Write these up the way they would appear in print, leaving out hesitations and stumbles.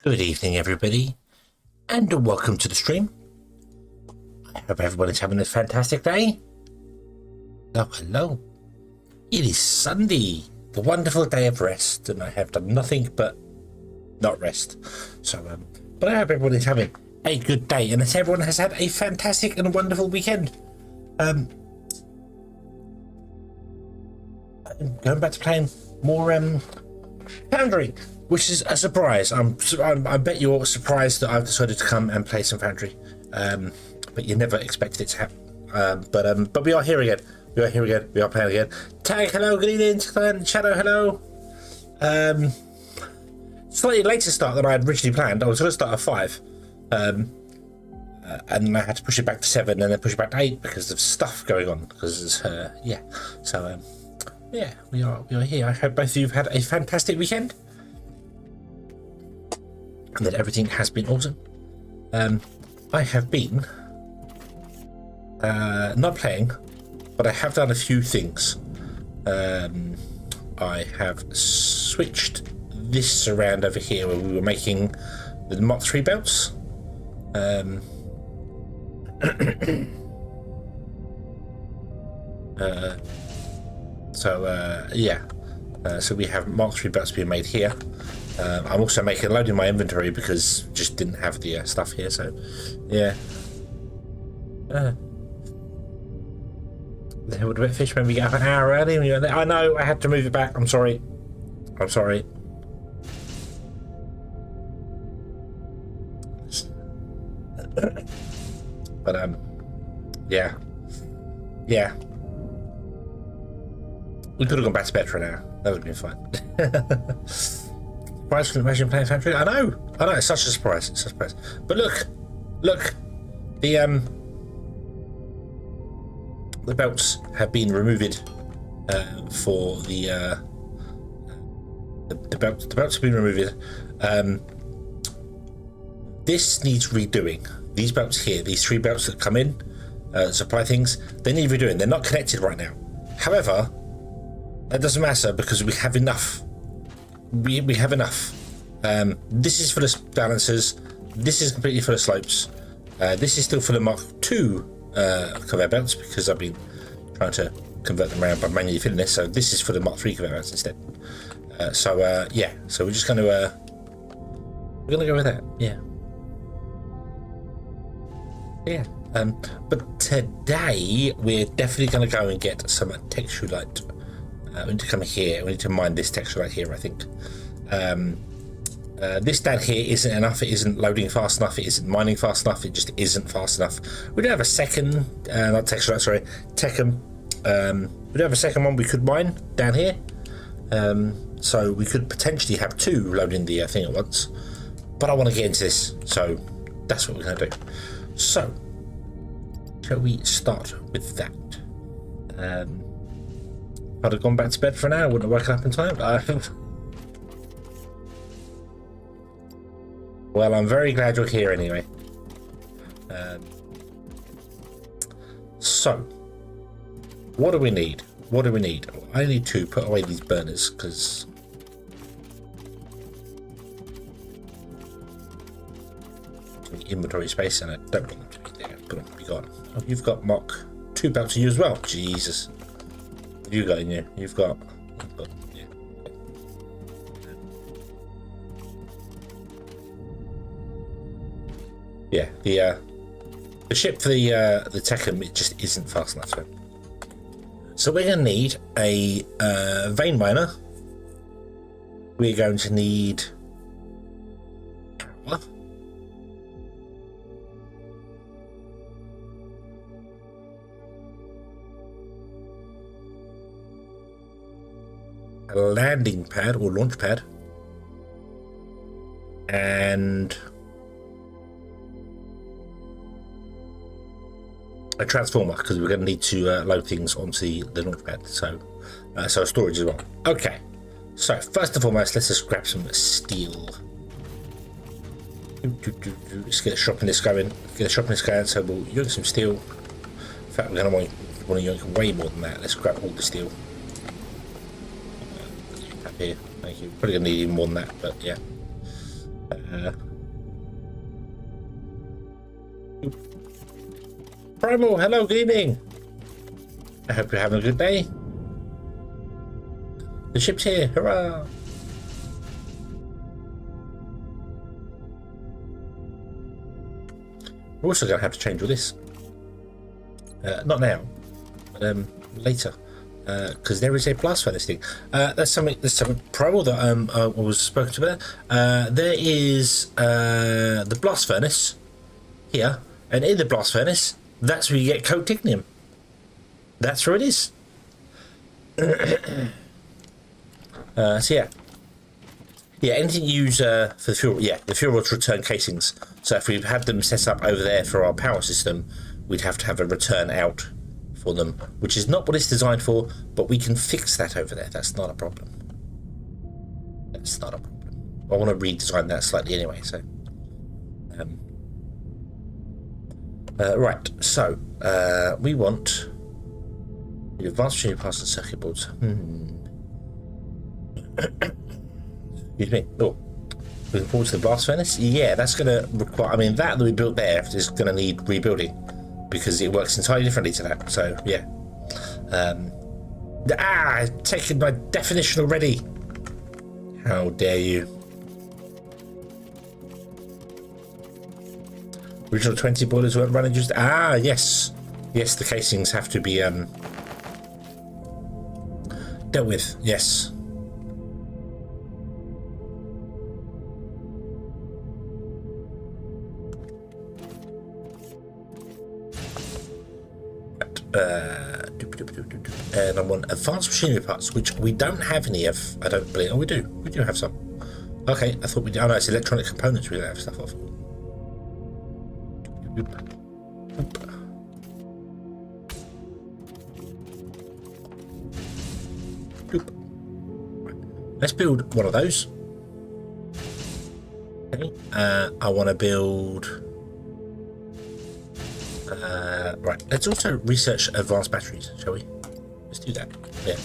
Good evening, everybody, and welcome to the stream. I hope everybody's having a fantastic day. Oh, hello. It is Sunday, the wonderful day of rest, and I have done nothing but not rest. So, but I hope everybody's having a good day, and that everyone has had a fantastic and wonderful weekend. I'm going back to playing more Foundry, which is a surprise. I bet you're surprised that I've decided to come and play some Foundry, but you never expected it to happen. But we are here again. We are here again. We are playing again. Tag, hello, good evening. Shadow, hello. Slightly later start than I had originally planned. I was going to start at 5, and I had to push it back to 7, and then push it back to 8 because of stuff going on. Because yeah, so yeah, we are here. I hope both of you have had a fantastic weekend, and that everything has been awesome. I have been not playing, but I have done a few things. I have switched this around over here where we were making the Mach 3 belts. So we have Mach 3 belts being made here. I'm also loading my inventory because just didn't have the stuff here. So yeah. They would have been fish when we get up an hour early. I know I had to move it back. I'm sorry. I'm sorry. But yeah. We could have gone back to bed for an hour. That would have been fine. Surprise, can you imagine playing Foundry? I know, it's such a surprise. It's such a surprise. But look, the belts have been removed for the belts have been removed. This needs redoing. These belts here, these 3 belts that come in, supply things, they need redoing. They're not connected right now. However, that doesn't matter because we have enough. We have enough. This is full of balancers. This is completely full of slopes. This is still full of Mach 2 conveyor belts because I've been trying to convert them around by manually filling this. So this is full of Mach 3 conveyor belts instead. Yeah. So we're just going to go with that. Yeah. Yeah. But today we're definitely going to go and get some texture light. We need to come here. We need to mine this texture light here, I think. This down here isn't enough. It isn't loading fast enough. It isn't mining fast enough. It just isn't fast enough. We do have a second, not texture light, sorry, Techum. We do have a second one we could mine down here. So we could potentially have 2 loading the thing at once. But I want to get into this, so that's what we're going to do. So, shall we start with that? I'd have gone back to bed for an hour, wouldn't have woken up in time. Well, I'm very glad you're here anyway. So, what do we need? I need to put away these burners because inventory space, and I don't want them to be there. Put them to be gone. Oh, you've got Mach 2 belts to you as well. Jesus. What have you got in you? You've got yeah. The ship for the Techum, it just isn't fast enough. So we're going to need a vein miner. We're going to need power. A landing pad or launch pad, and a transformer because we're going to need to load things onto the launch pad. So storage as well. Okay, so first and foremost, let's just grab some steel. Let's get a shopping list going. So we'll yoink some steel. In fact, we're going to want to yoink way more than that. Let's grab all the steel. Here, thank you. Probably gonna need even more than that, but yeah. Primal, hello, good evening. I hope you're having a good day. The ship's here, hurrah! We're also going to have to change all this. Not now, but later, because there is a blast furnace thing. That's something primal that I was spoken to about. There is the blast furnace here, and in the blast furnace, that's where you get cotignium. That's where it is. So yeah, anything you use for the fuel. Yeah, the fuel rods return casings. So if we had them set up over there for our power system, we'd have to have a return out for them, which is not what it's designed for, but we can fix that over there. That's not a problem. That's not a problem. I want to redesign that slightly anyway, so. Right, so we want the advanced machinery parts and circuit boards. Excuse me. Oh, looking forward to the blast furnace. Yeah, that's going to require. I mean, that we built there is going to need rebuilding because it works entirely differently to that. So yeah. I've taken my definition already. How dare you? Original 20 boilers weren't running just. Yes. Yes, the casings have to be dealt with. Yes. And I want advanced machinery parts, which we don't have any of. I don't believe. Oh, we do. We do have some. Okay, I thought we did. Oh no, it's electronic components we don't have stuff of. Let's build one of those. Okay. I want to build. Right. Let's also research advanced batteries, shall we? Let's do that. Yeah.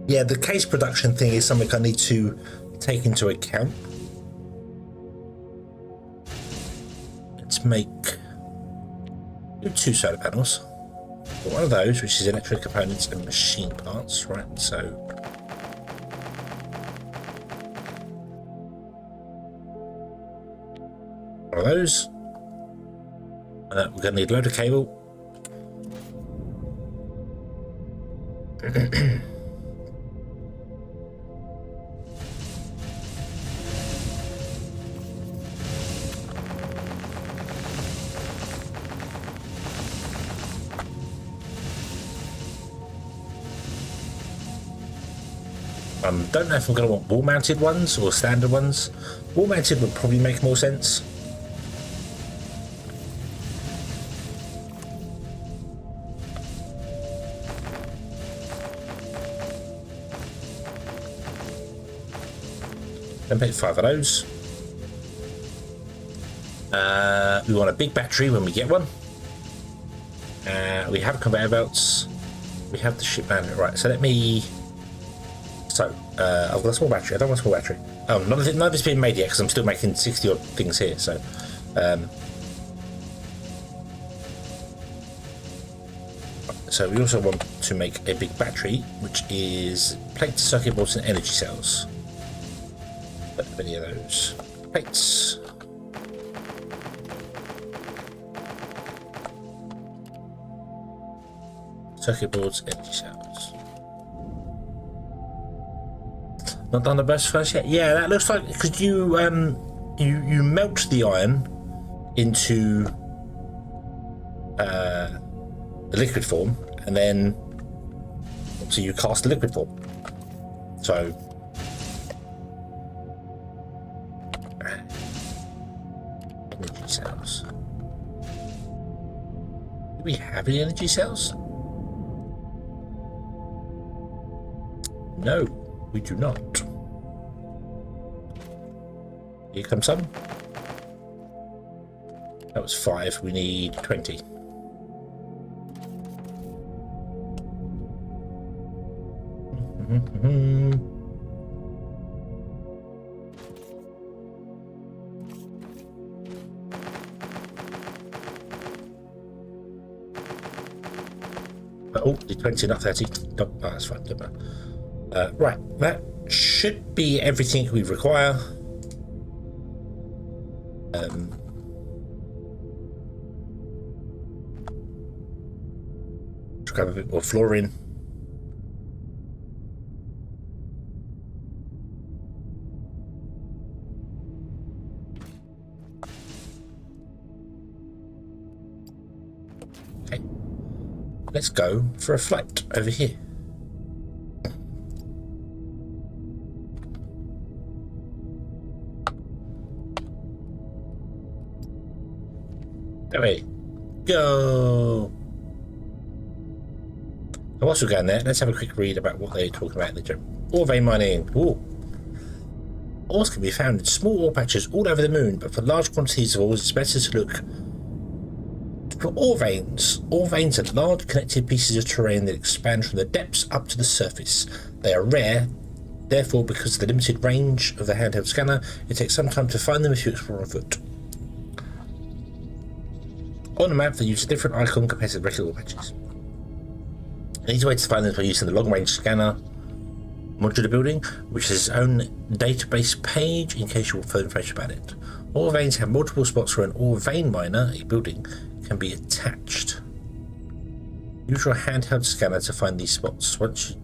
Yeah, the case production thing is something I need to take into account. Let's make 2 solar panels. One of those, which is electric components and machine parts, right? So one of those. We're going to need a load of cable. Don't know if I'm going to want wall-mounted ones or standard ones. Wall-mounted would probably make more sense. Then pick 5 of those. We want a big battery when we get one. We have conveyor belts. We have the ship man. Right, so let me. So, I've got a small battery. I don't want a small battery. Oh, none of it's been made yet because I'm still making 60 odd things here. So, so we also want to make a big battery, which is plates, circuit boards, and energy cells. Don't have any of those. Plates. Circuit boards, energy cells. Not done the best first yet. Yeah, that looks like because you you melt the iron into the liquid form, and then obviously you cast the liquid form. So energy cells. Do we have any energy cells? No. We do not. Here comes some. That was 5. We need 20. Oh, the 20, not 30. No, oh, that's fine. Right, that should be everything we require. Let's grab a bit more flooring. Okay, let's go for a flight over here. There we go. And whilst we're going there, let's have a quick read about what they're talking about in the gym. Ore vein mining. Ooh. Ores can be found in small ore patches all over the moon, but for large quantities of ores, it's better to look for ore veins. Ore veins are large connected pieces of terrain that expand from the depths up to the surface. They are rare, therefore, because of the limited range of the handheld scanner, it takes some time to find them if you explore on foot. On a map, they use a different icon compared to the regular ore patches. An easy way to find them is by using the long-range scanner modular building, which has its own database page in case you want further information about it. Ore veins have multiple spots where an ore vein miner, a building, can be attached. Use your handheld scanner to find these spots. Once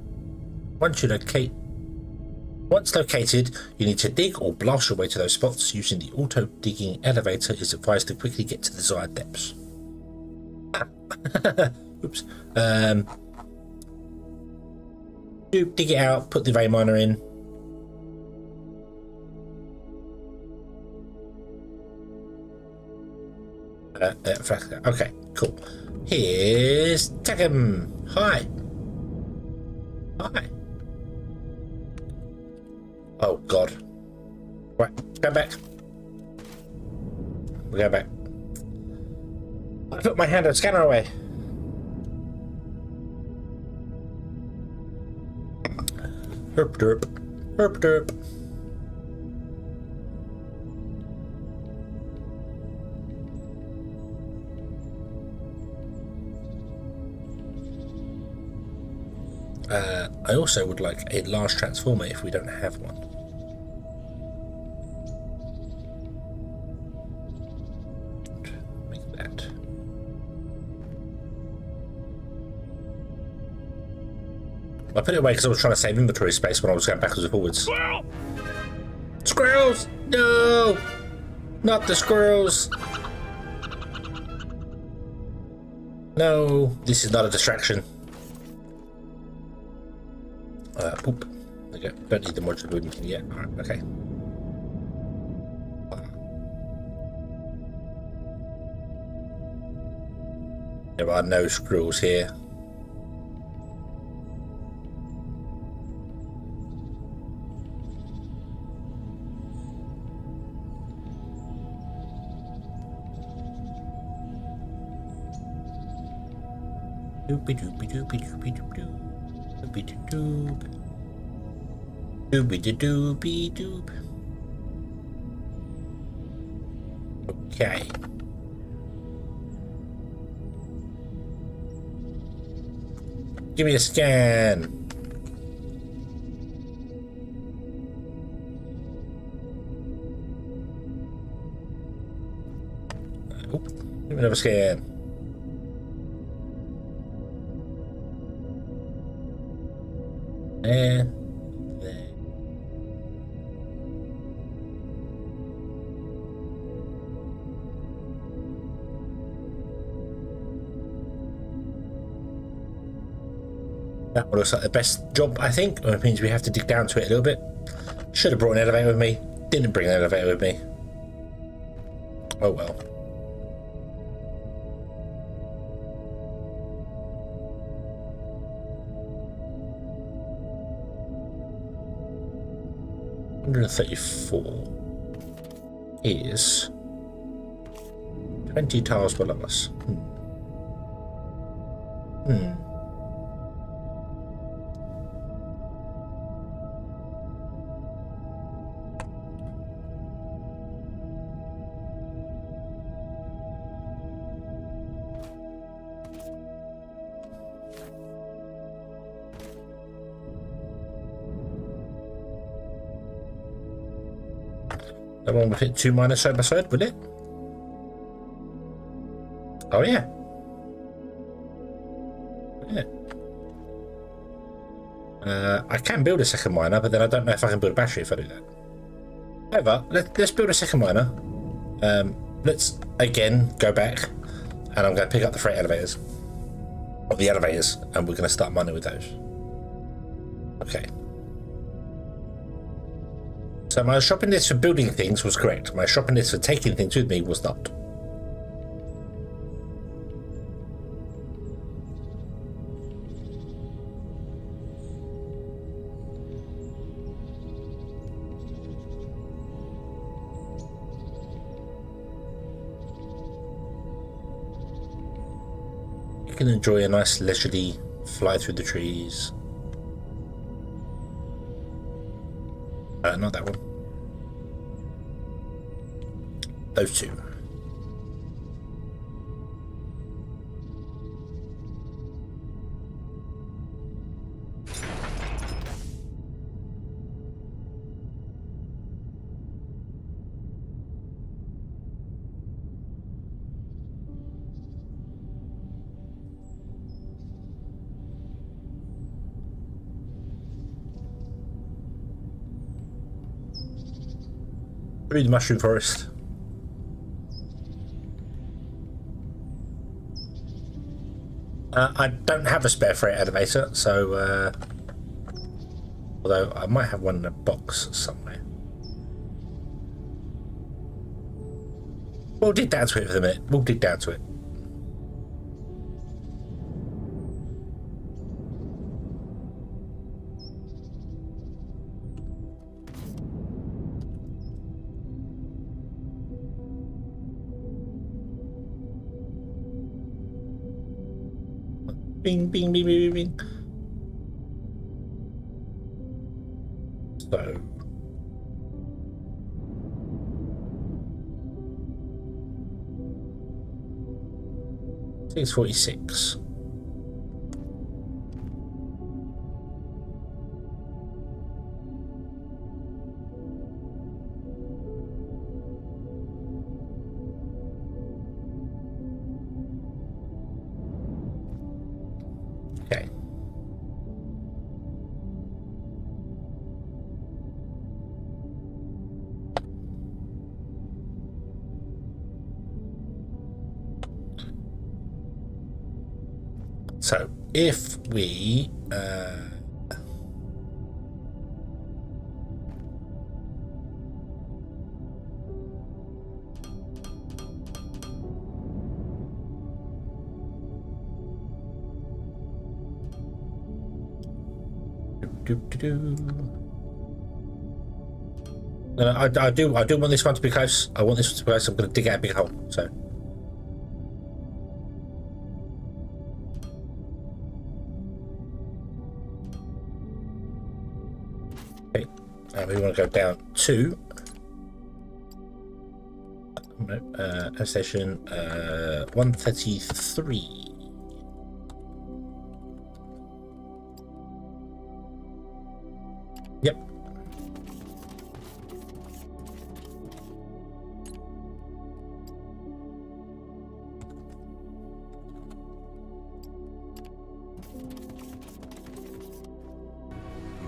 located, you need to dig or blast your way to those spots. Using the auto digging elevator is advised to quickly get to the desired depths. Oops. Dig it out, put the vein miner in. Okay, cool. Here's SatAM. Hi. Hi. Oh God. Right, go back. We go back. I put my handheld scanner away. Herp derp. Herp derp. I also would like a large transformer if we don't have one. Make that. I put it away because I was trying to save inventory space when I was going backwards and forwards. Squirrel! Squirrels! No! Not the squirrels! No, this is not a distraction. Poop. Okay, don't need the modular building thing yet. Alright, okay. There are no squirrels here. Doopy doopy doopy doopy doop doop. Doopy doop. Doopy doopy doop. Okay. Give me a scan. Oh, give me another scan. There. That one looks like the best job, I think. It means we have to dig down to it a little bit. Should have brought an elevator with me. Didn't bring an elevator with me. Oh well. $134 is 20 tiles below us. That one will fit 2 miners side by side, will it? Oh yeah. Yeah. I can build a second miner, but then I don't know if I can build a battery if I do that. However, let's build a second miner. Let's again go back, and I'm going to pick up the freight elevators, or the elevators, and we're going to start mining with those. Okay. So my shopping list for building things was correct. My shopping list for taking things with me was not. You can enjoy a nice leisurely fly through the trees. Not that one. Those two. Through the mushroom forest. I don't have a spare freight elevator, so although I might have one in a box somewhere. We'll dig down to it for a minute. We'll dig down to it. Bing, bing, bing, bing, bing. So. I think it's 46. Okay. So if we I do want this one to be close. I want this one to be close. I'm going to dig out a big hole. So. Okay, and we want to go down to station 133. Yep.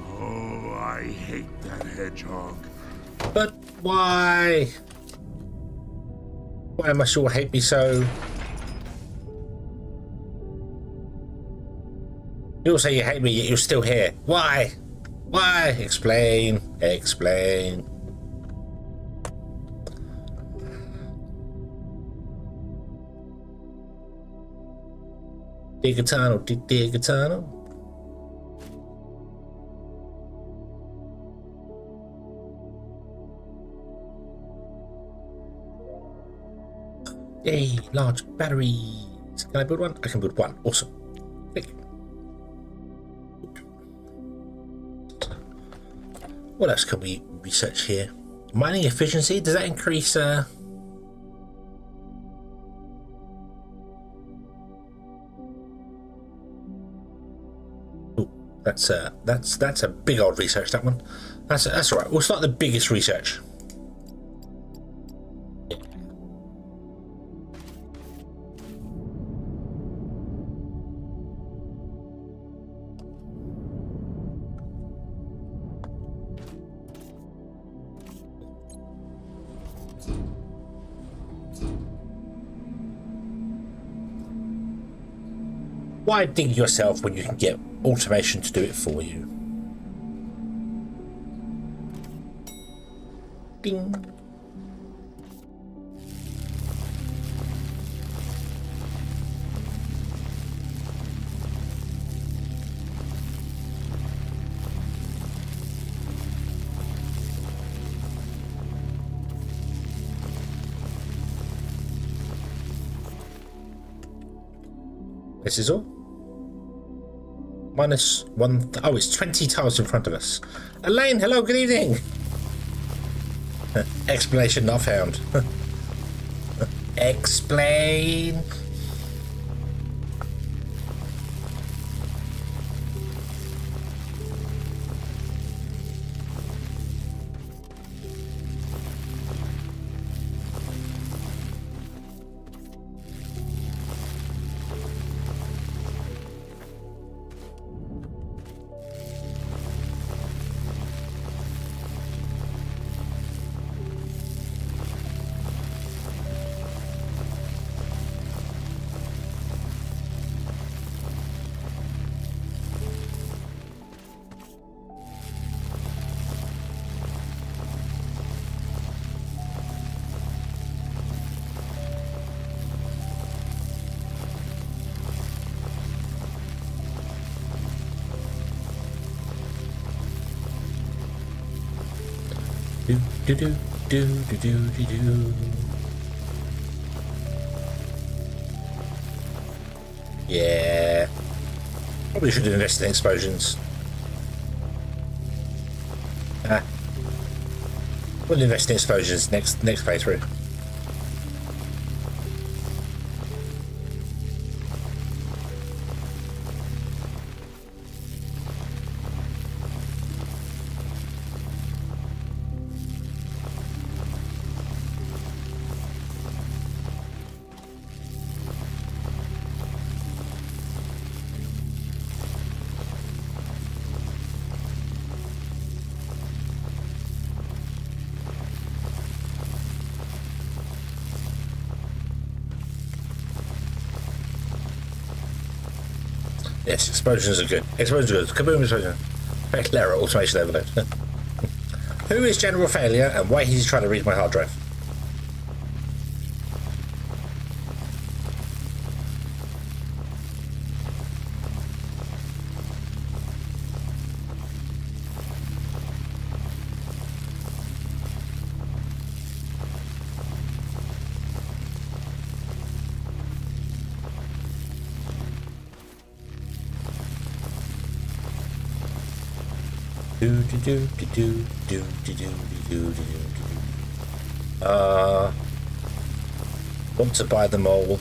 Oh, I hate that hedgehog. But why? Why must you all hate me so? You all say you hate me, yet you're still here. Why? Why? Explain. Explain. Dig a tunnel, dig a tunnel. Yay, large batteries. Can I build one? I can build one. Awesome. Click. What else can we research here? Mining efficiency, does that increase ooh, that's a big old research, that one. That's all right. We'll start the biggest research. Why dig yourself when you can get automation to do it for you? Ding. This is all. Minus one. Oh, it's 20 tiles in front of us. Elaine, hello, good evening. Explanation not found. Explain. Do do do do do do do. Yeah. Probably should have invested in explosions. We'll invest in explosions next playthrough. Yes, explosions are good. Explosions are good. Kaboom explosion. Fatal error, automation overload. Who is General Failure and why he's trying to read my hard drive? Want to buy them all.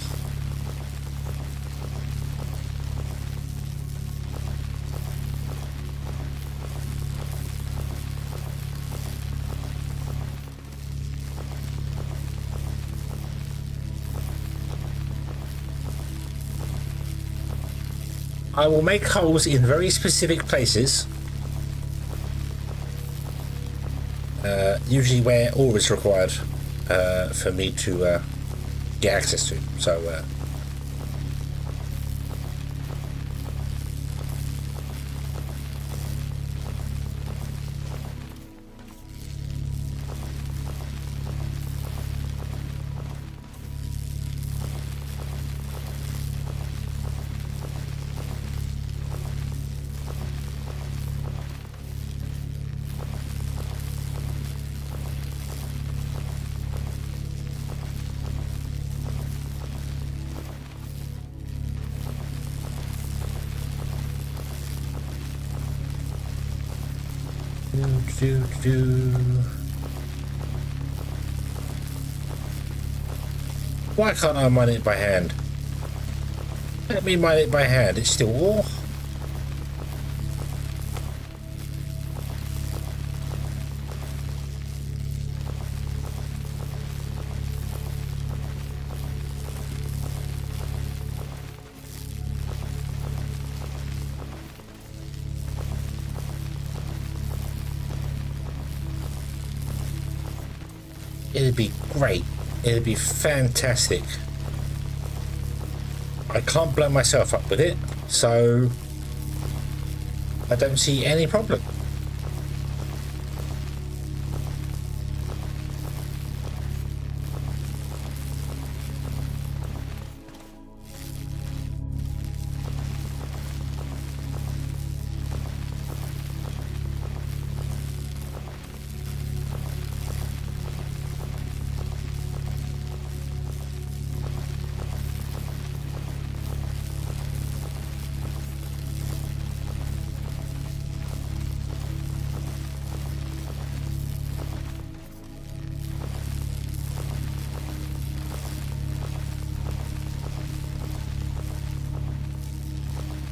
I will make holes in very specific places. Usually where ore is required for me to get access to. So why can't I mine it by hand? Let me mine it by hand. It's still ore. It'd be great. It'd be fantastic. I can't blow myself up with it, so I don't see any problem.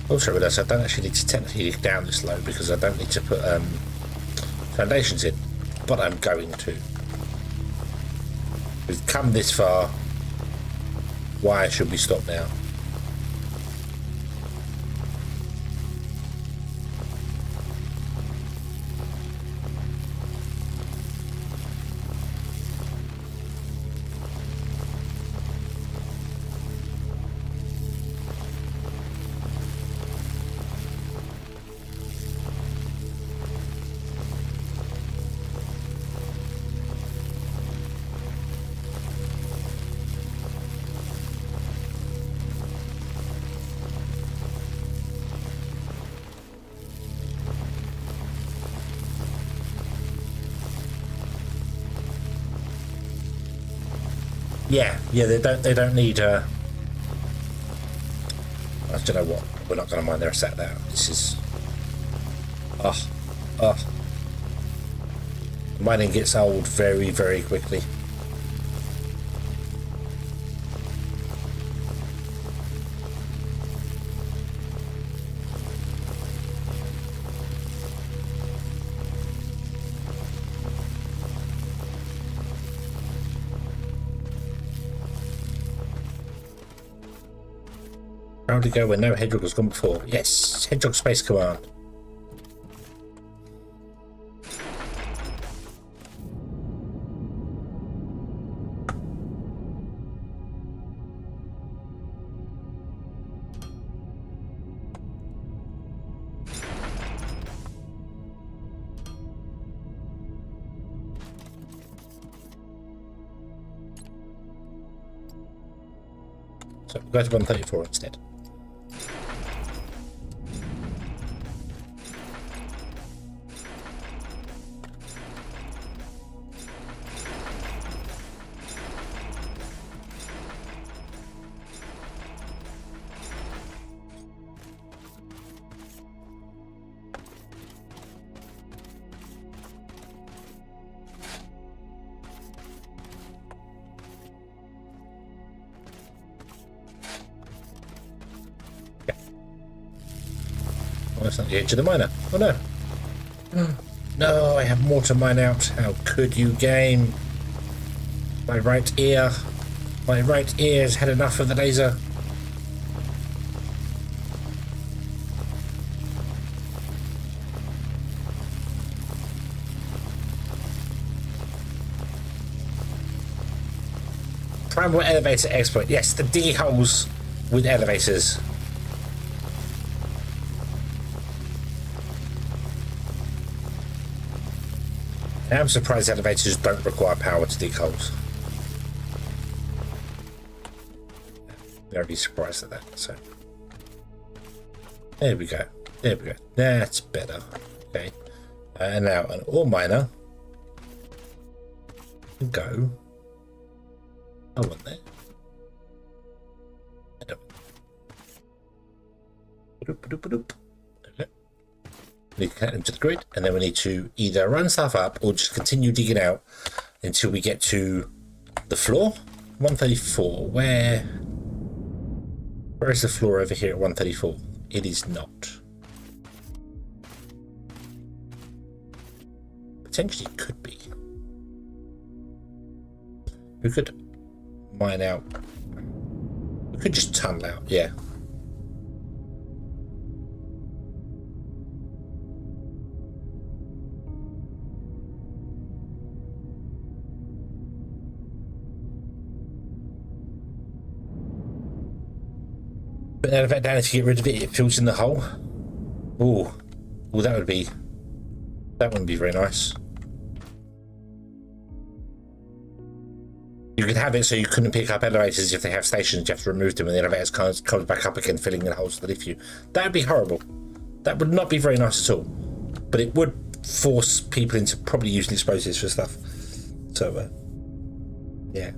Also realised I don't actually need to technically dig down this low because I don't need to put foundations in, but I'm going to. We've come this far, why should we stop now? Yeah, they don't need I don't know what. We're not gonna mind their SatAM. This is mining gets old very, very quickly. Round to go where no hedgehog has gone before. Yes, hedgehog space command. So we'll go to 134 instead. Oh, that's not the edge of the miner. Oh no. No, I have more to mine out. How could you, game? My right ear. My right ear has had enough of the laser. Primal elevator exploit. Yes, the D holes with elevators. I'm surprised elevators don't require power to dig holes. Very surprised at that. So there we go. There we go. That's better. Okay. And now an ore miner can go. I want that. I don't. Need to connect them to the grid, and then we need to either run stuff up or just continue digging out until we get to the floor. 134. Where is the floor over here at 134? It is not. Potentially could be. We could mine out. We could just tunnel out, yeah. Put the elevator down. If you get rid of it, it fills in the hole. Ooh, ooh, that wouldn't be very nice. You could have it so you couldn't pick up elevators if they have stations. You have to remove them, and the elevators comes back up again, filling in holes underneath you. That would be horrible. That would not be very nice at all. But it would force people into probably using explosives for stuff. So, yeah.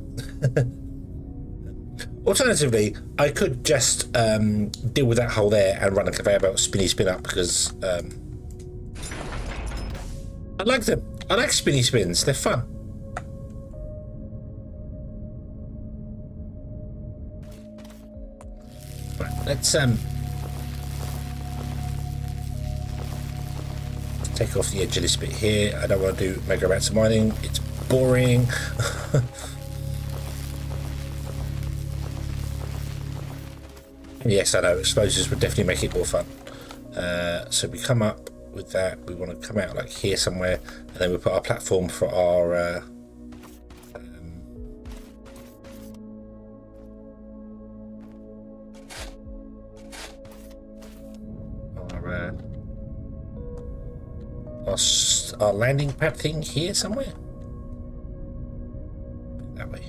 Alternatively, I could just deal with that hole there and run a conveyor belt spin up because I like them. I like spinny spins. They're fun. Right, let's take off the edge of this bit here. I don't want to do mega amounts of mining. It's boring. Yes, I know, explosives would definitely make it more fun. So we come up with that. We want to come out like here somewhere, and then we put our platform for our our landing pad thing here somewhere. That way.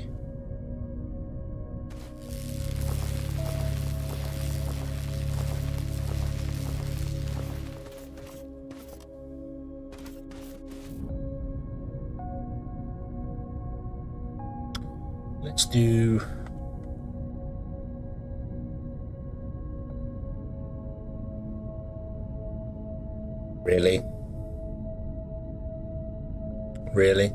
Let's do really.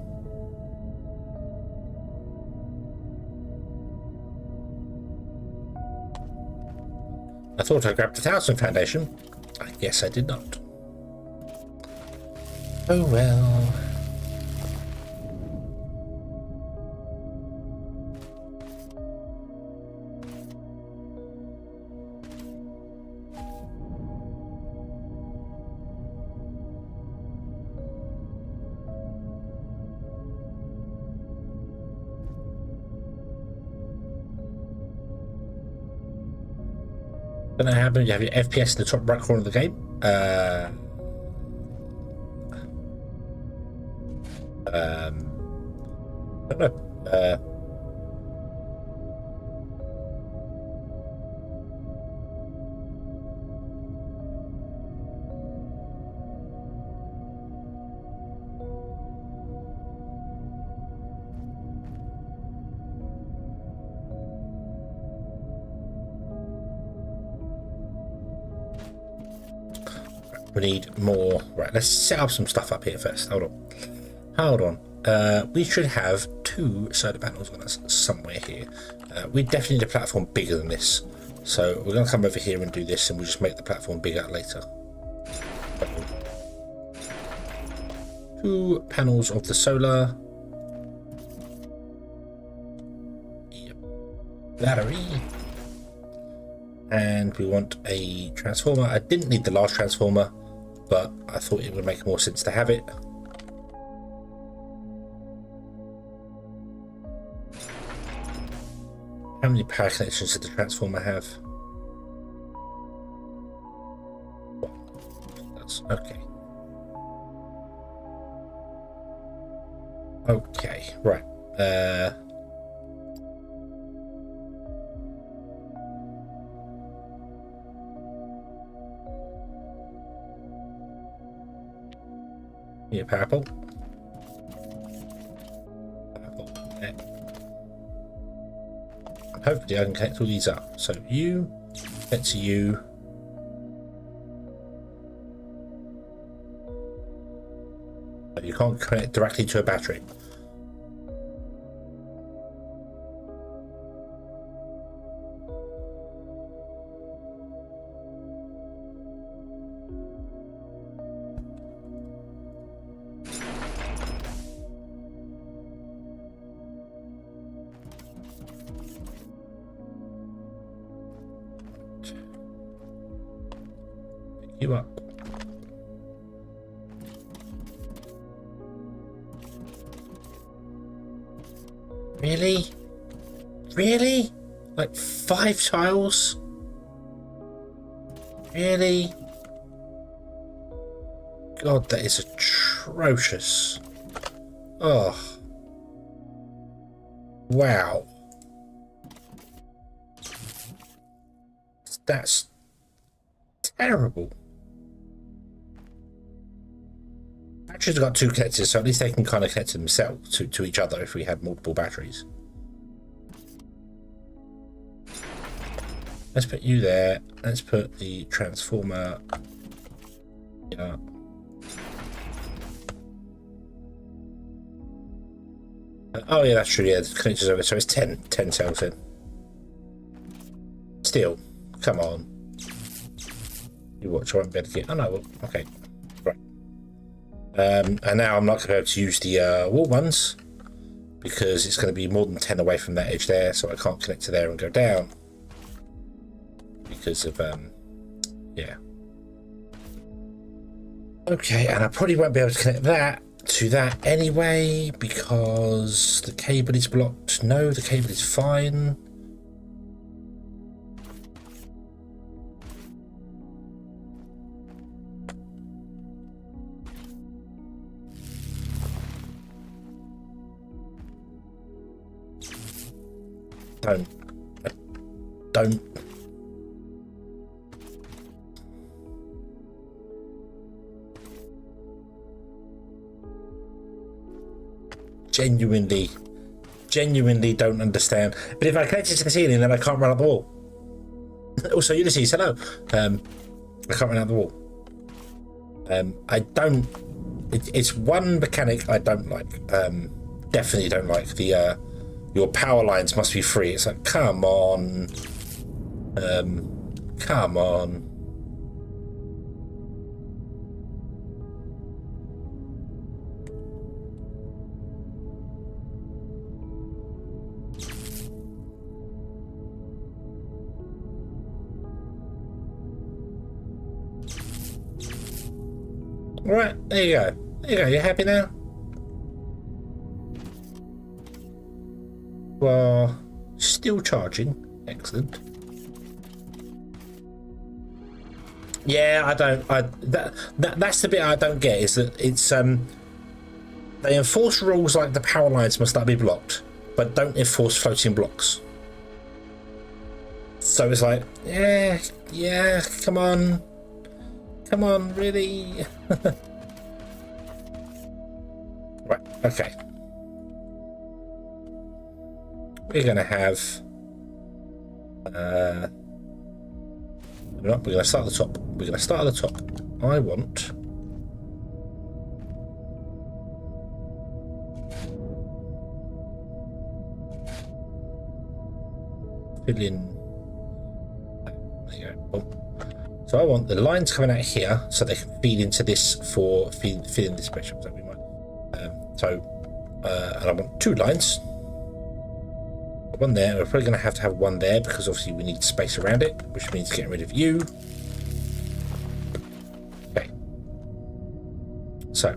I thought I grabbed the 1,000 foundation. I guess I did not. Oh well. Don't know how happen. You have your FPS in the top right corner of the game. I don't know. We need more. Right, let's set up some stuff up here first. Hold on. We should have 2 solar panels on us somewhere here. We definitely need a platform bigger than this. So we're going to come over here and do this, and we'll just make the platform bigger later. 2 panels of the solar. Yep. Battery. And we want a transformer. I didn't need the large transformer, but I thought it would make more sense to have it. How many power connections did the transformer have? That's okay. Okay, right. Yeah, purple. Okay. Hopefully I can connect all these up. So you, get to you. But you can't connect directly to a battery. You up. Really? Really? Like 5 tiles? Really? God, that is atrocious. Oh. Wow. That's terrible. Batteries have got 2 connectors, so at least they can kind of connect to themselves, to each other if we had multiple batteries. Let's put you there. Let's put the transformer. Yeah. Oh yeah, that's true. Yeah, the connectors over. So it's 10 cells in. Still, come on. You watch. I won't be able to get. Oh no. Well, okay. Right. And now I'm not going to be able to use the wall ones because it's going to be more than 10 away from that edge there, so I can't connect to there and go down. Because of yeah. Okay, and I probably won't be able to connect that to that anyway because the cable is blocked. No, the cable is fine. Don't. Genuinely don't understand. But if I connect it to the ceiling, then I can't run up the wall. Also, Ulysses, hello. I can't run out the wall. I don't. It's one mechanic I don't like. Definitely don't like. The your power lines must be free. It's like, come on. Come on. Right, there you go. There you go. You happy now? Well, still charging. Excellent. Yeah, I don't. That's the bit I don't get. Is that it's they enforce rules like the power lines must not be blocked, but don't enforce floating blocks. So it's like, yeah, come on. Come on, really? Right, okay. We're going to have... we're going to start at the top. We're going to start at the top. I want... fill in... There you go. Boom. So I want the lines coming out here so they can feed into this for feeding this pressure. So we might. And I want 2 lines. One there. We're probably going to have one there because obviously we need space around it, which means getting rid of you. Okay. So.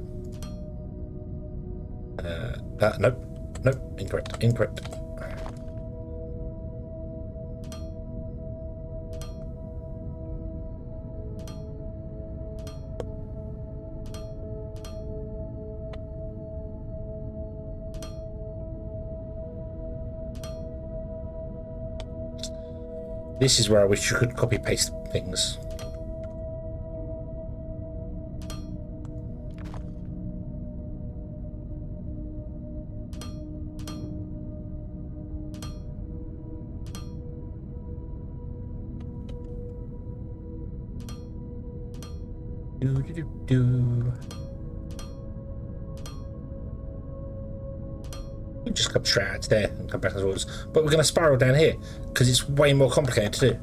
Nope. Incorrect. This is where I wish you could copy paste things. We just come straight out to there and come back as orders. But we're going to spiral down here because it's way more complicated to do.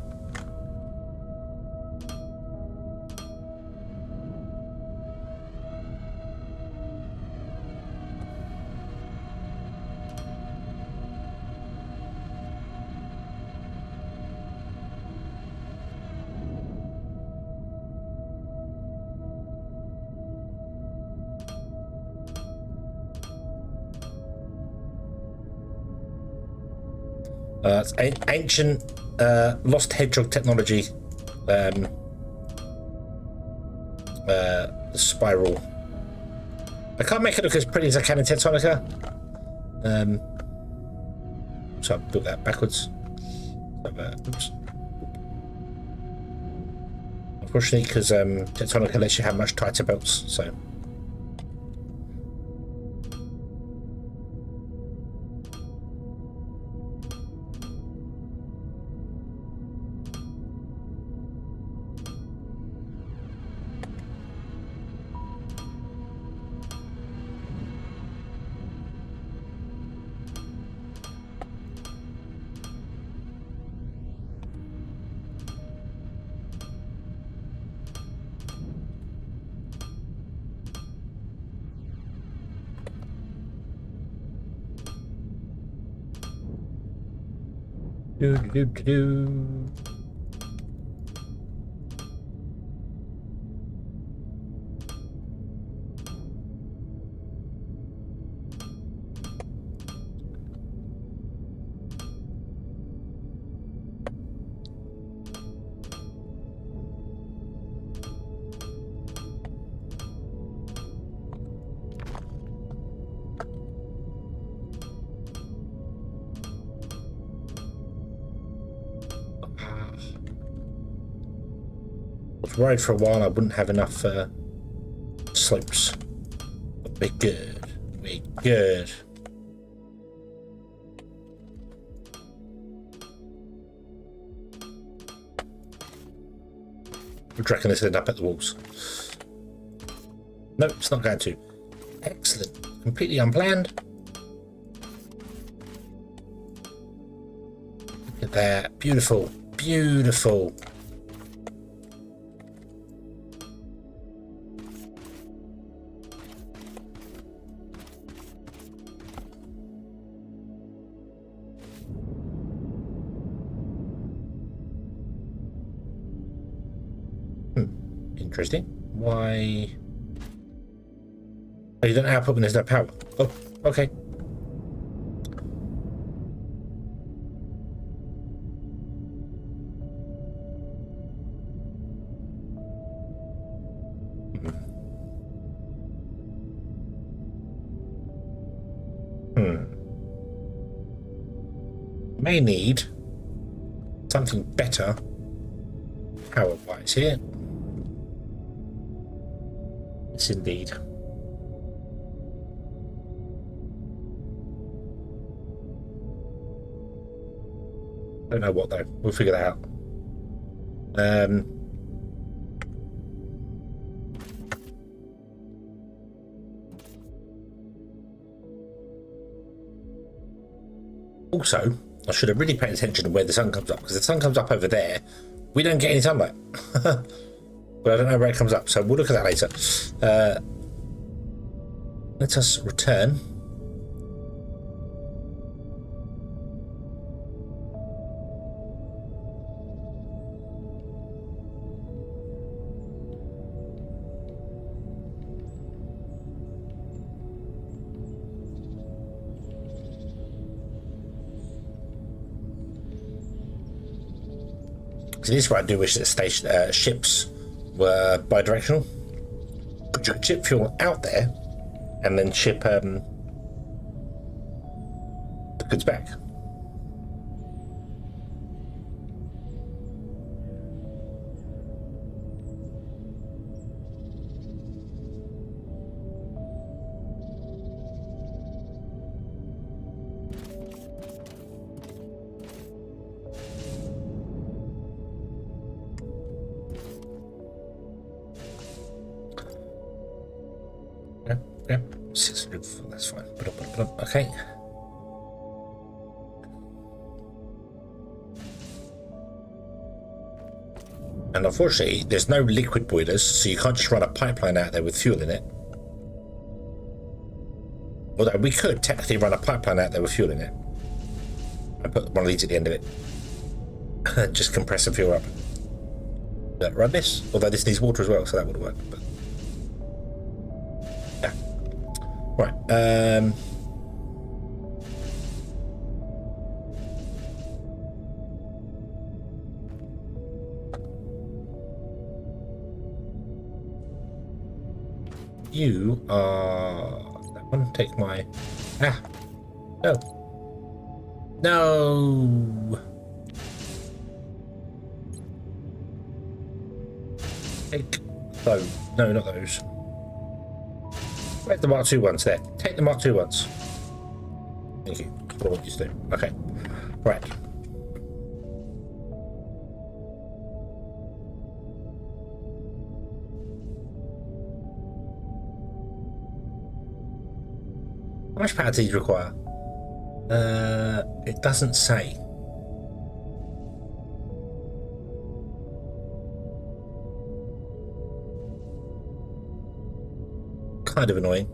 It's ancient lost hedgehog technology. the spiral. I can't make it look as pretty as I can in Tectonica. So I built that backwards. Oops. Unfortunately, because Tectonica lets you have much tighter belts, so. Do. I was worried for a while I wouldn't have enough slopes, but we're good. We're good. I'm tracking this end up at the walls. No, it's not going to. Excellent. Completely unplanned. Look at that. Beautiful. Beautiful. Interesting. Why? Oh, you don't output when there's no power. Oh, okay. May need something better power-wise here. Yes, indeed. Don't know what though. We'll figure that out. Also, I should have really paid attention to where the sun comes up, because the sun comes up over there. We don't get any sunlight. But I don't know where it comes up, so we'll look at that later. Let us return. So this is what I do wish that station ships were bi-directional. Could you ship fuel out there and then ship the goods back? Yep, 600, that's fine. Put up. Okay. And unfortunately, there's no liquid boilers, so you can't just run a pipeline out there with fuel in it. Although we could technically run a pipeline out there with fuel in it. I put one of these at the end of it. Just compress the fuel up. Run this, although this needs water as well, so that would work. But yeah. Right. You are that one. Take my no. No. Take those. No, not those. Where's the Mark II ones there? Take the Mark II ones. Thank you. That's what I want you to do. Okay. Right. How much power do you require? It doesn't say. Kind of annoying.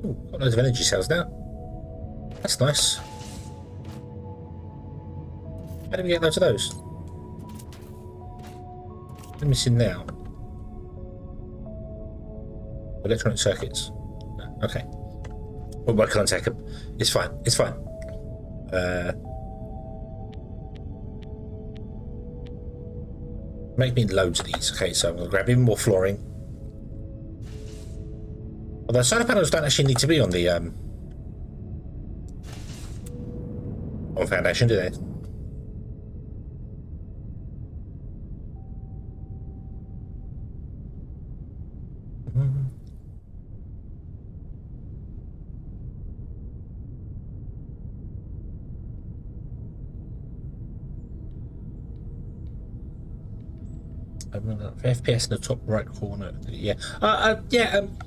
Ooh, got loads of energy cells now. That's nice. How do we get loads of those? Let me see now. Electronic circuits. Okay. We'll work on a second. It's fine. It's fine. Make me loads of these. Okay, so I'm going to grab even more flooring. Although solar panels don't actually need to be on the on foundation, do they? FPS in the top right corner. Yeah.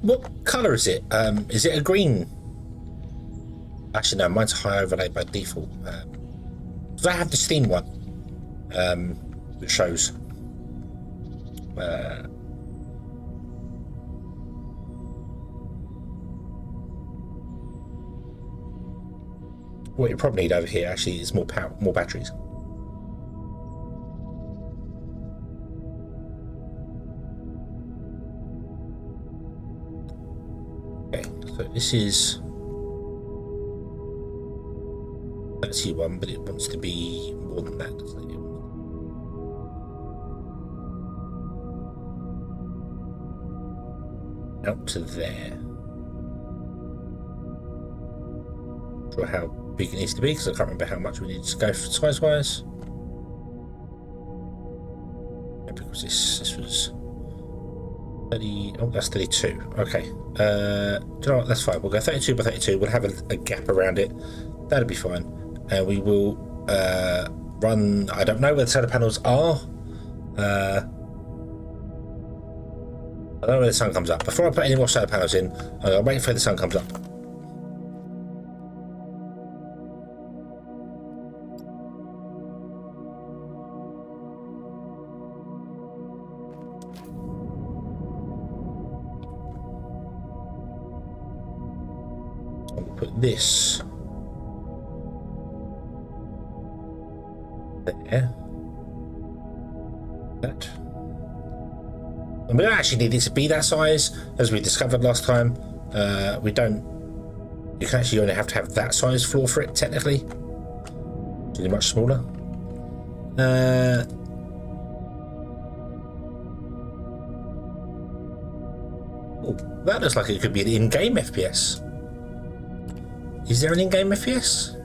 What color is it? Is it a green? Actually, no. Mine's high overlay by default. Because I have the Steam one, that shows. What you probably need over here actually is more power, more batteries. So this is 31, but it wants to be more than that, doesn't it? Out to there. Not sure how big it needs to be because I can't remember how much we need to go for size-wise. Because this was 30. Oh, that's 32. Okay. Do you know what? That's fine. We'll go 32 by 32. We'll have a gap around it. That'll be fine. And we will run. I don't know where the solar panels are. I don't know where the sun comes up. Before I put any more solar panels in, I'll wait for the sun comes up. Put this there. That. And we don't actually need it to be that size, as we discovered last time. We don't. You can actually only have to have that size floor for it, technically. It's really much smaller. Oh, that looks like it could be an in-game FPS. Is there an in-game FPS?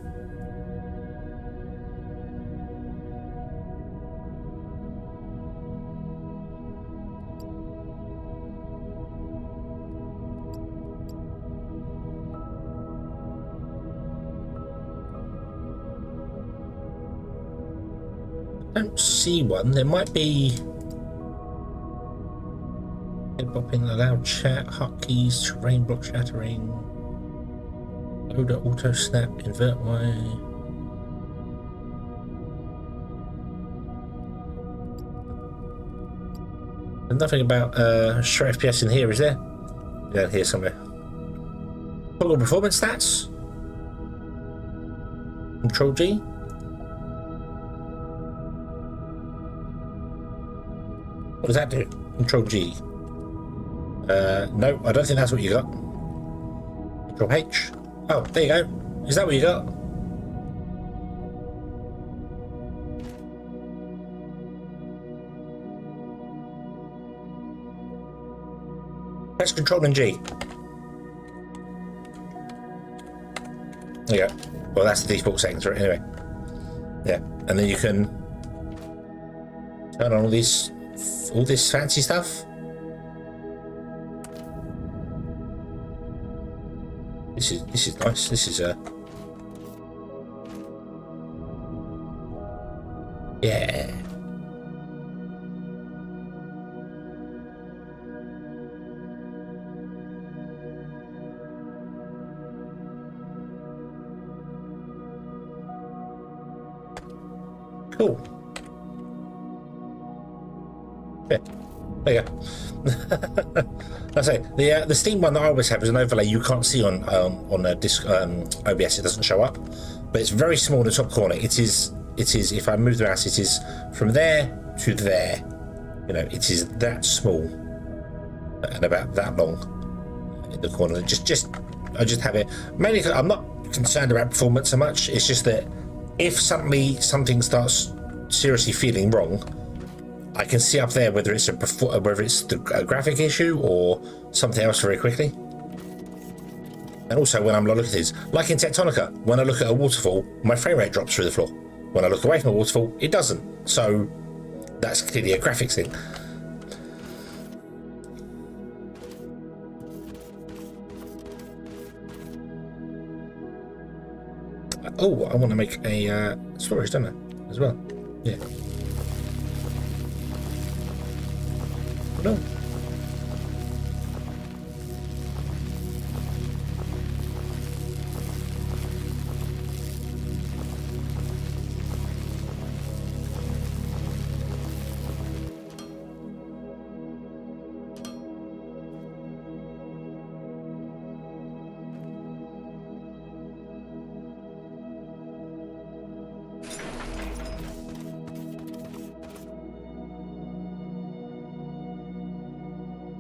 I don't see one. There might be head bopping, allowed chat, hotkeys, terrain block shattering. Odor, auto snap, invert Y. There's nothing about show FPS in here, is there? Down here somewhere. Toggle performance stats. Control G. What does that do? Control G. No, I don't think that's what you got. Control H. Oh, there you go. Is that what you got? Press Control and G. There you go. Well, that's the default settings, right? Anyway. Yeah. And then you can turn on all this fancy stuff. This is nice. This is yeah. Cool. Yeah. There you go. I say the Steam one that I always have is an overlay you can't see on a disc OBS. It doesn't show up, but it's very small in the top corner. It is. If I move the mouse, it is from there to there. You know, it is that small and about that long in the corner. I just have it mainly because I'm not concerned about performance so much. It's just that if suddenly something starts seriously feeling wrong, I can see up there whether it's a graphic issue or something else very quickly. And also when I'm looking at this, like in Tectonica, when I look at a waterfall, my frame rate drops through the floor. When I look away from a waterfall, it doesn't. So that's clearly a graphics thing. Oh, I want to make a storage, don't I? As well. Yeah. No.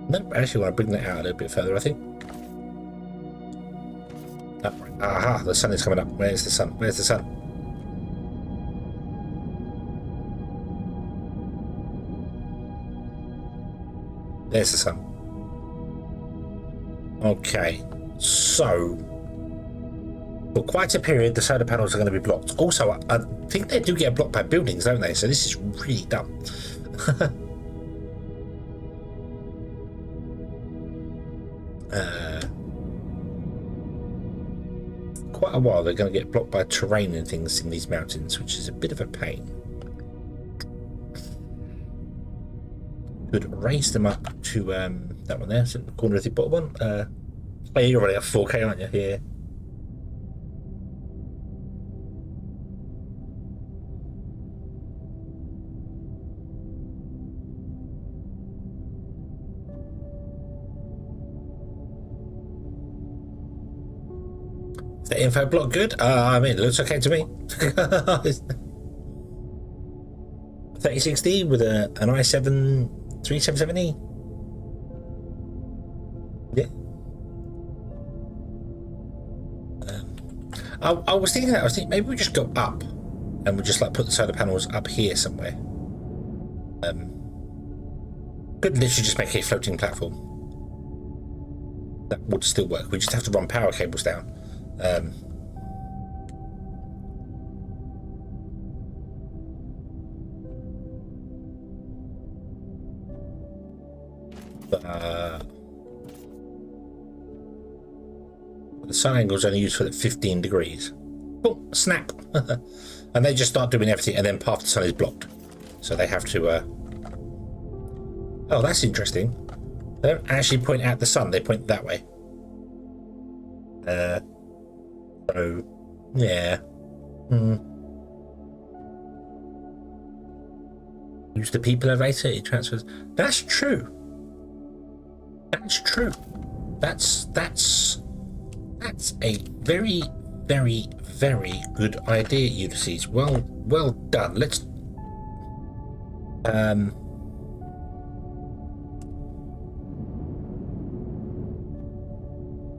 Nope, I actually want to bring that out a little bit further, I think. Oh, right. Aha, the sun is coming up. Where's the sun? Where's the sun? There's the sun. Okay, so for quite a period, the solar panels are going to be blocked. Also, I think they do get blocked by buildings, don't they? So this is really dumb. Quite a while they're going to get blocked by terrain and things in these mountains, which is a bit of a pain. Could raise them up to that one there, so in the corner of the bottom one. Oh, you're already at 4K, aren't you? Yeah. Is the info block good? I mean, it looks okay to me. 3060 with an i7 3770. Yeah. I was thinking that. Maybe we just go up and we just like put the solar panels up here somewhere. Could literally just make a floating platform. That would still work. We just have to run power cables down. The sun angle is only useful at 15 degrees. Boom, snap. And they just start doing everything, and then half the sun is blocked. So they have to... Oh, that's interesting. They don't actually point at the sun, they point that way. So, yeah. Use the people elevator, it transfers. That's true. That's true. That's a very, very, very good idea, Ulysses. Well done. Let's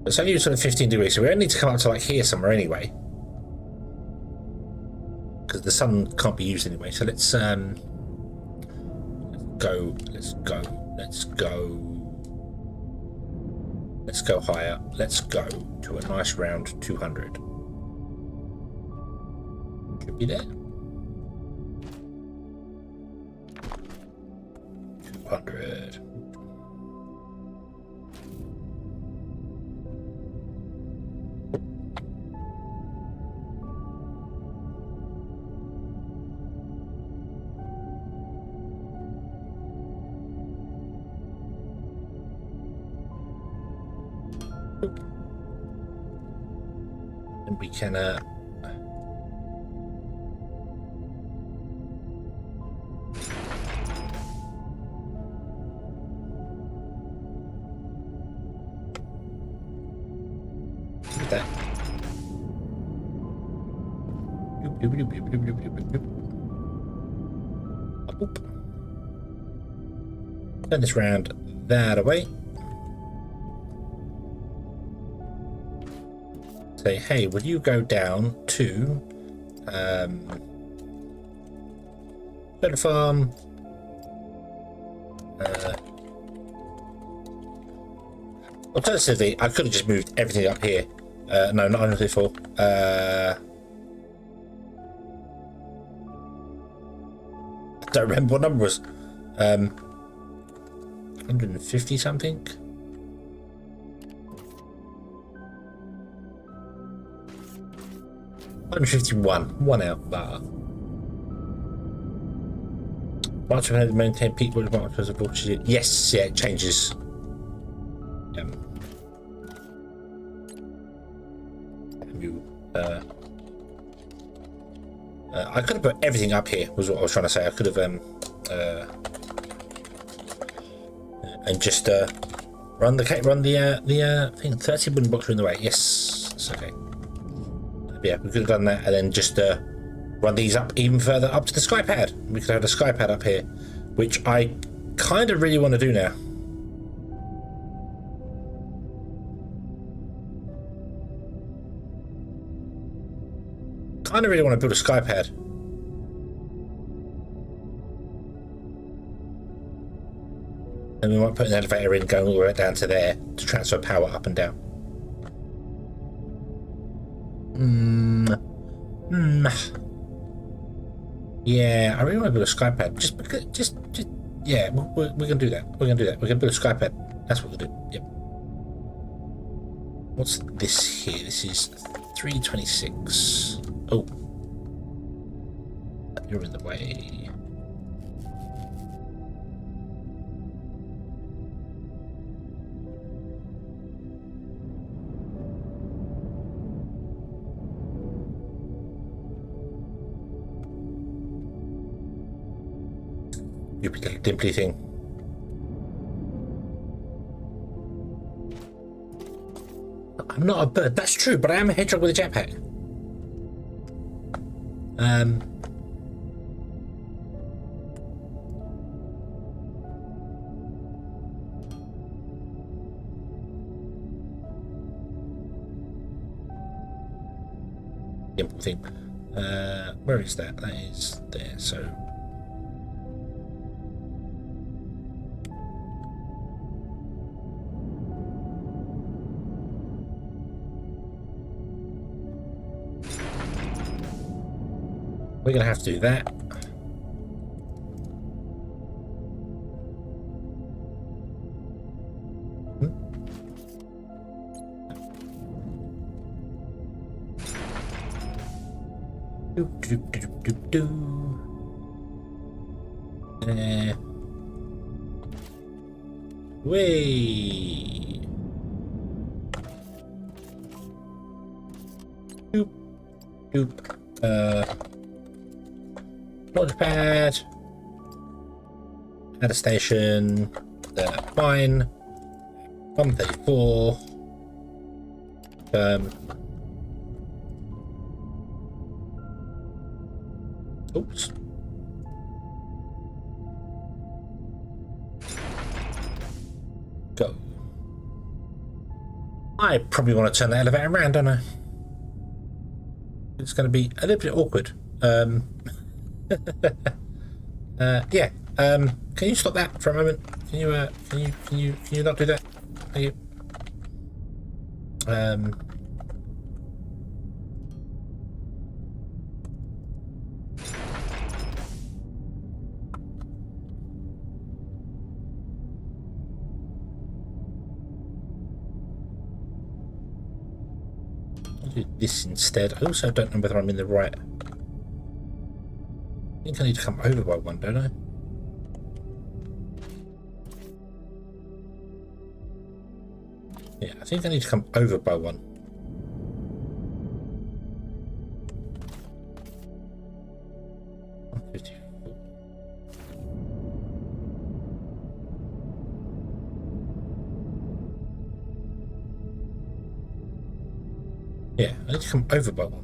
it's only sort of 15 degrees, so we only need to come up to like here somewhere anyway, because the sun can't be used anyway. So let's go. Let's go higher. Let's go to a nice round 200. Should be there. 200. And we can with that. Up. Turn this round that away. Say, hey, will you go down to solar farm? Alternatively, I could have just moved everything up here. No, not 154. I don't remember what number it was. 150 something. 151, one out bar. March of maintain peak volume because of bullshit. Yes, yeah, it changes. I could have put everything up here. Was what I was trying to say. I could have and just run the thing. 30 wooden blocks are in the way. Yes, it's okay. Yeah, we could have done that and then just run these up even further up to the sky pad. We could have the sky pad up here, which I kind of really want to do now. Kind of really want to build a sky pad. And we might put an elevator in going all the way down to there to transfer power up and down. Yeah, I really want to build a sky pad. Just yeah, we're gonna do that. We're gonna do that. We're gonna build a sky pad. That's what we'll do. Yep. What's this here? This is 326. Oh, you're in the way. Stupid little dimply thing. I'm not a bird, that's true, but I am a hedgehog with a jetpack. Simple thing. Where is that? That is there, so we're gonna have to do that. Way. Doop. Doop. Launch pad. At a station. Fine. 134. Oops. Go. I probably want to turn the elevator around, don't I? It's going to be a little bit awkward. Yeah. Can you stop that for a moment? Can you not do that? Thank you. I'll do this instead. I also don't know whether I'm in the right. I think I need to come over by one, don't I? Yeah, I think I need to come over by one. Yeah, I need to come over by one.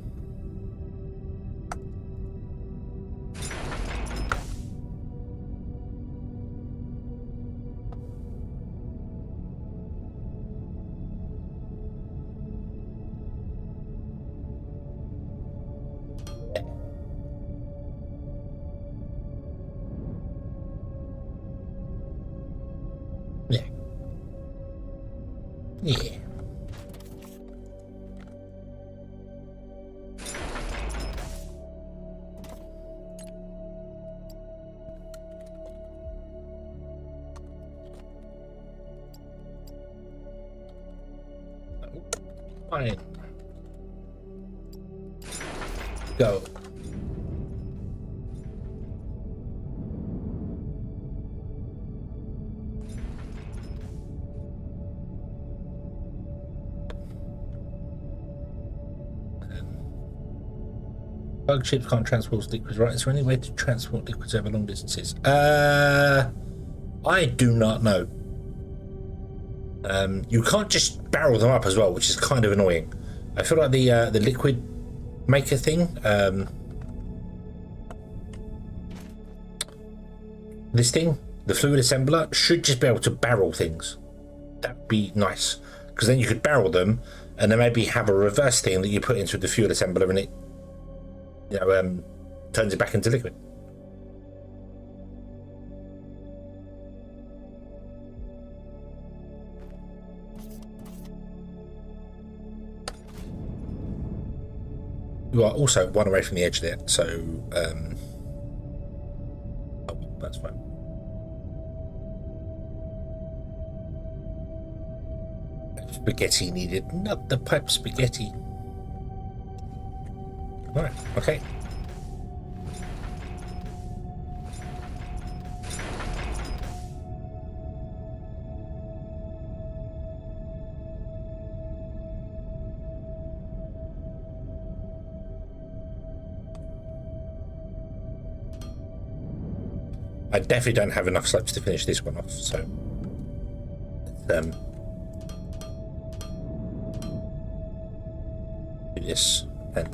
Yeah. Yeah. Fine. Go. Bug ships can't transport liquids, right? Is there any way to transport liquids over long distances? I do not know. You can't just barrel them up as well, which is kind of annoying. I feel like the liquid maker thing, this thing, the fluid assembler, should just be able to barrel things. That'd be nice, because then you could barrel them, and then maybe have a reverse thing that you put into the fuel assembler, and it, you know, turns it back into liquid. You are also one away from the edge there, so oh, that's fine. Spaghetti needed, not the pipe spaghetti. All right, okay. I definitely don't have enough slopes to finish this one off, so do this and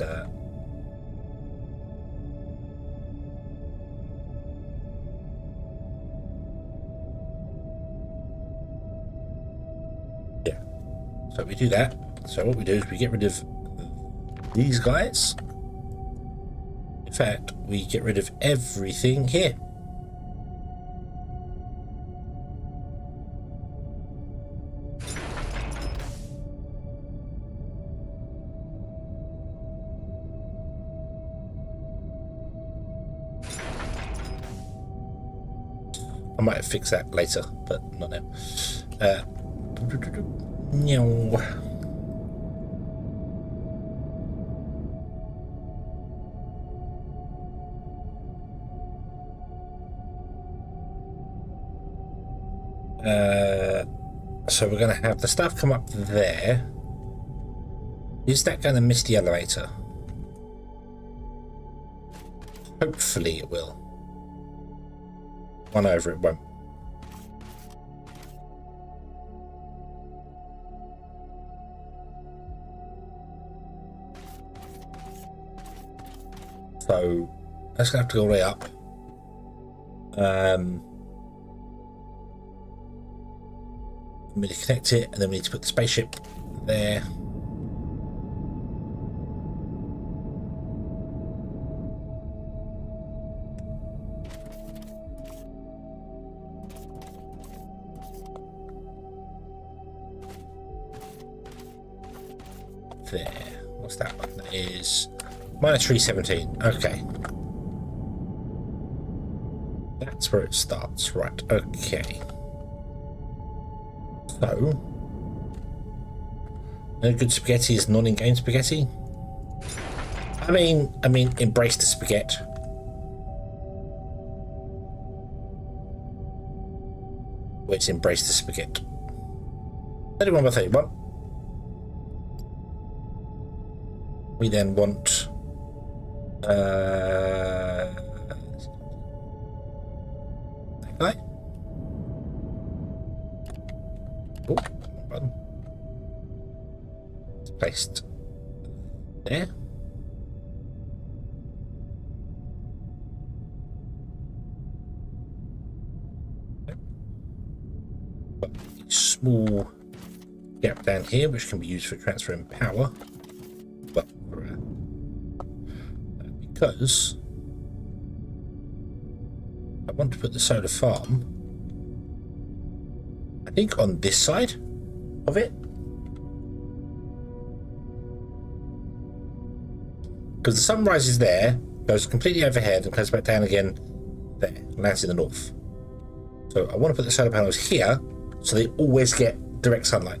yeah. So we do that. So what we do is we get rid of these guys. In fact, we get rid of everything here. I might fix that later, but not now. So we're going to have the stuff come up there. Is that going to miss the elevator? Hopefully it will. One over it won't. So that's gonna have to go all the way up. We need to connect it, and then we need to put the spaceship there. there. What's that one? That is minus 317. Okay. That's where it starts. Right. Okay. So, no good spaghetti is non-in-game spaghetti. I mean, embrace the spaghetti. Let's embrace the spaghetti. 31 by 31. We then want that guy. Oh, wrong button. It's placed there. Got a small gap down here, which can be used for transferring power. But because I want to put the solar farm, I think, on this side of it, because the sun rises there, goes completely overhead and comes back down again there, lands in the north. So I want to put the solar panels here so they always get direct sunlight.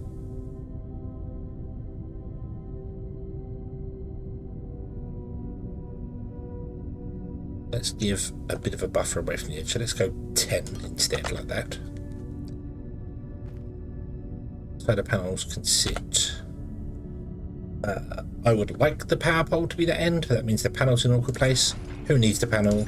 Let's give a bit of a buffer away from the edge, so let's go 10 instead, like that. Solar panels can sit. I would like the power pole to be the end. That means the panel's in an awkward place. Who needs the panel?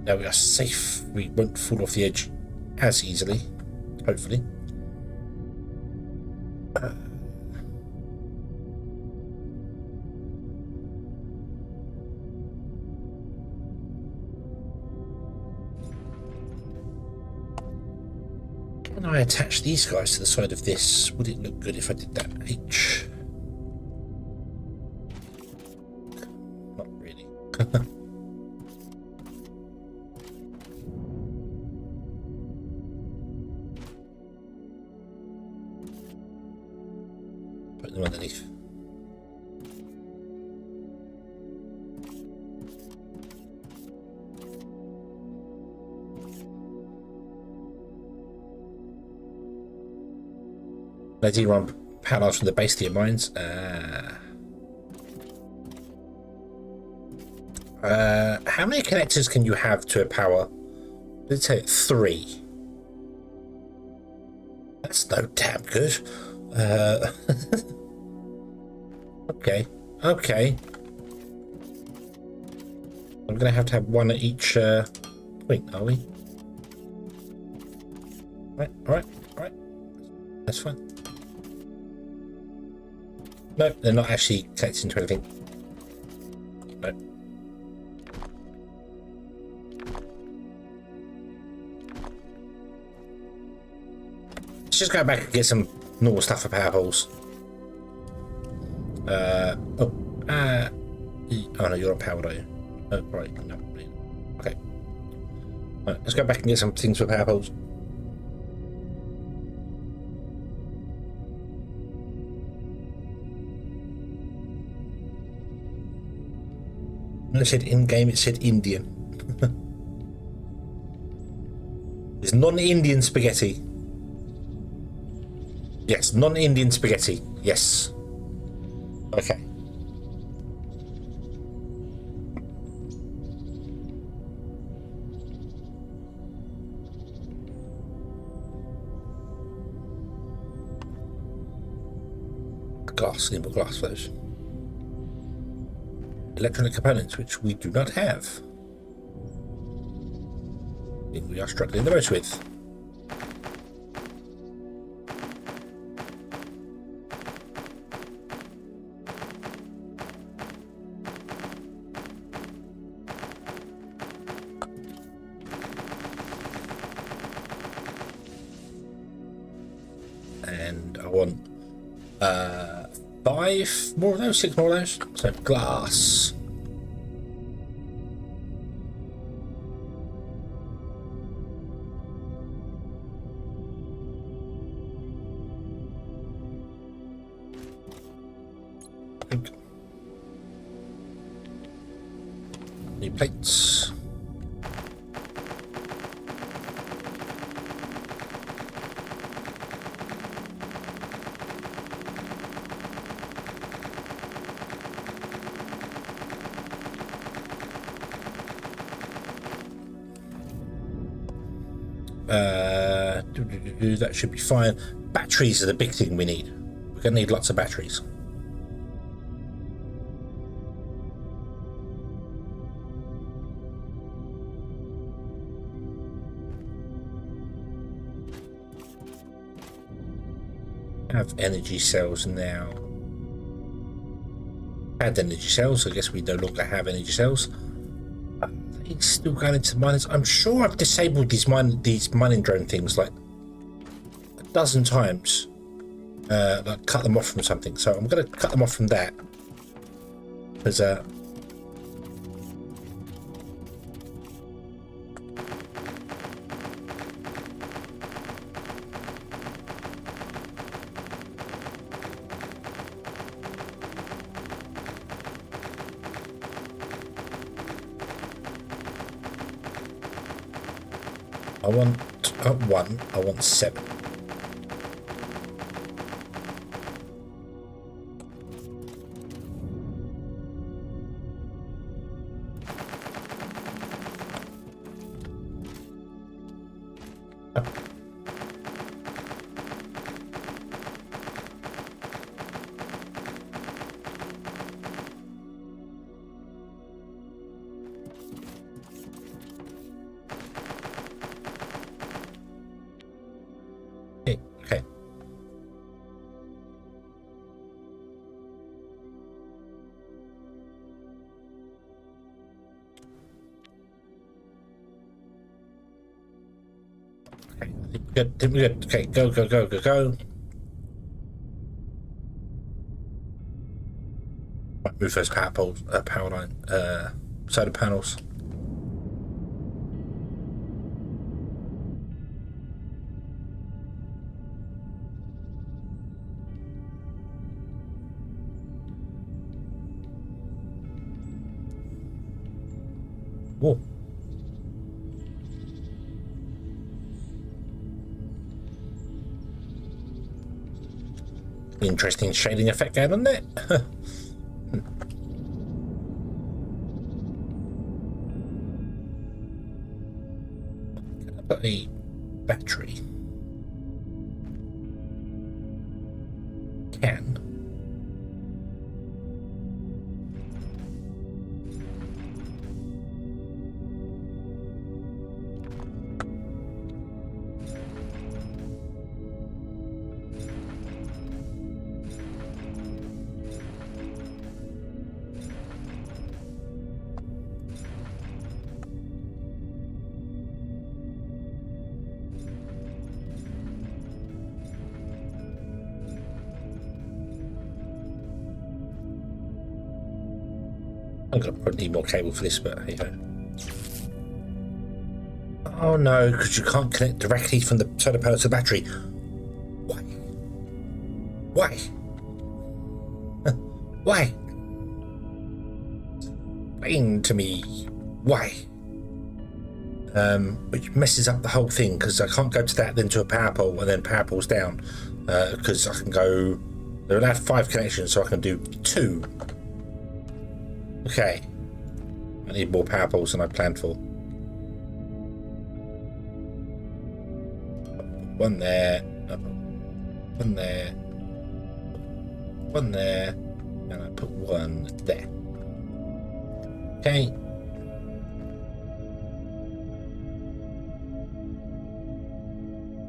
Now we are safe. We won't fall off the edge as easily, hopefully. Can I attach these guys to the side of this? Would it look good if I did that? H. Not really. Put them underneath. I do run panels from the base to your mines. How many connectors can you have to a power? Let's say 3. That's no damn good. Okay. I'm gonna have to have one at each point, are we? All right. That's fine. No, they're not actually connected into anything. No. Let's just go back and get some normal stuff for power holes. Oh no, you're not powered, are you? Oh, right, no. Okay. Right, let's go back and get some things for power holes. When it said in-game, it said Indian. It's non-Indian spaghetti. Yes, non-Indian spaghetti. Yes. Okay. Glass, need more glass for those. electronic components, which we do not have. I think we are struggling the most with. And I want 5 more of those, 6 more of those. So glass. New plates. That should be fine. Batteries are the big thing we need. We're going to need lots of batteries. Have energy cells now. Had energy cells. I guess we no longer have energy cells. It's still going into miners. I'm sure I've disabled these mining drone things like a dozen times. Like cut them off from something. So I'm going to cut them off from that. Because I want 1. I want 7. Okay. Okay, I think we're good. Okay, go. Right, move those power line, solar panels. Whoa. Interesting shading effect going on there. Can I put a battery? Can. I'm gonna probably need more cable for this, but hey ho. Oh no, because you can't connect directly from the solar panel to the battery. Why? Why? Why? Explain to me why. Which messes up the whole thing because I can't go to that, then to a power pole, and then power poles down. Because I can go. They're allowed 5 connections, so I can do 2. Okay. I need more power poles than I planned for. 1 there. 1 there. 1 there. And I put 1 there. Okay.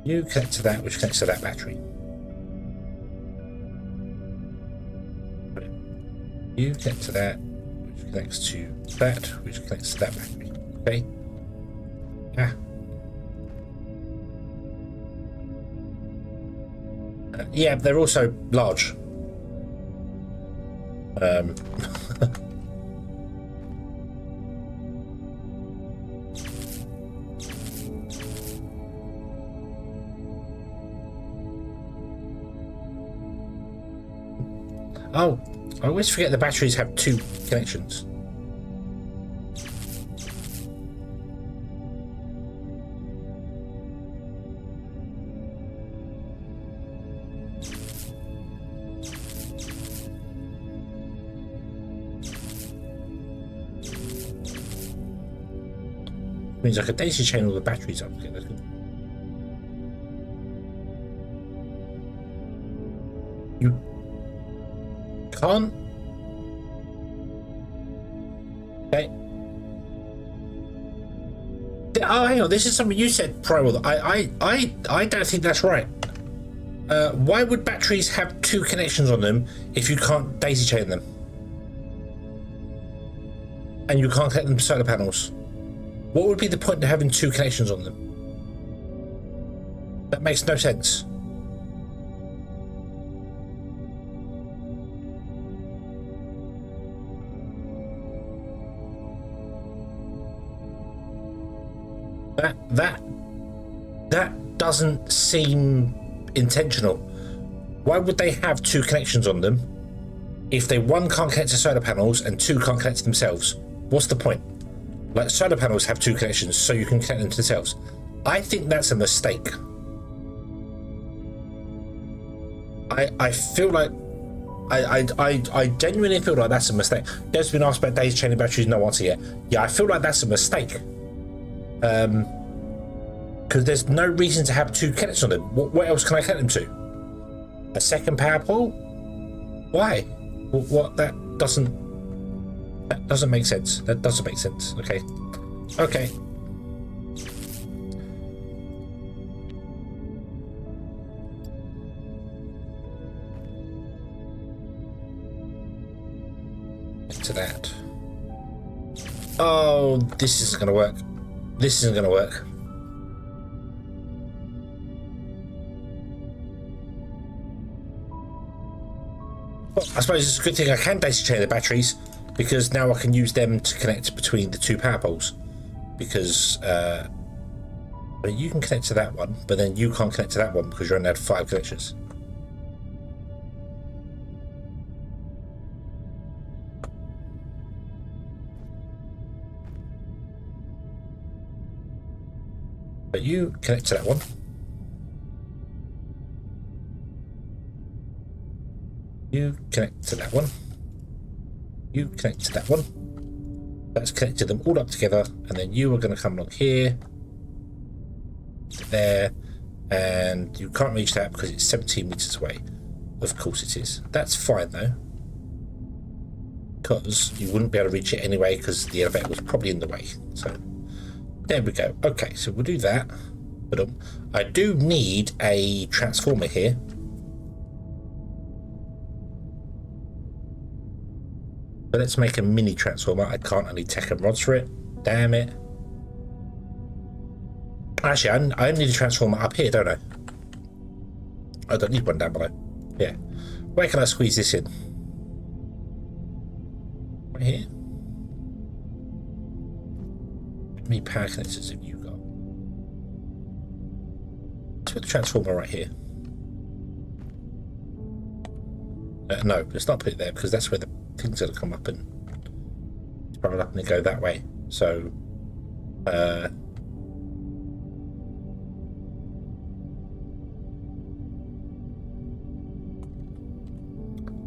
You connect to that, which connects to that battery. You connect to that, which connects to that, which connects to that battery. Okay. Yeah. Yeah, they're also large. Oh, I always forget the batteries have 2 connections. Means I could daisy chain all the batteries up together. You can't. Okay. Oh, hang on. This is something you said, Primal. I don't think that's right. Why would batteries have 2 connections on them if you can't daisy chain them? And you can't connect them to solar panels? What would be the point of having 2 connections on them? That makes no sense. That doesn't seem intentional. Why would they have 2 connections on them if they, 1, can't connect to solar panels and 2, can't connect to themselves? What's the point? Like, solar panels have 2 connections so you can connect them to themselves. I think that's a mistake. I feel like I genuinely feel like that's a mistake. There's been asked about daisy chaining batteries, no answer yet. Yeah, I feel like that's a mistake. Because there's no reason to have 2 connections on them. What else can I connect them to? A second power pole? Why? What? That doesn't make sense. That doesn't make sense. Okay. Okay. To that. Oh, this isn't going to work. This isn't going to work. Well, I suppose it's a good thing I can daisy chain the batteries, because now I can use them to connect between the 2 power poles. Because you can connect to that one, but then you can't connect to that one because you only had 5 connections. But you connect to that one. You connect to that one. You connect to that one. That's connected them all up together, and then you are going to come along here, there, and you can't reach that because it's 17 meters away. Of course it is. That's fine though, because you wouldn't be able to reach it anyway because the elevator was probably in the way. So there we go. Okay, so we'll do that. But I do need a transformer here. But let's make a mini transformer. I can't only tech and rods for it. Damn it. Actually, I only need a transformer up here, don't I? I don't need one down below. Yeah. Where can I squeeze this in? Right here. How many power connectors have you got? Let's put the transformer right here. No, let's not put it there because that's where the thing's going to come up and spiral up and go that way. So,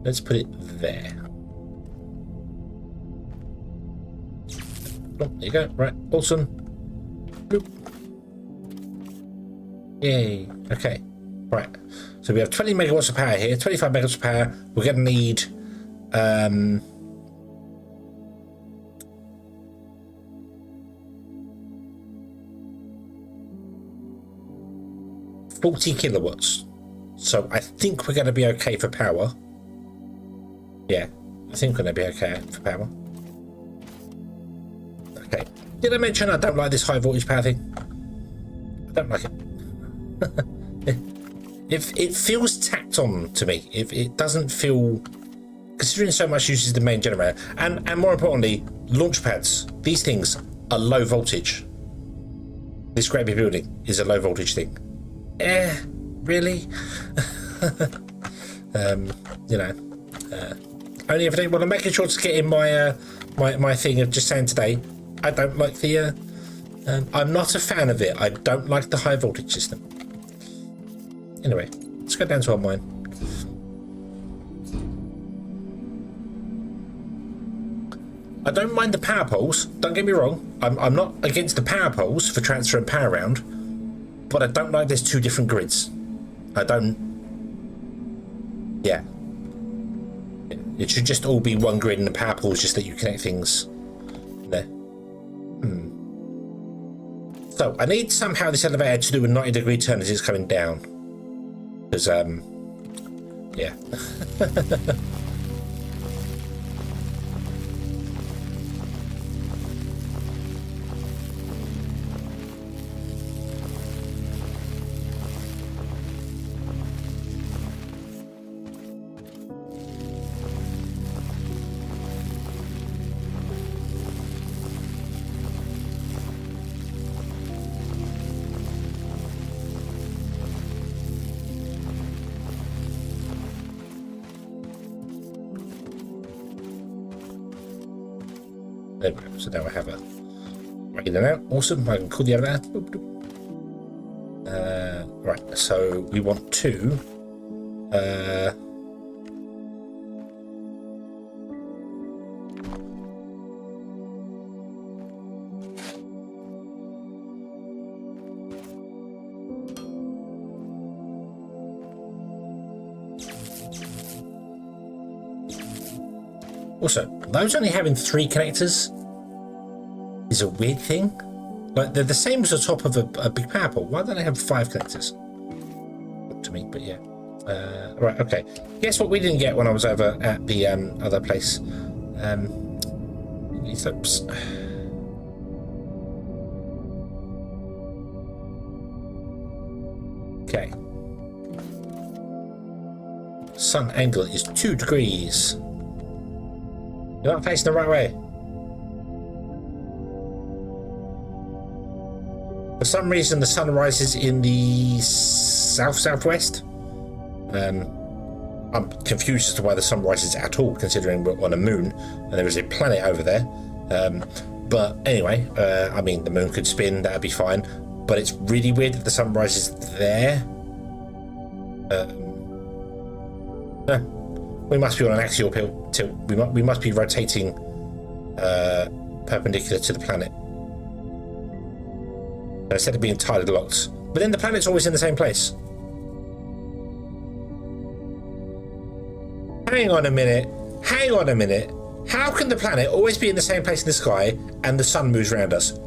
let's put it there. Oh, there you go. Right, awesome. Bloop. Yay. Okay. Right. So we have 20 megawatts of power here, 25 megawatts of power. We're going to need 40 kilowatts. So I think we're going to be okay for power. Yeah, I think we're going to be okay for power. Okay. Did I mention I don't like this high voltage power thing? I don't like it. It feels tacked on to me. It doesn't feel... Considering so much uses the main generator. And more importantly, launch pads. These things are low voltage. This great big building is a low voltage thing. Really? You know, only if they want to make sure to get in my my thing of just saying today, I don't like the. I'm not a fan of it. I don't like the high voltage system. Anyway, let's go down to our mine. I don't mind the power poles. Don't get me wrong. I'm not against the power poles for transferring power around, but I don't like there's two different grids. I don't. Yeah. It should just all be one grid, and the power poles just that you connect things there. So I need somehow this elevator to do a 90-degree turn as it's coming down. Because yeah. There we go. So now I have a in and out. Awesome. I can call the other out. Right. So we want two. Also, those only having 3 connectors is a weird thing. Like, they're the same as the top of a big power pole. Why don't they have 5 connectors? Up to me, but yeah. Right, okay. Guess what we didn't get when I was over at the other place? Oops. Okay. Sun angle is 2 degrees. You're not facing the right way. For some reason, the sun rises in the southwest. I'm confused as to why the sun rises at all, considering we're on a moon and there is a planet over there. But anyway, I mean, the moon could spin, that'd be fine. But it's really weird that the sun rises there. We must be on an axial tilt. We must be rotating perpendicular to the planet. Instead of being entirely locked. But then the planet's always in the same place. Hang on a minute. Hang on a minute. How can the planet always be in the same place in the sky and the sun moves around us?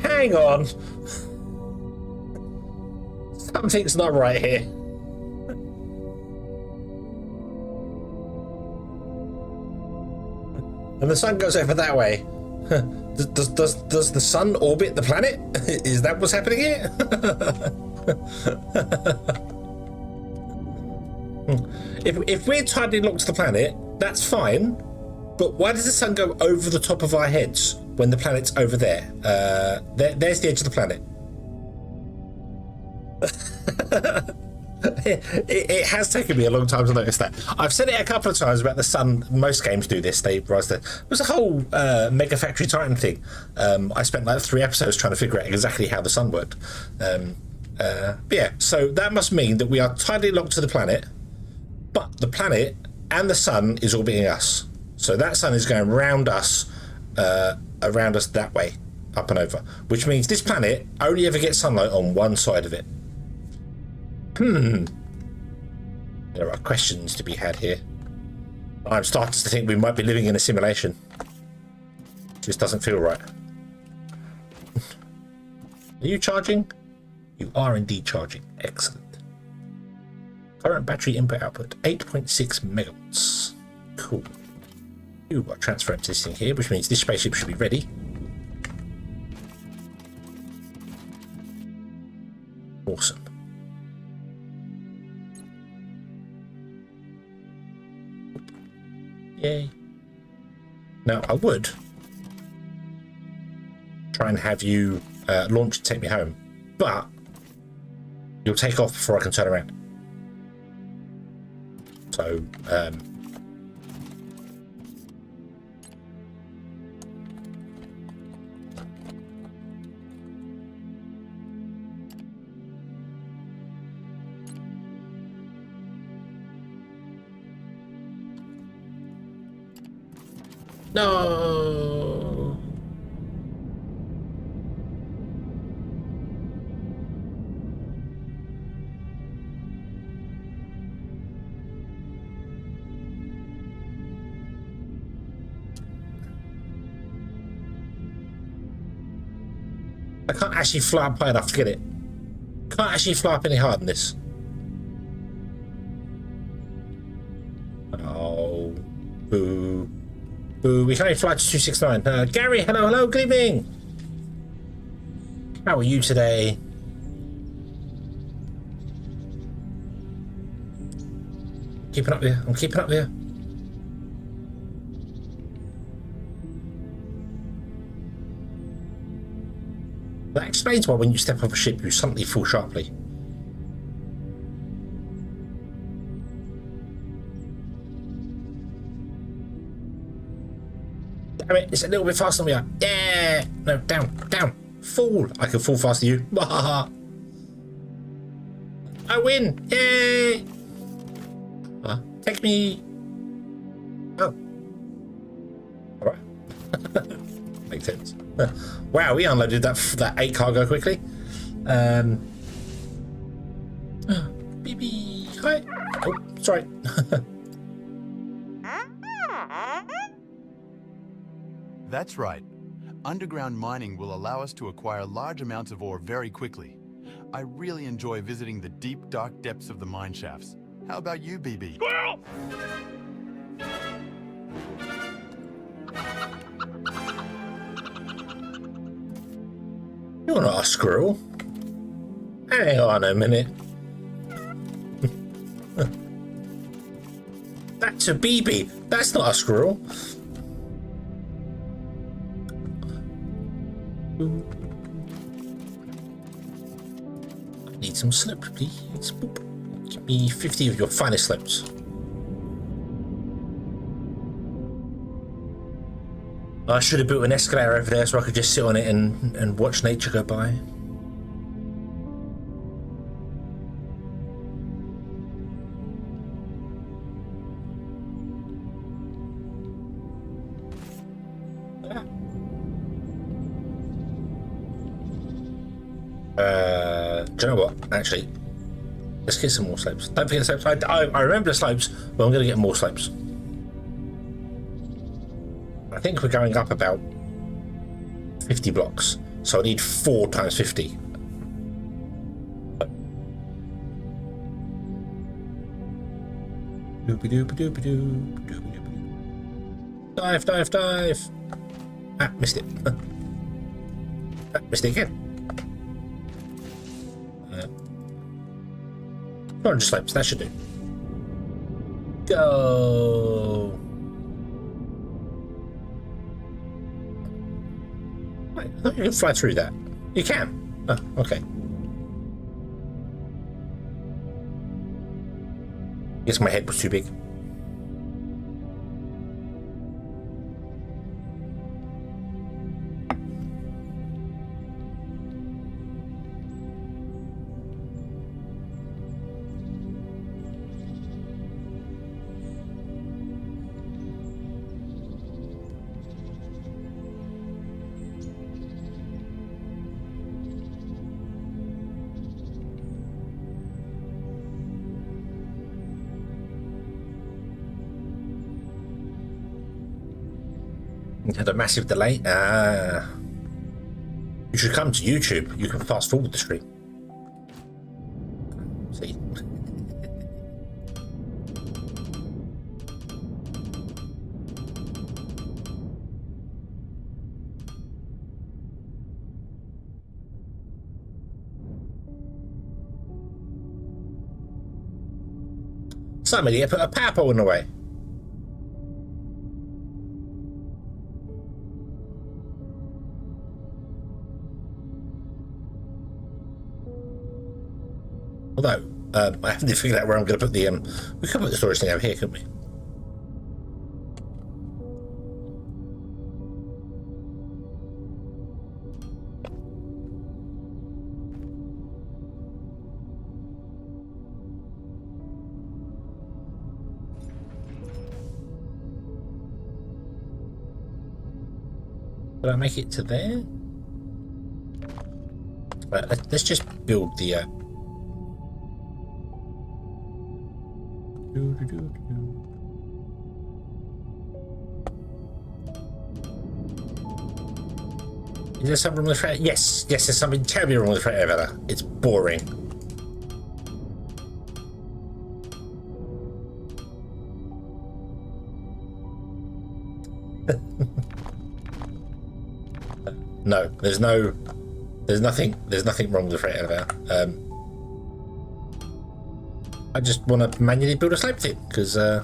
Hang on. Something's not right here. And the sun goes over that way. Does the sun orbit the planet? Is that what's happening here? If we're tightly locked to the planet, that's fine. But why does the sun go over the top of our heads when the planet's over there? There's the edge of the planet. It has taken me a long time to notice that. I've said it a couple of times about the sun. Most games do this. They rise there. It was a whole Mega Factory Titan thing. I spent like 3 episodes trying to figure out exactly how the sun worked. But yeah, so that must mean that we are tightly locked to the planet, but the planet and the sun is orbiting us. So that sun is going around us that way, up and over, which means this planet only ever gets sunlight on one side of it. There are questions to be had here. I'm starting to think we might be living in a simulation. Just doesn't feel right. Are you charging? You are indeed charging. Excellent. Current battery input output 8.6 megawatts. Cool. You've got transfer empty this thing here, which means this spaceship should be ready. Awesome. Yay. Now I would try and have you launch and take me home, but you'll take off before I can turn around. So no. I can't actually fly up high enough to get it. Can't actually fly up any higher than this. Oh, boo. Boo, we can only fly to 269. Gary, hello, good evening. How are you today? Keeping up here. I'm keeping up here. That explains why when you step off a ship, you suddenly fall sharply. Damn it, it's a little bit faster than we are. Yeah! No, down. Fall! I can fall faster than you. I win! Yay! Take me. Oh. Alright. Makes sense. Wow, we unloaded that 8 cargo quickly. BB, hi. Oh, sorry. That's right. Underground mining will allow us to acquire large amounts of ore very quickly. I really enjoy visiting the deep, dark depths of the mine shafts. How about you, BB? Squirrel! You're not a squirrel. Hang on a minute. That's a BB. That's not a squirrel. I need some slopes, please. Boop. Give me 50 of your finest slopes. I should have built an escalator over there so I could just sit on it and watch nature go by. Do you know what? Actually, let's get some more slopes. Don't forget the slopes. I remember the slopes, but I'm going to get more slopes. I think we're going up about 50 blocks, so I need 4 times 50. Dive. Ah, missed it. Missed it again. 400 slopes, that should do. Go. Wait, I thought you could fly through that. You can. Oh, okay. Guess my head was too big. Had a massive delay. You should come to YouTube. You can fast forward the stream. Some idiot put a power pole in the way. Although, I haven't figured out where I'm going to put the, we could put the storage thing over here, couldn't we? Did I make it to there? Right, let's just build the, Is there something wrong with the freight? Yes, there's something terribly wrong with the freight elevator. It's boring. No, there's nothing wrong with the freight elevator. I just want to manually build a slope thing because, yeah.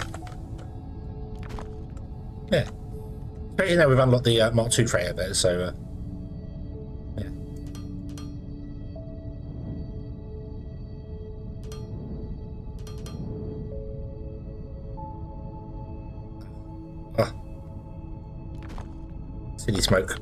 Especially now we've unlocked the Mark II freight elevator, so, yeah. Oh. Silly smoke.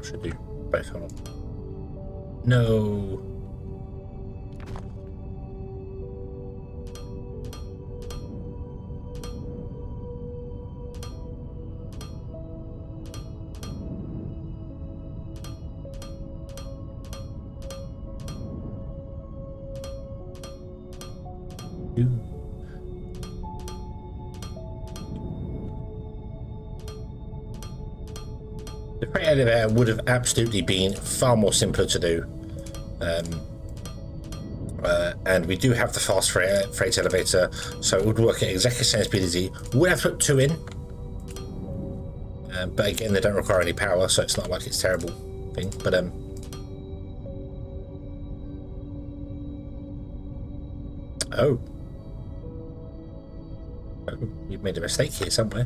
Should do both. Hold on. No. The freight elevator would have absolutely been far more simpler to do, and we do have the fast freight elevator, so it would work at exactly the same speed as E. We would have to put 2 in, but again they don't require any power, so it's not like it's a terrible thing. But oh, you've made a mistake here somewhere.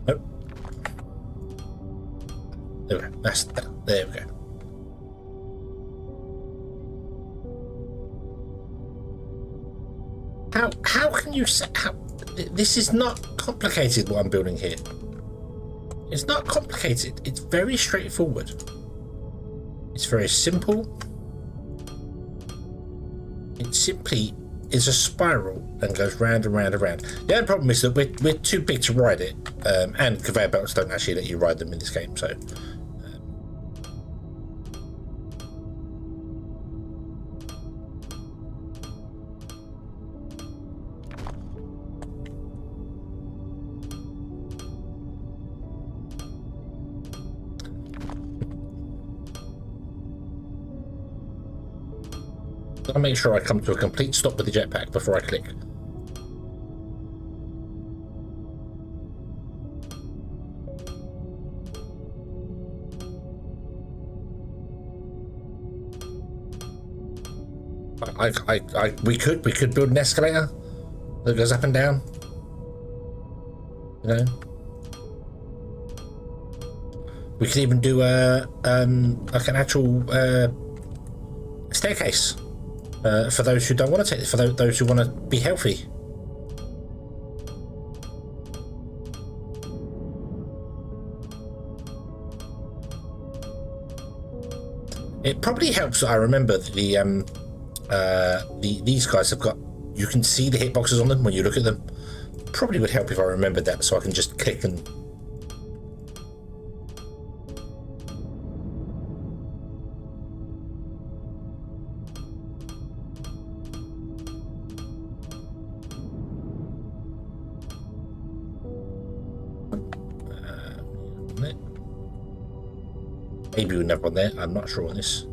Nope. There we go. There we go. How can you say how? This is not complicated. What I'm building here. It's not complicated. It's very straightforward. It's very simple. It simply is a spiral and goes round and round and round. The only problem is that we're too big to ride it, and conveyor belts don't actually let you ride them in this game, so. I'll make sure I come to a complete stop with the jetpack before I click. We could build an escalator that goes up and down. You know, We could even do like an actual staircase for those who don't want to take it, for those who want to be healthy. It probably helps that I remember that these guys have got, you can see the hitboxes on them when you look at them. Probably would help if I remembered that, so I can just click and maybe we never on there. I'm not sure on this.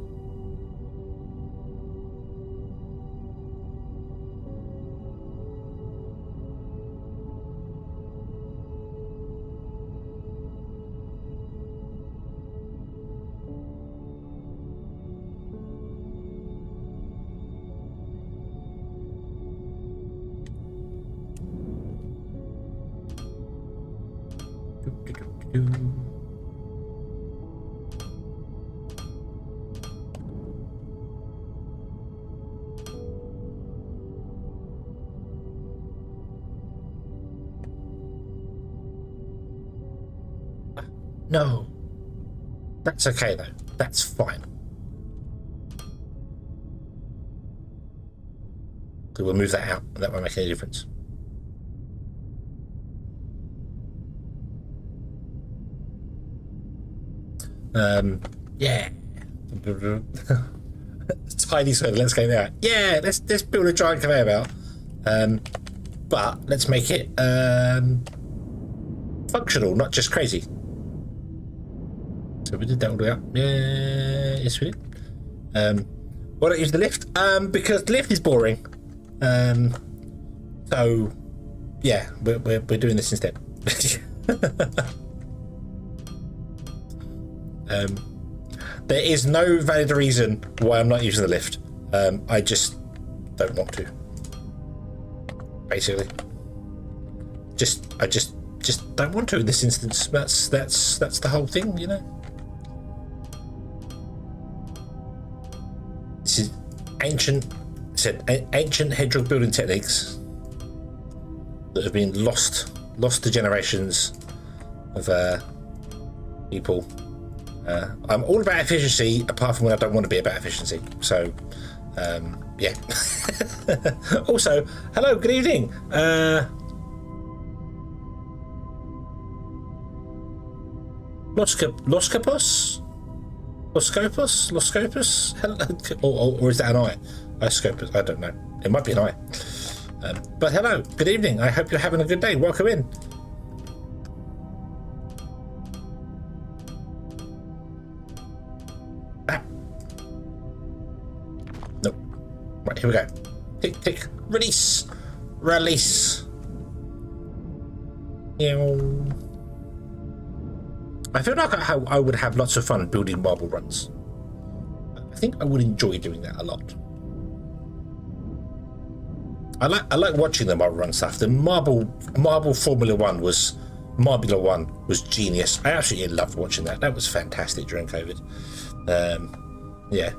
No, that's okay though. That's fine. So we'll move that out. That won't make any difference. Yeah. Tiny soda. Let's go there. Yeah, let's build a giant conveyor belt. But let's make it functional, not just crazy. So we did that all the way up. Yeah, yes we did. Why don't use the lift? Because the lift is boring. So yeah, we're doing this instead. There is no valid reason why I'm not using the lift. I just don't want to. Basically, I just don't want to in this instance. That's the whole thing, you know. This is ancient hedgehog building techniques that have been lost to generations of people. I'm all about efficiency, apart from when I don't want to be about efficiency. So, yeah. Also, hello, good evening. Loskopos? Hello, or is that an I? Iscopus, I don't know. It might be an I. But hello, good evening. I hope you're having a good day. Welcome in. Nope. Right, here we go. Tick, tick. Release. Release. I feel like I would have lots of fun building marble runs. I think I would enjoy doing that a lot. I like watching the marble run stuff. The marble Formula One was genius. I absolutely loved watching that. That was fantastic during COVID. Yeah.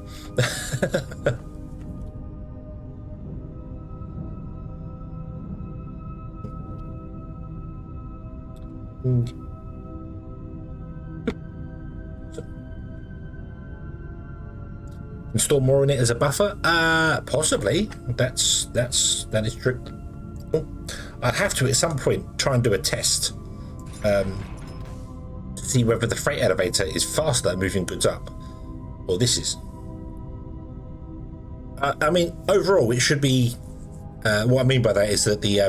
Install more in it as a buffer? Possibly. That is true. Oh, I'd have to at some point try and do a test to see whether the freight elevator is faster at moving goods up, or this is. I mean, overall, it should be. What I mean by that is that the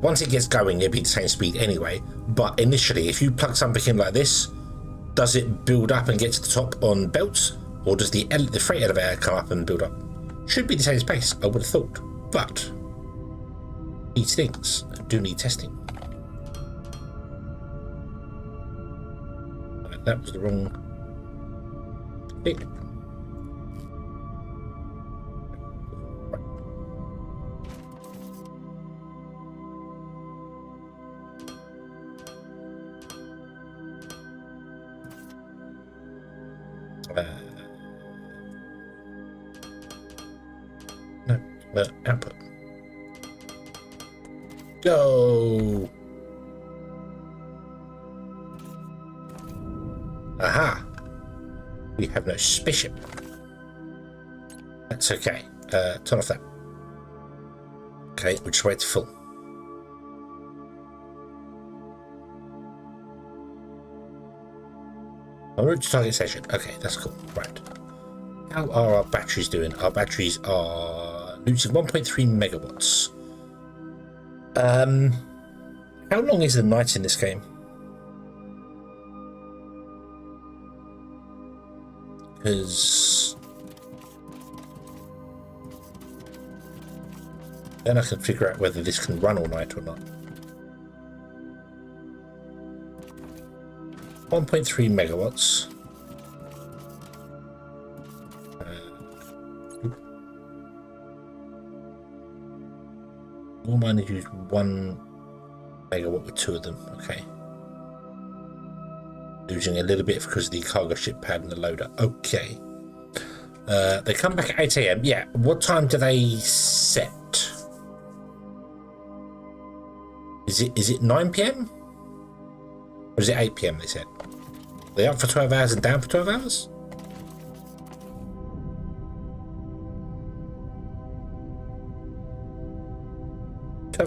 once it gets going, it'll be the same speed anyway. But initially, if you plug something in like this, does it build up and get to the top on belts? Or does the freight elevator come up and build up? Should be the same space, I would have thought. But these things do need testing. That was the wrong thing. No, output. Go. Aha. We have no spaceship. That's okay. Turn off that. Okay, we'll just wait to full. En route to target station. Okay, that's cool. Right. How are our batteries doing? Our batteries are losing 1.3 megawatts. How long is the night in this game? Because then I can figure out whether this can run all night or not. 1.3 megawatts. All mine is used 1 megawatt with 2 of them. Okay. Losing a little bit because of the cargo ship pad and the loader. Okay. They come back at 8 AM. Yeah. What time do they set? Is it 9 PM? Or is it 8 PM they said? Are they up for 12 hours and down for 12 hours?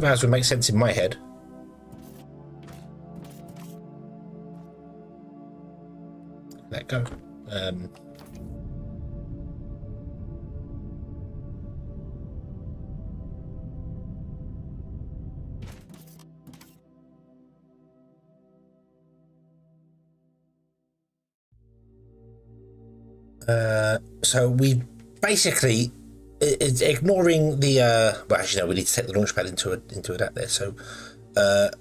Hours would make sense in my head. Let go. So we basically, it's ignoring the well, actually no, we need to take the launch pad into it out there. So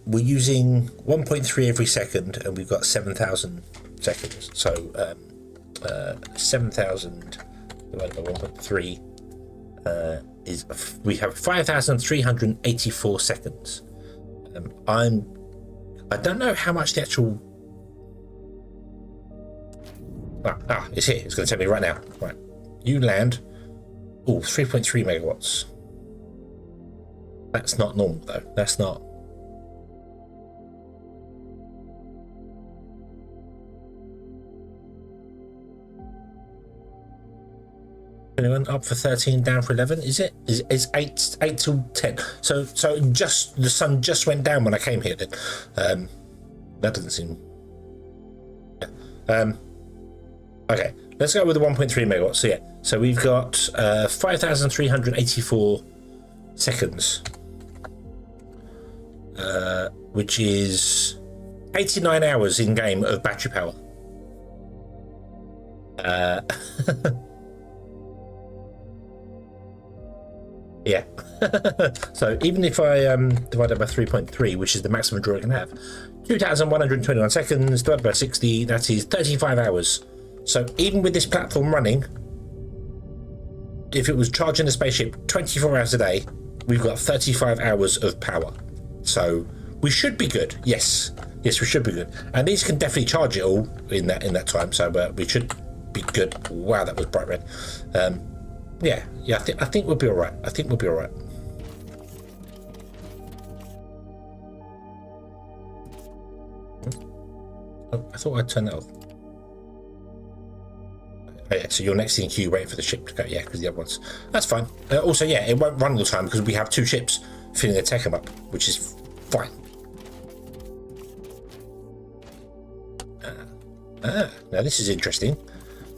we're using 1.3 every second, and we've got 7,000 seconds. So 7,000 divided by 1.3 is we have 5,384 seconds. I don't know how much the actual. It's here. It's going to tell me right now. Right, you land. Oh, 3.3 megawatts. That's not normal though. That's not. Anyone up for 13, down for 11? Is it? Is 8 till 10? So just the sun just went down when I came here. Then that doesn't seem. Yeah. Okay, let's go with the 1.3 megawatts. So yeah, so we've got 5,384 seconds, which is 89 hours in game of battery power. Yeah. So even if I divide it by 3.3, which is the maximum draw it can have, 2,121 seconds divided by 60, that is 35 hours. So even with this platform running, if it was charging the spaceship 24 hours a day, we've got 35 hours of power. So we should be good. Yes, we should be good. And these can definitely charge it all in that time. So we should be good. Wow, that was bright red. Yeah. I think we'll be all right. Oh, I thought I'd turn that off. Oh, yeah, so you're next in queue waiting for the ship to go. Yeah, because the other ones. That's fine. Also, yeah, it won't run all the time because we have 2 ships filling the tech up, which is fine. Now this is interesting.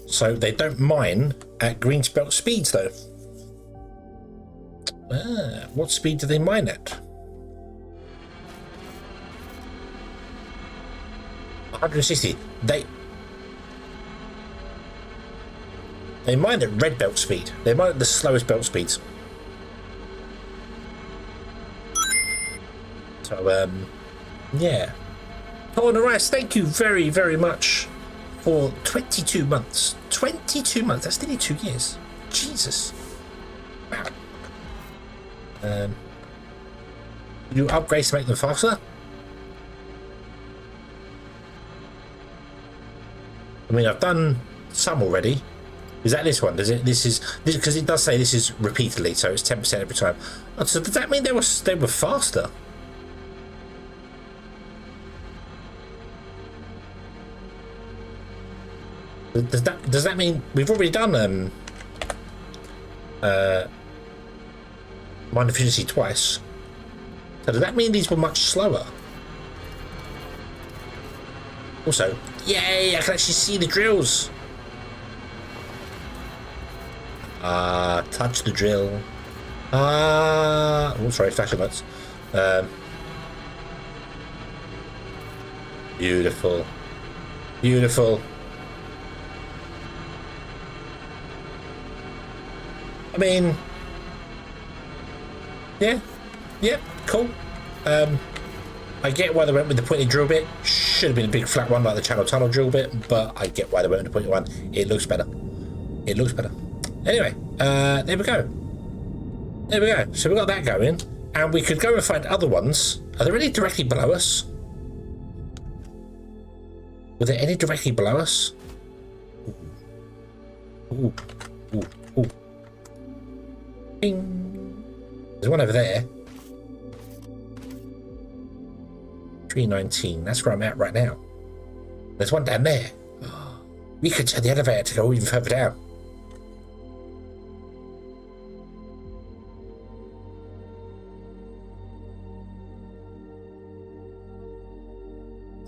So they don't mine at green belt speeds though. What speed do they mine at? 160. They mine at red belt speed. They mine at the slowest belt speeds. So yeah. Paul and Rice, thank you very, very much for 22 months. 22 months. That's nearly 2 years. Jesus. Wow. You upgrade to make them faster? I mean, I've done some already. Is that this one? Does it? This is this because it does say this is repeatedly, so it's 10% every time. Oh, so does that mean they were faster? Does that mean we've already done mind efficiency twice? So does that mean these were much slower? Also, yay! I can actually see the drills. Touch the drill. Oh, sorry, flashing lights. Beautiful, beautiful. I mean, yeah, cool. I get why they went with the pointed drill bit. Should have been a big flat one like the channel tunnel drill bit, but I get why they went with the pointed one. It looks better. It looks better. Anyway, there we go. There we go. So we got that going, and we could go and find other ones. Are there any directly below us? Were there any directly below us? Ooh, ooh, ooh. Bing. There's one over there. 319. That's where I'm at right now. There's one down there. We could turn the elevator to go even further down.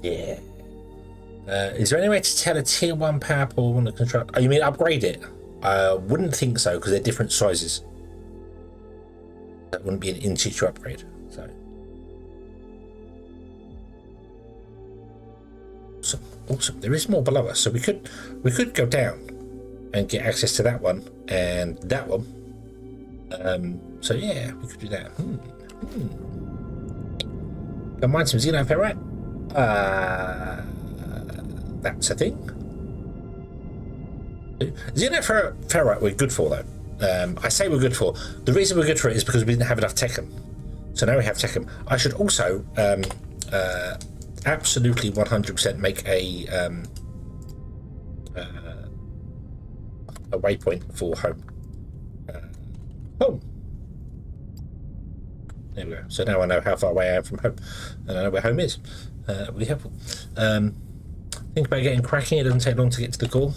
Yeah. Is there any way to tell a tier 1 power pole on the construct? Oh, you mean upgrade it? I wouldn't think so because they're different sizes. That wouldn't be an in-situ upgrade. So. Awesome. Awesome. There is more below us, so we could go down and get access to that one and that one. So yeah, we could do that. Go mine some xeno ferrite. That's a thing. Xenoferrite we're good for though. I say we're good for. The reason we're good for it is because we didn't have enough Techem. So now we have Techem. I should also absolutely 100% make a waypoint for home. Home. There we go. So now I know how far away I am from home, and I know where home is. Really helpful. Think about getting cracking. It doesn't take long to get to the goal.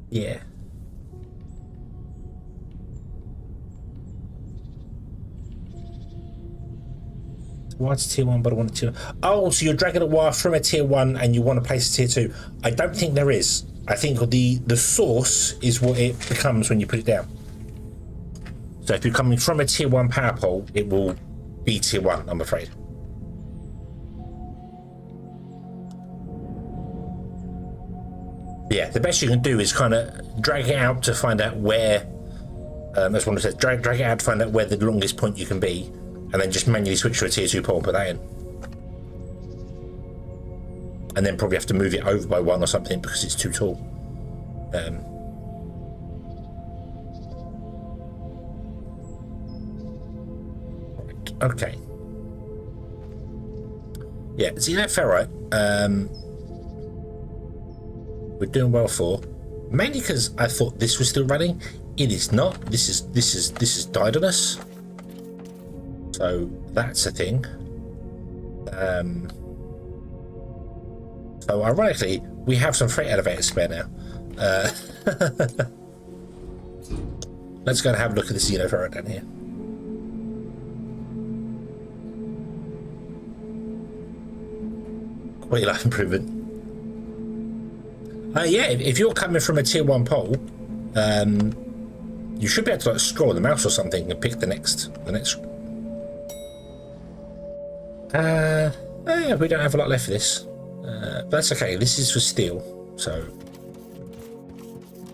Yeah. Why it's tier 1 but I want a tier 1? Oh, so you're dragging a wire from a tier 1 and you want to place a tier 2. I don't think there is. I think the source is what it becomes when you put it down. So if you're coming from a tier 1 power pole, it will be tier 1, I'm afraid. Yeah, the best you can do is kind of drag it out to find out where, that's what it says, drag it out to find out where the longest point you can be, and then just manually switch to a tier 2 pole and put that in. And then probably have to move it over by 1 or something because it's too tall. Okay. Yeah, xenoferrite, we're doing well for. Mainly because I thought this was still running. It is not. This is died on us. So that's a thing. So ironically, we have some freight elevators spare now. Let's go and have a look at the xenoferrite down here. Quality life improvement. Yeah, if you're coming from a tier 1 pole, you should be able to like scroll the mouse or something and pick the next. We don't have a lot left for this, but that's okay. This is for steel, so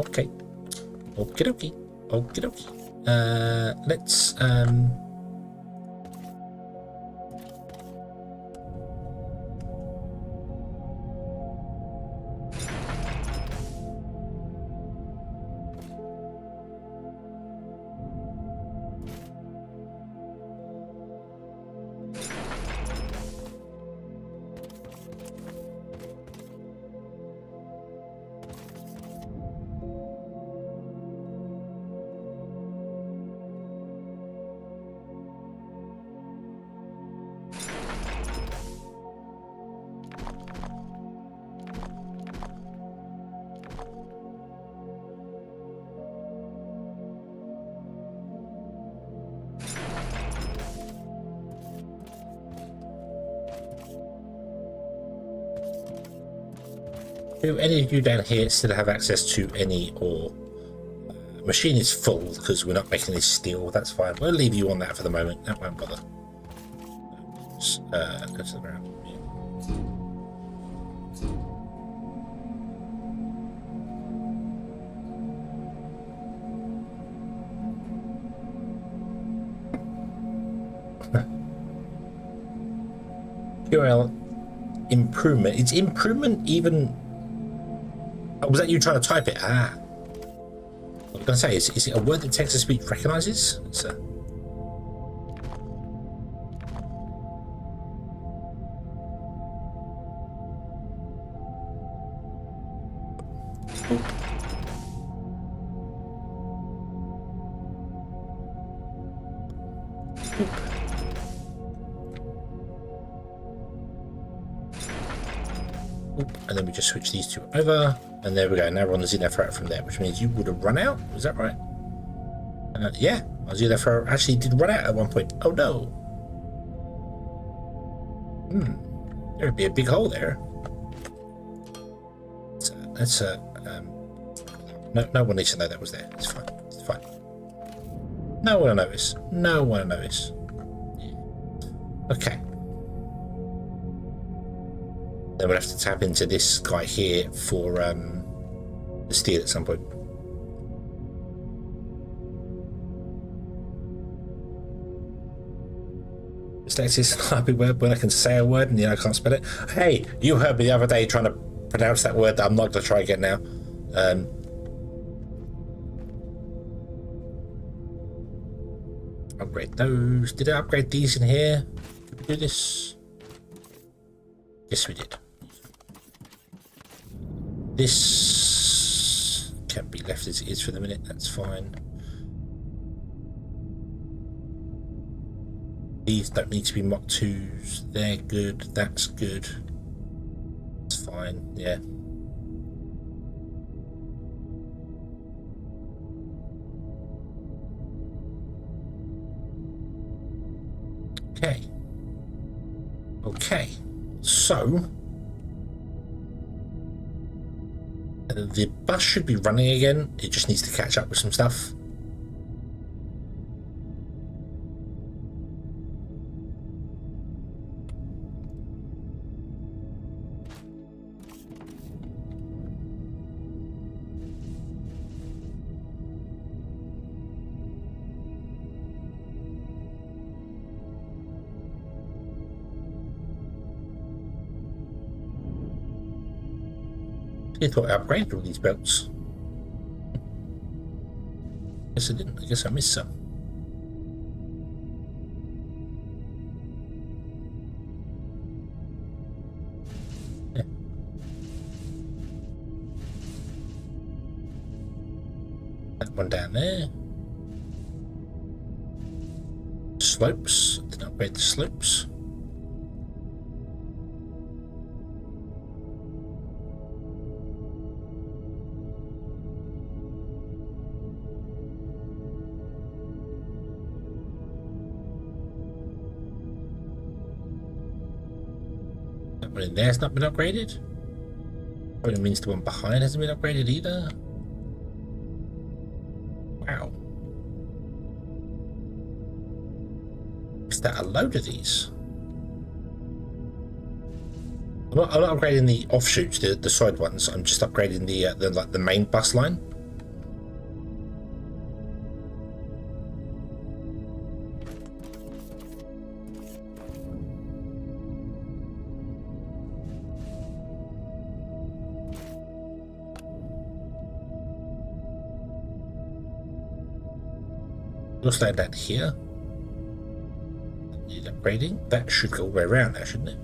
okay. Okie dokie. Let's Do any of you down here still have access to any ore? Machine is full because we're not making this steel. That's fine. We'll leave you on that for the moment. That won't bother. Go to the ground. QL improvement. It's improvement even. Oh, was that you trying to type it? Ah. I was going to say, is it a word that text-to-speech recognizes? It's a... And then we just switch these two over, and there we go. Now we're on the Xenophorate from there, which means you would have run out. Was that right? Yeah, our Xenophorate actually did run out at one point. Oh no. There would be a big hole there. No one needs to know that was there. It's fine. It's fine. No one will notice. No one will notice. Yeah. Okay. Then we'll have to tap into this guy here for the steel at some point. Dyslexia is not a big word when I can say a word and I can't spell it. Hey, you heard me the other day trying to pronounce that word that I'm not going to try again now. Upgrade those. Did I upgrade these in here? Did we do this? Yes, we did. This can be left as it is for the minute. That's fine. These don't need to be Mach 2s. They're good. That's good. It's fine. Yeah. Okay. Okay. So the bus should be running again. It just needs to catch up with some stuff. I thought I upgraded all these belts. Guess I didn't. I guess I missed some. Yeah. That one down there. Slopes. Didn't upgrade the slopes. One in there's not been upgraded. Probably means the one behind hasn't been upgraded either. Wow. Is that a load of these? I'm not upgrading the offshoots, the side ones. I'm just upgrading the main bus line. Looks like that here. Need upgrading. That should go all the way around now, shouldn't it?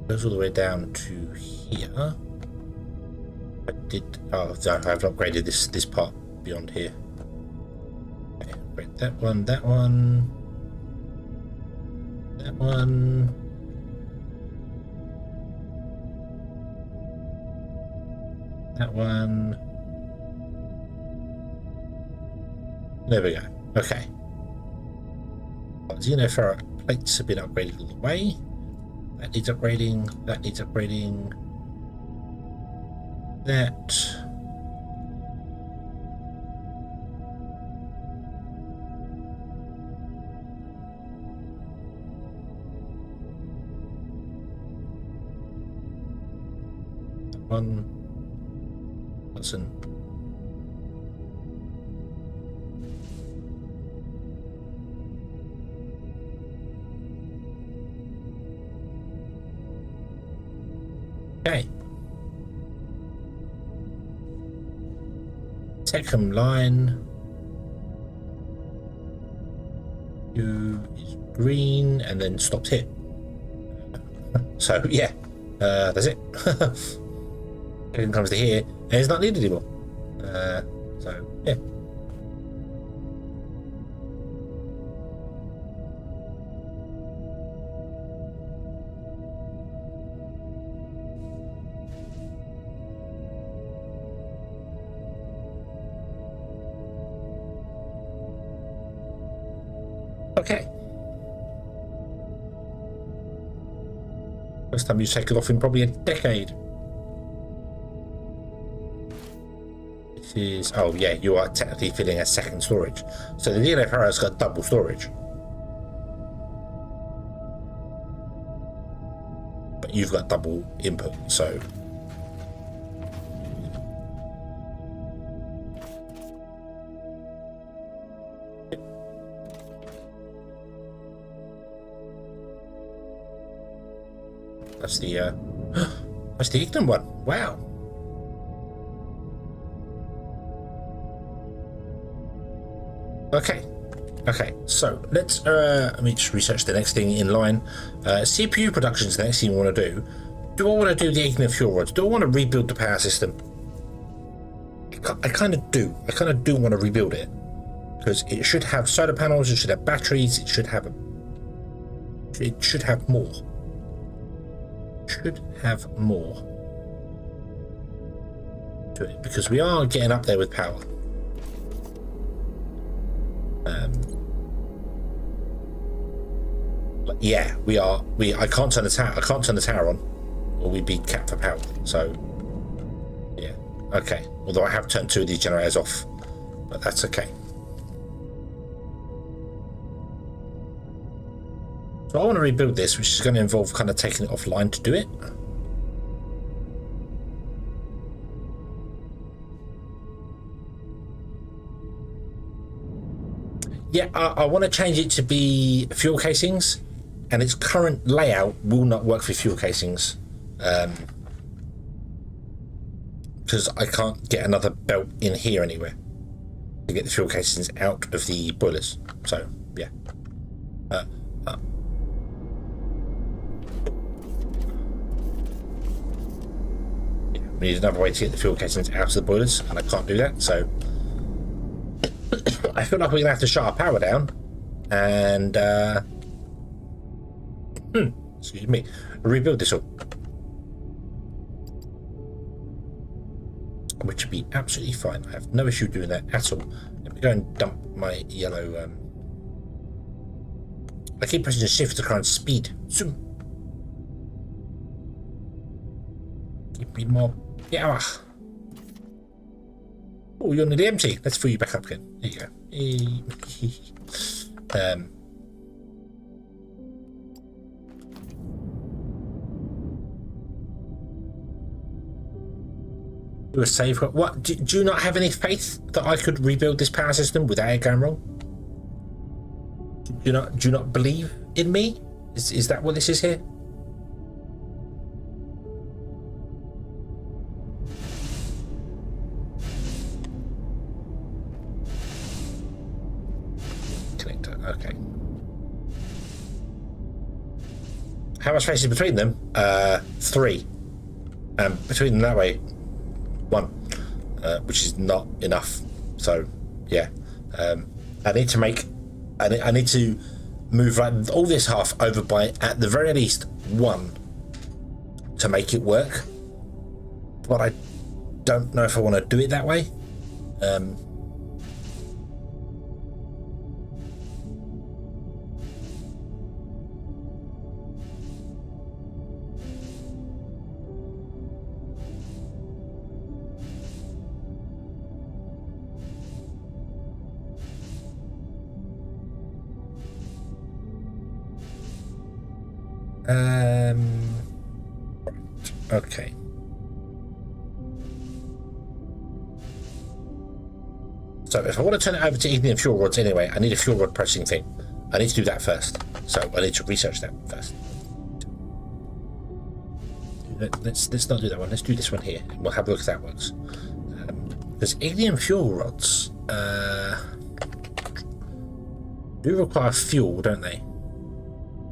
Goes all the way down to here. I did. Oh, no, I haven't upgraded this part beyond here. Okay, upgrade that one, that one, that one. That one. There we go. Okay. Xenophorate plates have been upgraded all the way. That needs upgrading. That needs upgrading. That. One. Listen. Okay. SatAM line. U is green and then stopped here. So yeah, that's it. Everything comes to here and it's not needed anymore. So yeah. Okay. First time you take it off in probably a decade. This is, oh yeah, you are technically filling a second storage. So the DNA Pharaoh's got double storage. But you've got double input, so. That's the Ignan one. Wow. Okay. Okay. So let's let me just research the next thing in line. CPU production is the next thing you want to do. Do I want to do the Ignan fuel rods? Do I want to rebuild the power system? I kind of do. I kind of do want to rebuild it because it should have solar panels. It should have batteries. It should have more. Should have more to it because we are getting up there with power. But yeah, we are. I can't turn the tower. I can't turn the tower on, or we'd be capped for power. So yeah, okay. Although I have turned 2 of these generators off, but that's okay. So I want to rebuild this, which is going to involve kind of taking it offline to do it. Yeah, I want to change it to be fuel casings, and its current layout will not work for fuel casings because I can't get another belt in here anywhere to get the fuel casings out of the boilers. So yeah. We need another way to get the fuel casings out of the boilers, and I can't do that, so I feel like we're gonna have to shut our power down and excuse me, rebuild this all, which would be absolutely fine. I have no issue doing that at all. Let me go and dump my yellow. I keep pressing shift to try and speed. Zoom. Give me more. Yeah. Oh, you're nearly empty. Let's fill you back up again. There you go. Do a save. What? Do you not have any faith that I could rebuild this power system without it going wrong? Do you not believe in me? Is that what this is here? Okay. How much space is between them? 3. And between them that way, 1, which is not enough. So yeah, I need to make. I need to move like all this half over by at the very least 1 to make it work. But I don't know if I want to do it that way. Okay. So if I want to turn it over to ignium fuel rods anyway, I need a fuel rod processing thing. I need to do that first. So I need to research that first. Let's not do that one. Let's do this one here. And we'll have a look if that works. Because ignium fuel rods do require fuel, don't they?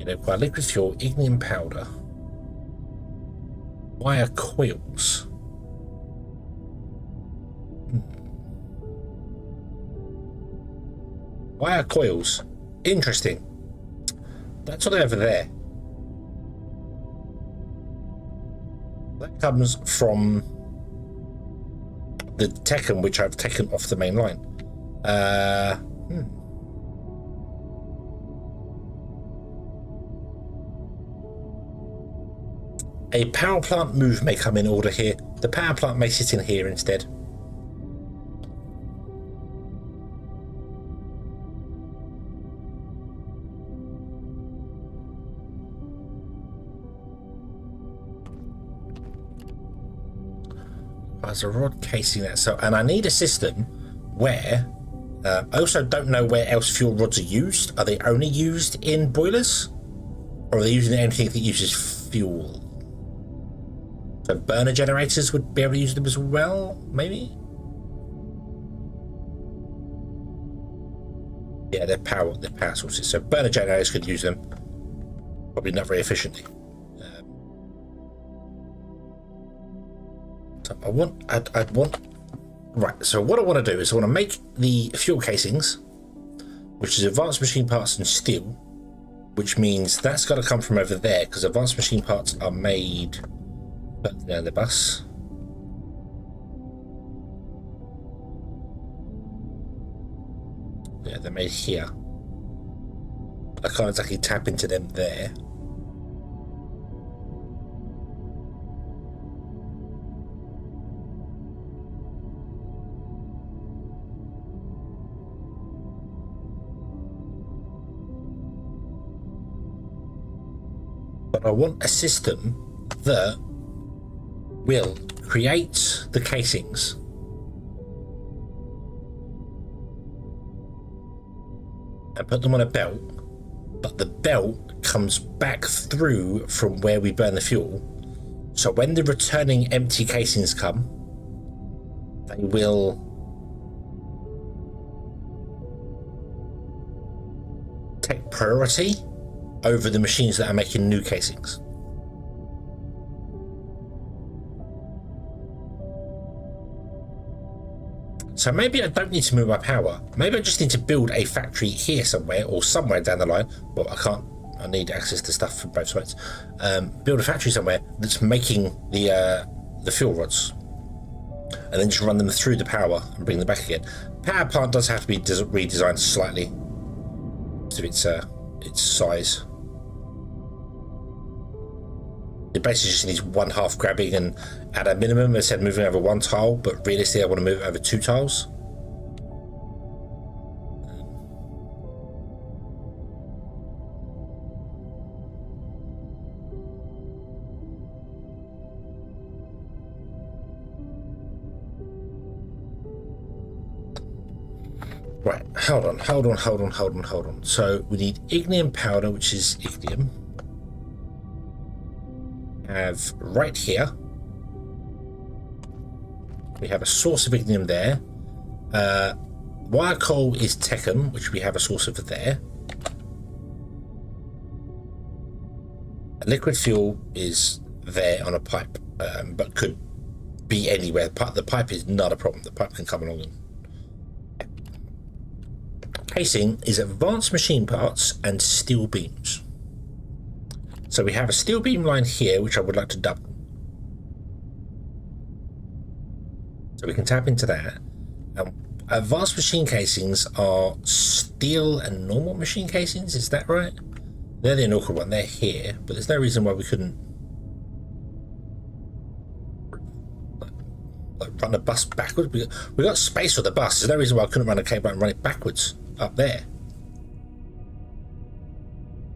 They require liquid fuel, ignium powder, wire coils. Wire coils. Interesting. That's all over there. That comes from the Tekken, which I've taken off the main line. A power plant move may come in order here. The power plant may sit in here instead. There's a rod casing that, so, and I need a system where I also don't know where else fuel rods are used. Are they only used in boilers, or are they using anything that uses fuel? So burner generators would be able to use them as well, maybe. Yeah, they're power sources. So burner generators could use them, probably not very efficiently. I'd want right, so what I want to do is I want to make the fuel casings, which is advanced machine parts and steel, which means that's got to come from over there, because advanced machine parts are made down the bus. Yeah, they're made here. I can't exactly tap into them there. But I want a system that will create the casings and put them on a belt, but the belt comes back through from where we burn the fuel. So when the returning empty casings come, they will take priority over the machines that are making new casings. So maybe I don't need to move my power. Maybe I just need to build a factory here somewhere, or somewhere down the line. Well, I can't. I need access to stuff from both sides. Build a factory somewhere that's making the fuel rods, and then just run them through the power and bring them back again. Power plant does have to be redesigned slightly to its size. It basically just needs one half grabbing, and at a minimum it said moving over one tile, but realistically I want to move over two tiles. Right, hold on. So we need ignium powder, which is ignium. Have right here, we have a source of ignium there. Wire coal is Tekken, which we have a source of there. Liquid fuel is there on a pipe, but could be anywhere. The pipe is not a problem. The pipe can come along. Casing is advanced machine parts and steel beams. So we have a steel beam line here, which I would like to double. So we can tap into that. Advanced machine casings are steel and normal machine casings, is that right? They're the awkward one, they're here, but there's no reason why we couldn't like run the bus backwards. We got space for the bus, there's no reason why I couldn't run a cable and run it backwards up there.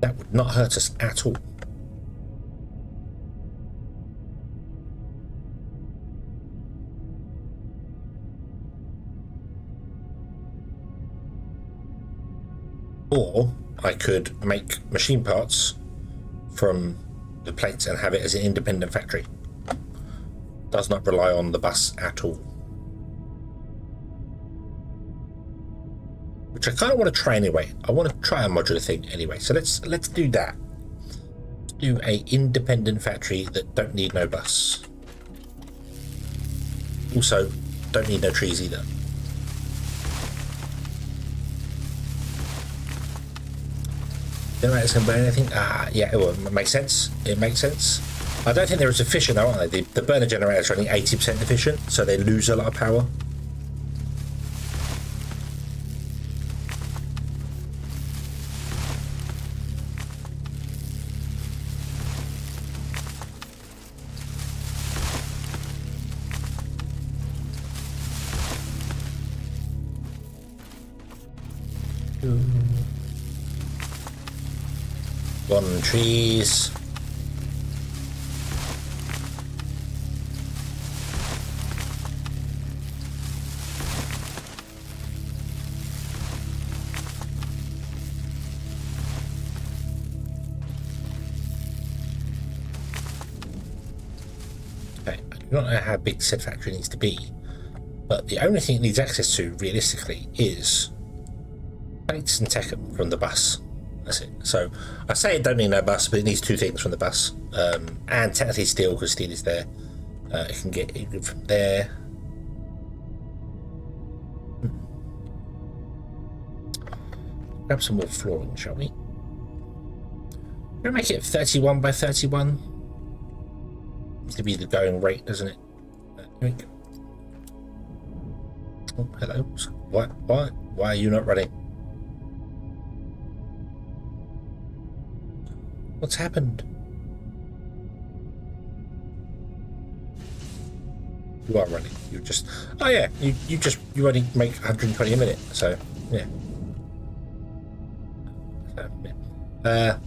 That would not hurt us at all. Or I could make machine parts from the plates and have it as an independent factory. Does not rely on the bus at all. Which I kind of want to try anyway. I want to try a modular thing anyway. So let's do that. Let's do a independent factory that don't need no bus. Also, don't need no trees either. Generators can burn anything? Yeah, it makes sense. It makes sense. I don't think they're as efficient though, aren't they? The burner generators are only 80% efficient, so they lose a lot of power. One trees. Okay, I do not know how big said factory needs to be, but the only thing it needs access to realistically is plates and tech from the bus. That's it. So I say it don't need no bus, but it needs two things from the bus, and technically steel, because steel is there. It can get it from there. Grab some more flooring, shall we? We're gonna make it 31 by 31. Needs to be the going rate, doesn't it? Oh, hello. Why are you not running? What's happened? You are running. You just... Oh yeah, you only make 120 a minute, so yeah. So, yeah.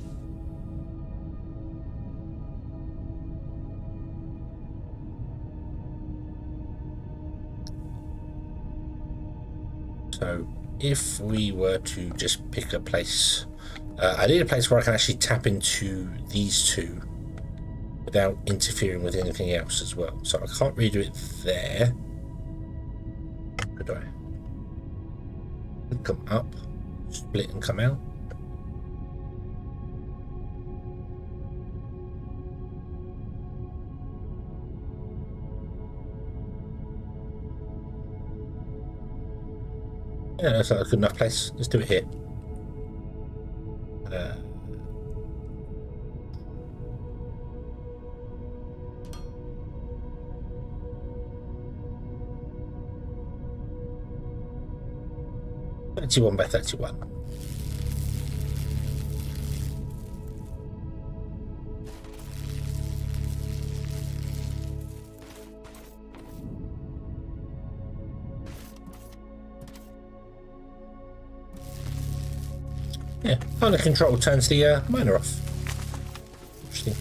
So if we were to just pick a place, I need a place where I can actually tap into these two without interfering with anything else as well. So I can't really do it there. Could I? Come up, split and come out. Yeah, that's not a good enough place. Let's do it here. 31 by 31. Yeah, under control turns the miner off. Interesting.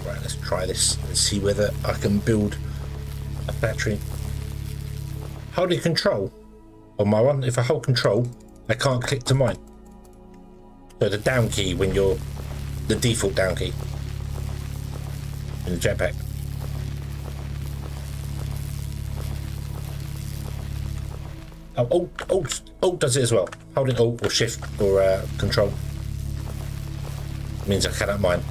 Right, let's try this and see whether I can build a factory. Holding control on my one, if I hold control, I can't click to mine. So the down key when you're the default down key in the jetpack. Oh, Alt does it as well. Holding Alt or Shift or Control means I cannot mine.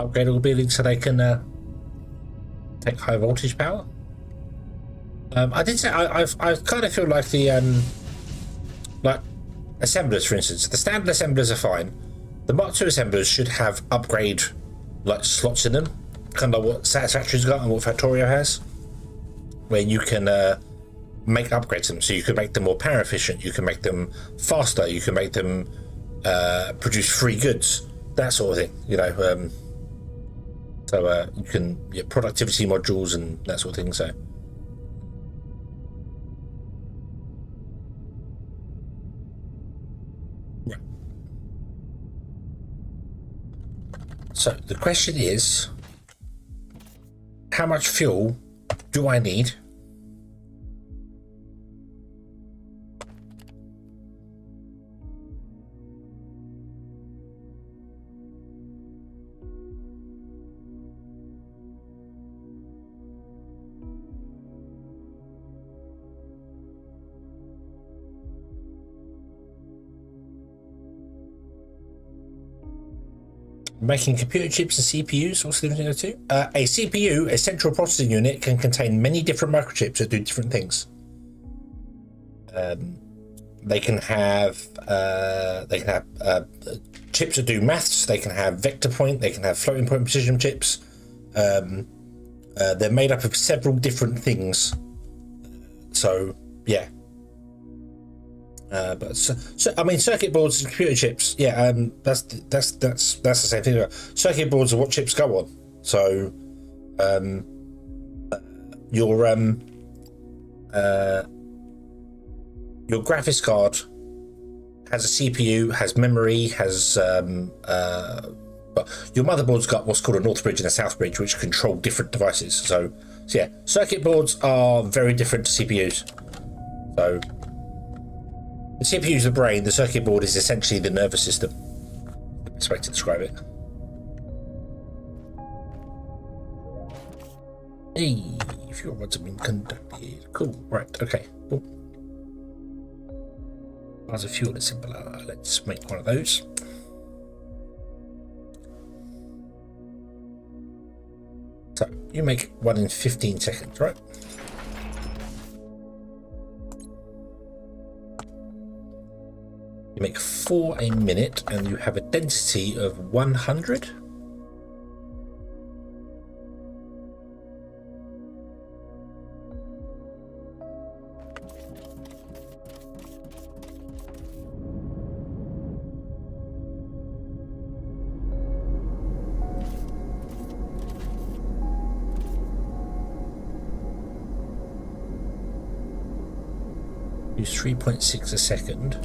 upgrade all buildings so they can take high voltage power. I did say I kind of feel like the like assemblers, for instance, the standard assemblers are fine. The Mark II assemblers should have upgrade like slots in them, kind of like what Satisfactory's got and what Factorio has, where you can make upgrades to them. So you can make them more power efficient, you can make them faster, you can make them produce free goods, that sort of thing, you know. So you can productivity modules and that sort of thing. So right. So the question is, how much fuel do I need making computer chips and CPUs? What's the difference between the two? A CPU, a central processing unit, can contain many different microchips that do different things. They can have chips that do maths. They can have vector point. They can have floating point precision chips. They're made up of several different things. So yeah. But so I mean, circuit boards and computer chips. Yeah, that's the same thing. Circuit boards are what chips go on. So your graphics card has a CPU, has memory, has but your motherboard's got what's called a north bridge and a south bridge, which control different devices. So yeah, circuit boards are very different to CPUs. So the CPU is the brain, the circuit board is essentially the nervous system. The best way to describe it. Hey, if your rods have been conducted. Cool, right, okay. Cool. Bars of fuel assembler. Let's make one of those. So, you make one in 15 seconds, right? You make 4 a minute and you have a density of 100. Use 3.6 a second.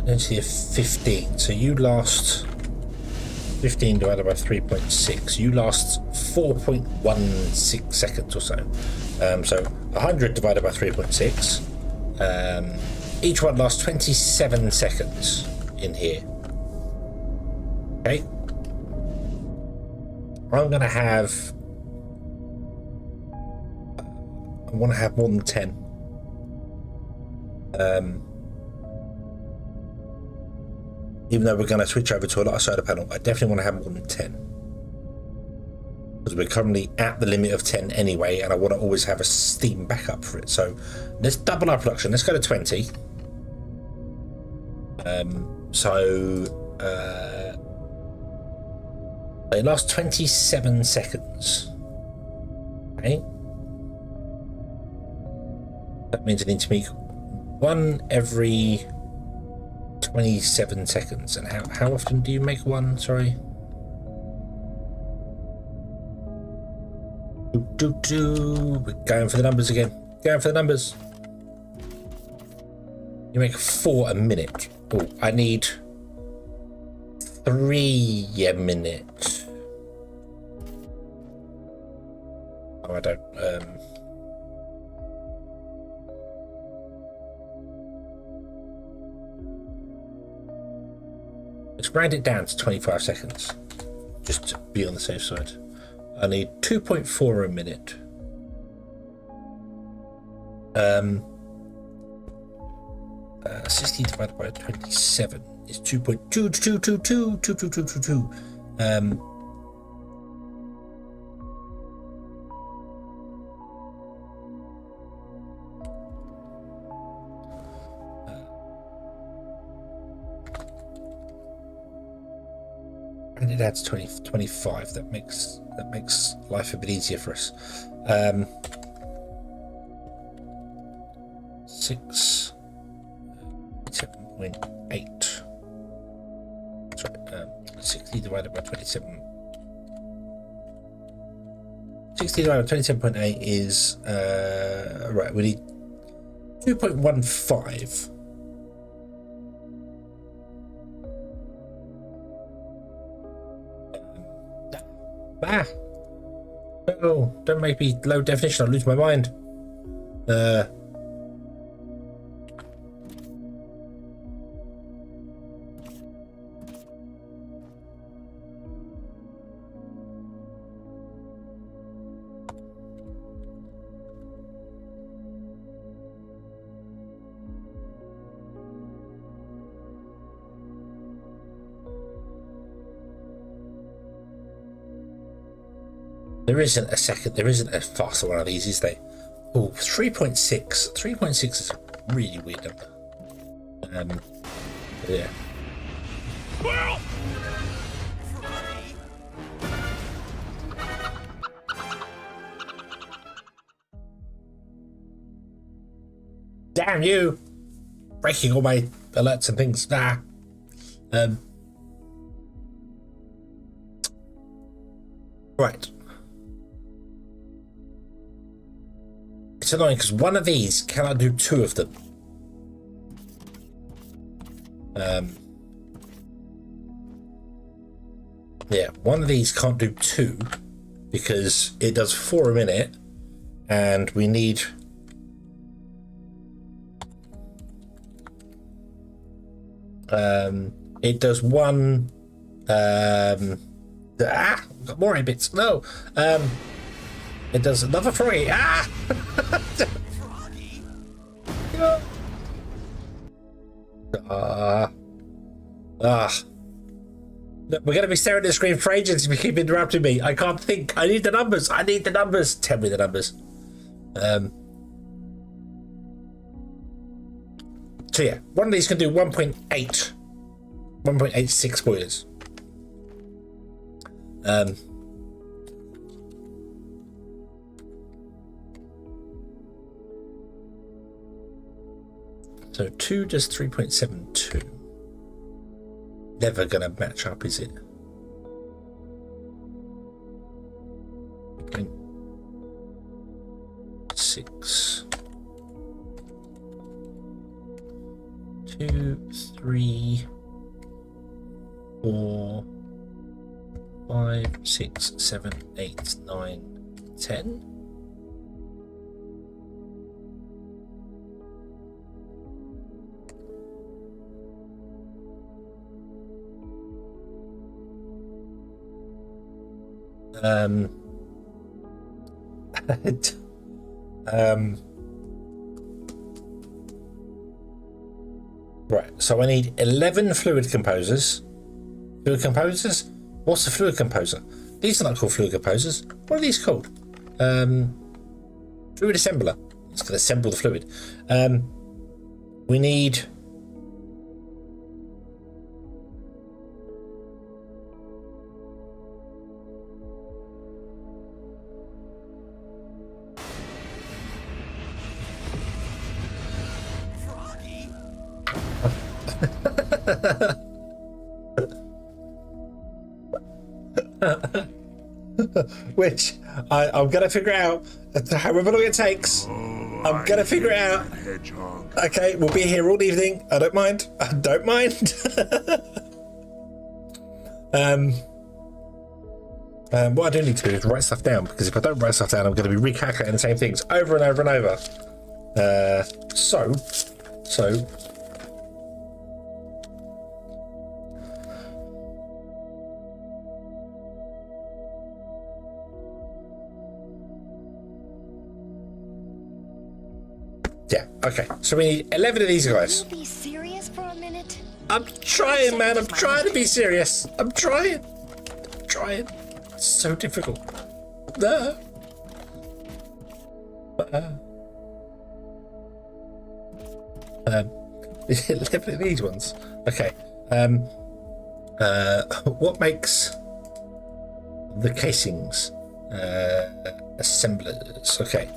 Density of 15, so you last 15 divided by 3.6, you last 4.16 seconds or so. So 100 divided by 3.6, each one lasts 27 seconds in here. Okay, I want to have more than 10. Even though we're going to switch over to a lot of solar panel, I definitely want to have more than 10. Because we're currently at the limit of 10 anyway, and I want to always have a steam backup for it. So let's double our production. Let's go to 20. It lasts 27 seconds. Okay. That means I need to make one every 27 seconds. And how often do you make one? Sorry. We're going for the numbers again. Going for the numbers. You make 4 a minute. Oh, I need 3 a minute. Oh, I don't. Let's grind it down to 25 seconds, just to be on the safe side. I need 2.4 a minute. 60 divided by 27 is 2.222222222. And it adds 25. That makes life a bit easier for us. 7.8. Sorry, 60 divided by 27. 60 divided by 27.8 is right. We need 2.15. No, don't make me low definition. I'll lose my mind. There isn't a faster one of these, is there? Oh, 3.6. 3.6 is a really weird number. Yeah. Squirrel! Damn you! Breaking all my alerts and things. Nah. Right. It's annoying because one of these cannot do two of them. Yeah, one of these can't do two because it does 4 a minute, and we need it does one. Got more bits. No. It does another froggy. Froggy? Look, we're going to be staring at the screen for ages if you keep interrupting me. I can't think. I need the numbers. I need the numbers. Tell me the numbers. So yeah, one of these can do 1.86 spoilers. So 2 does 3.72. Never gonna match up, is it? 6. 2, 3, 4, 5, 6, 7, 8, 9, 10. Right, so I need 11 fluid composers. Fluid composers? What's a fluid composer? These are not called fluid composers. What are these called? Fluid assembler. It's going to assemble the fluid. We need... Which I'm gonna figure out however long it takes. I'm gonna figure it out. Hedgehog. Okay, we'll be here all evening. I don't mind. I don't mind. What I do need to do is write stuff down, because if I don't write stuff down, I'm going to be recalculating the same things over and over and over. So. Yeah, okay. So we need 11 of these guys. Can you be serious for a minute? I'm trying, man. I'm trying to be serious. I'm trying. It's so difficult. No. 11 of these ones. Okay. What makes the casings? Assemblers. Okay.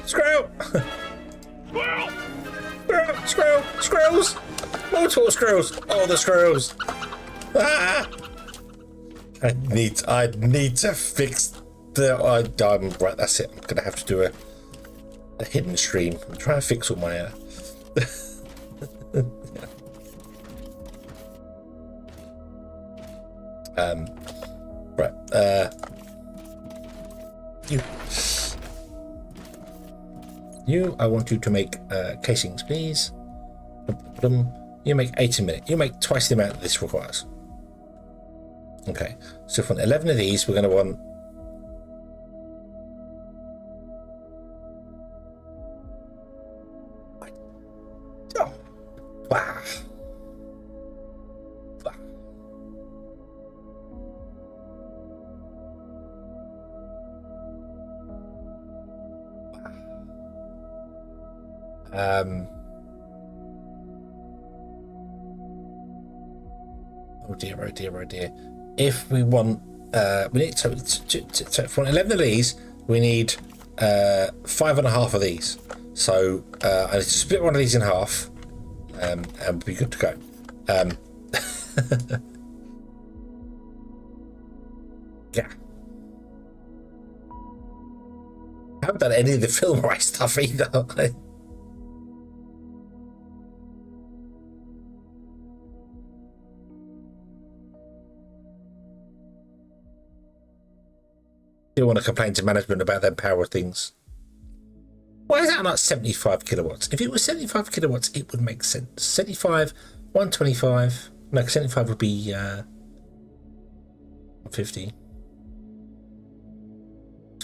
Squirrel! Squirrel! Squirrel! Squirrels! Multiple squirrels! All the squirrels! Ah! I need to fix the. I'm right. That's it. I'm gonna have to do a hidden stream. I'm trying to fix all my. Right. You. I want you to make casings, please. You make 8 a minute. You make twice the amount that this requires. Okay, so for 11 of these, we're going to want. Oh. Wow. Oh dear, oh dear, oh dear. If we want, we need to for 11 of these, we need 5.5 of these. So I need to split one of these in half, and we'll be good to go. Yeah. I haven't done any of the film right stuff either. You want to complain to management about their power things. Why is that not 75 kilowatts? If it was 75 kilowatts, it would make sense. 75, 125. No, 75 would be 150.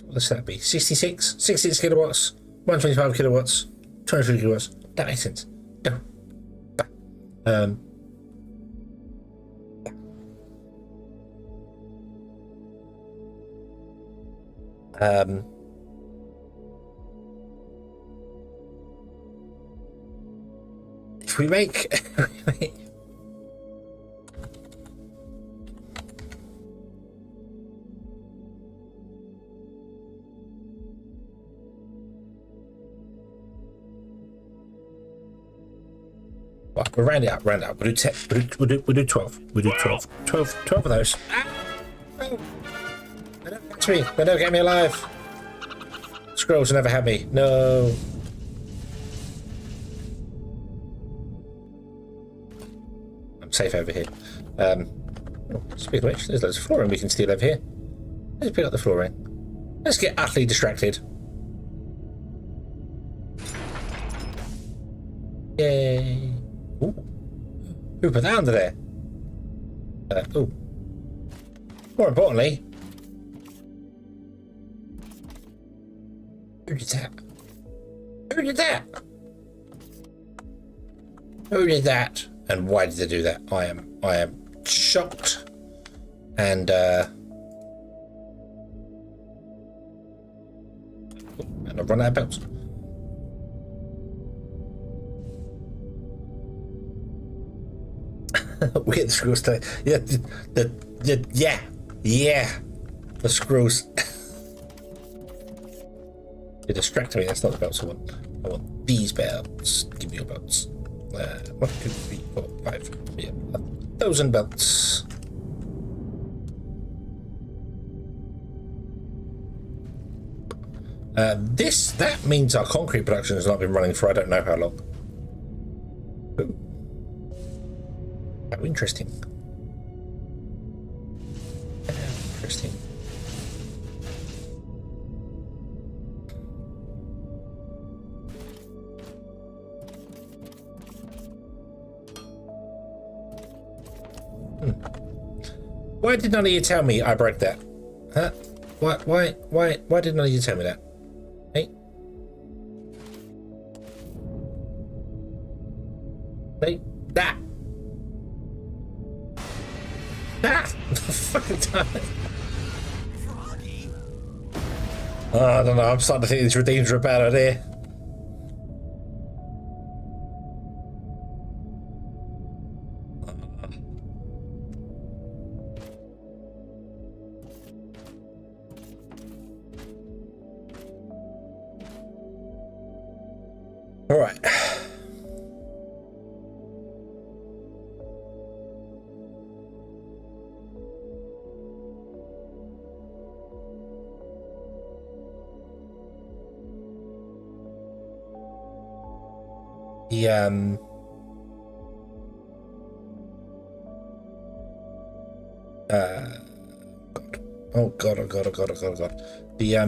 What does that be? 66? 66 kilowatts, 125 kilowatts, 23 kilowatts. That makes sense. No. If we make well, we'll round it up. We'll do 10. We'll do 12. We'll do 12. 12 of those. Oh. They don't catch me. They don't get me alive. Squirrels never have me. No. I'm safe over here. Speaking of which, there's loads of flooring we can steal over here. Let's pick up the flooring. Let's get utterly distracted. Yay. Ooh. Who put that under there? Ooh. More importantly, who did that? Who did that? Who did that? And why did they do that? I am shocked. And I've run out of belts. We get the screws today. Yeah, the screws. You're distracting me. That's not the belts I want. I want these belts. Give me your belts. 1, 2, 3, 4, 5. Yeah, 1,000 belts. That means our concrete production has not been running for I don't know how long. Ooh. How interesting. Interesting. Why did none of you tell me I broke that? Huh? Why didn't I need to tell me that? Hey? Hey? That! Ah! Fucking time. Froggy. Oh, I don't know. I'm starting to think these redeems are a bad idea. All right. The oh god, oh god, oh god, oh god, oh god. The I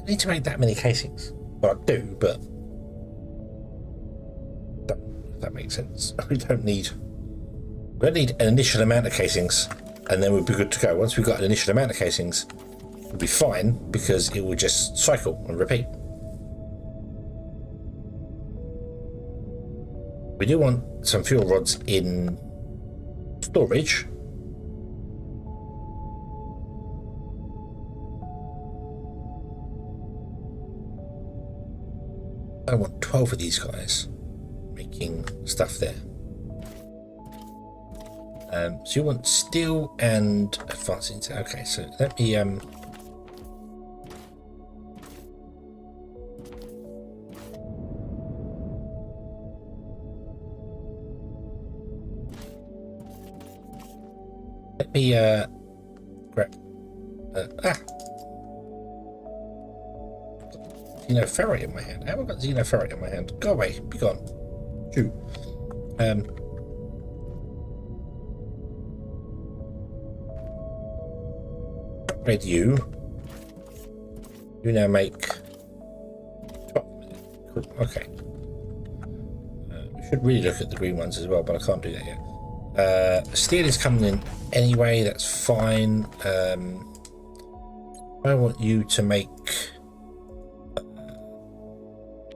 need to make that many casings. Well, I do, but if that makes sense. We don't need an initial amount of casings, and then we'll be good to go. Once we've got an initial amount of casings, we'll be fine because it will just cycle and repeat. We do want some fuel rods in storage. I want 12 of these guys making stuff there. So you want steel and advanced into. Okay, so let me grab Xenoferrite in my hand. How have I got Xenoferrite in my hand? Go away, be gone. Shoot. Upgrade you. You now make 12. Cool. Okay. We should really look at the green ones as well, but I can't do that yet. Steel is coming in anyway, that's fine. I want you to make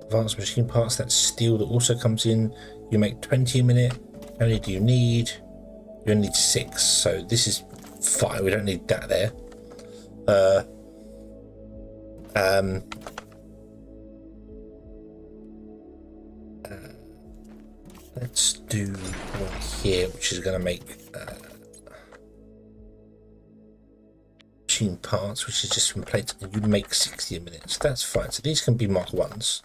advanced machine parts. That's steel that also comes in. You make 20 a minute. How many do you need? You only need 6, so this is fine. We don't need that there. Let's do one here, which is going to make machine parts, which is just from plates, and you make 60 a minute, so that's fine. So these can be Mark 1s.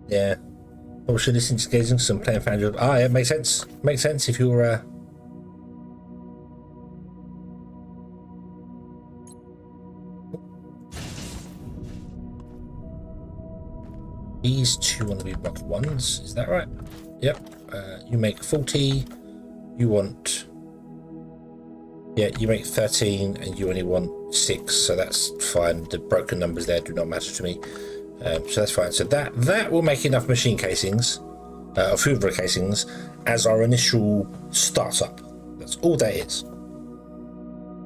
Yeah. Obviously, listening to getting some playing Foundry. Ah, yeah, makes sense. Makes sense if you're. These two want to be Mark 1s. Is that right? Yep. You make 40. You want. Yeah, you make 13, and you only want 6, so that's fine. The broken numbers there do not matter to me, so that's fine. So that will make enough machine casings, or foundry casings, as our initial startup. That's all that is.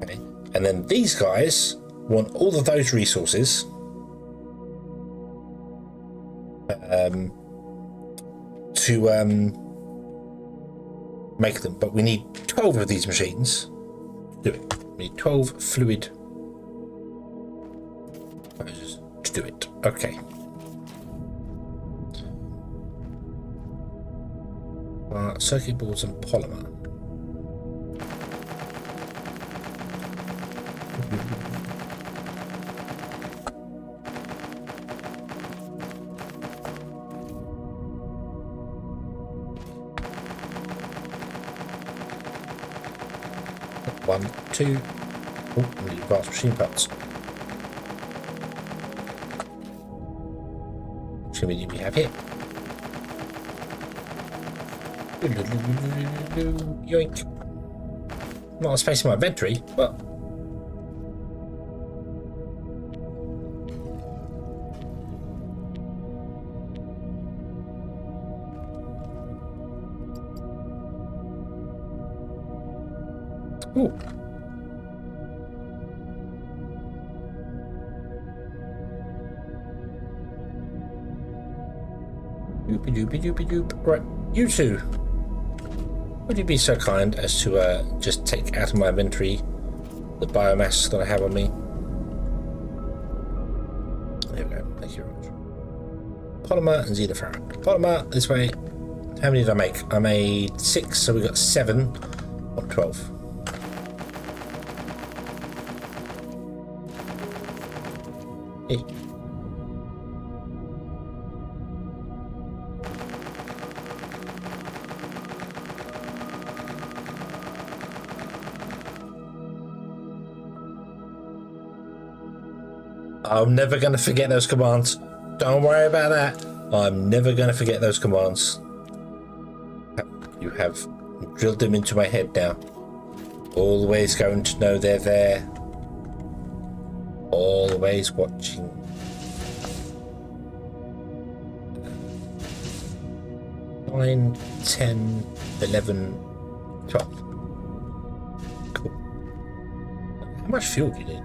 Okay, and then these guys want all of those resources to make them, but we need 12 of these machines. Do it. We need 12 fluid to do it. Okay. Circuit boards and polymer. One, two. Oh, we need advanced machine parts. opportunity we have here. Yoink. Not a space in my inventory, but ooh. Doopy doopy doopy doop. Right, you two. Would you be so kind as to just take out of my inventory the biomass that I have on me? There we go. Thank you very much. Polymer and xenoferrite. Polymer this way. How many did I make? I made 6, so we got 7 or 12. Hey. I'm never going to forget those commands. Don't worry about that. I'm never going to forget those commands. You have drilled them into my head now. Always going to know they're there. Always watching. Nine, 10, 11, 12. Cool. How much fuel do you need?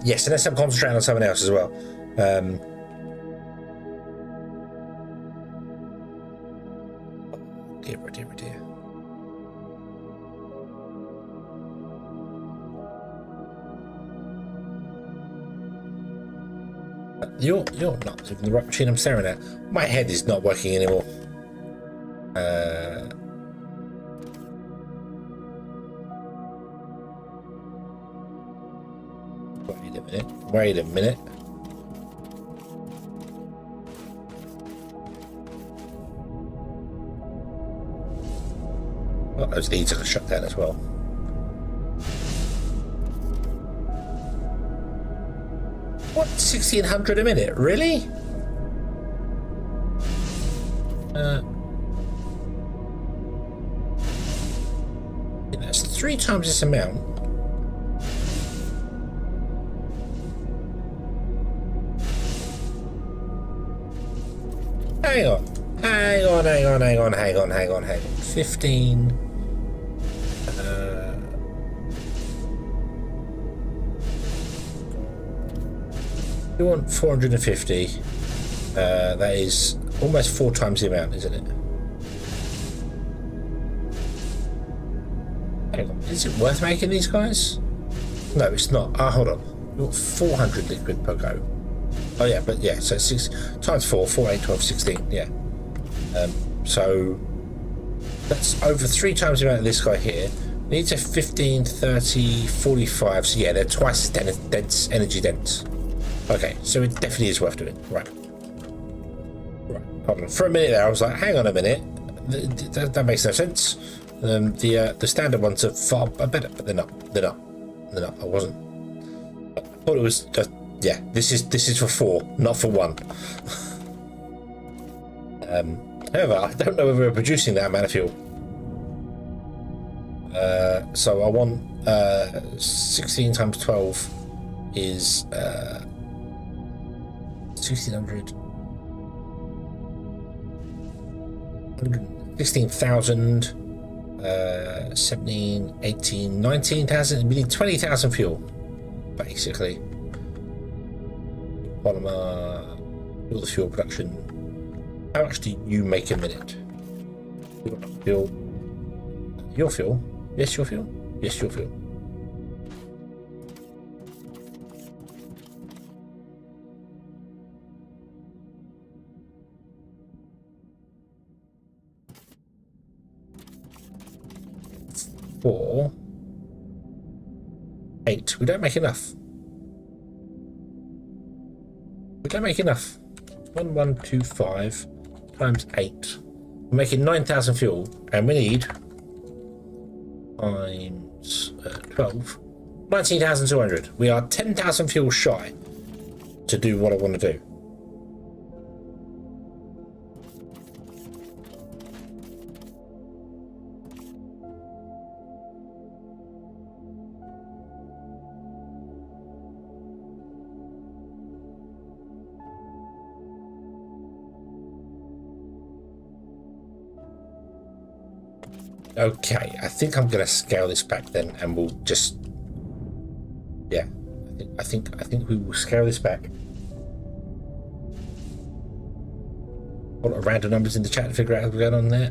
Yes, unless I'm concentrating on something else as well. Dear, dear, dear. You're not even the right machine I'm staring at. My head is not working anymore. Wait a minute. Oh, those leads are going to shut down as well. What? 1600 a minute? Really? That's 3 times this amount. Hang on. 15. You want 450. That is almost 4 times the amount, isn't it? Hang on. Is it worth making these guys? No, it's not. Hold on. You want 400 liquid per go. Oh yeah, but yeah, so 6 times 4, 4, 8, 12, 16, yeah. So that's over 3 times the amount of this guy here. Needs a 15, 30, 45, so yeah, they're twice as dense, energy dense. Okay, so it definitely is worth doing. Right. Hold on. For a minute there, I was like, hang on a minute. That makes no sense. The standard ones are far better, but they're not. They're not. I wasn't. I thought it was just, yeah, this is for 4, not for 1. However, I don't know whether we're producing that amount of fuel. So I want 16 times 12 is 1600. 16,000, 17, 18, 19,000. We need 20,000 fuel, basically. Polymer, all the fuel production. How much do you make a minute? Fuel. Your fuel? Yes, your fuel? Yes, your fuel. Four. 8. We don't make enough. We don't make enough. 1125 times 8. We're making 9,000 fuel, and we need times 12 19,200. We are 10,000 fuel shy to do what I want to do. Okay, I think I'm gonna scale this back then, and we'll just, yeah, I think we will scale this back. A lot of random numbers in the chat to figure out what's going on there.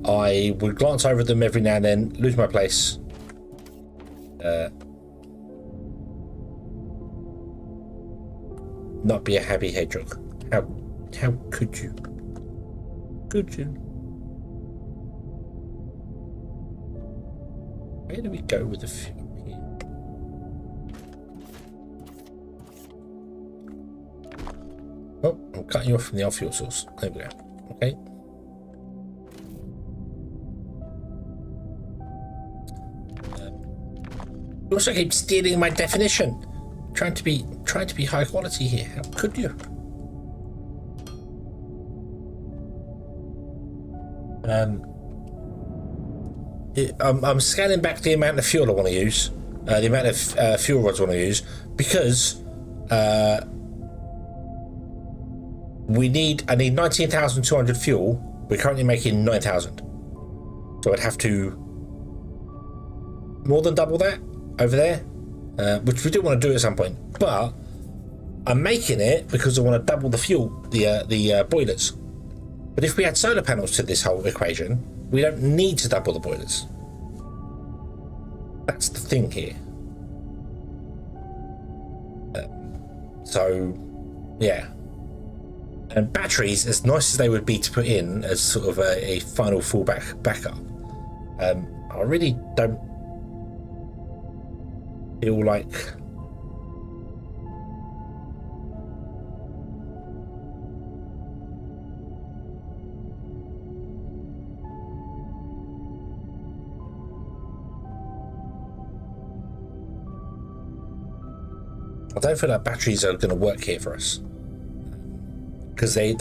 I would glance over them every now and then, lose my place. Not be a happy hedgehog. How could you? Could you? Where do we go with the fuel here? Oh, I'm cutting you off from the old fuel source. There we go. Okay. You also keep stealing my definition. Trying to be high quality here. How could you? I'm scaling back the amount of fuel I want to use, the amount of fuel rods I want to use, because I need 19,200 fuel. We're currently making 9,000, so I'd have to more than double that over there, which we do want to do at some point. But I'm making it because I want to double the fuel, the boilers. But if we add solar panels to this whole equation, we don't need to double the boilers. That's the thing here. So, yeah. And batteries, as nice as they would be to put in as sort of a final fallback backup, I really don't feel like batteries are going to work here for us, because they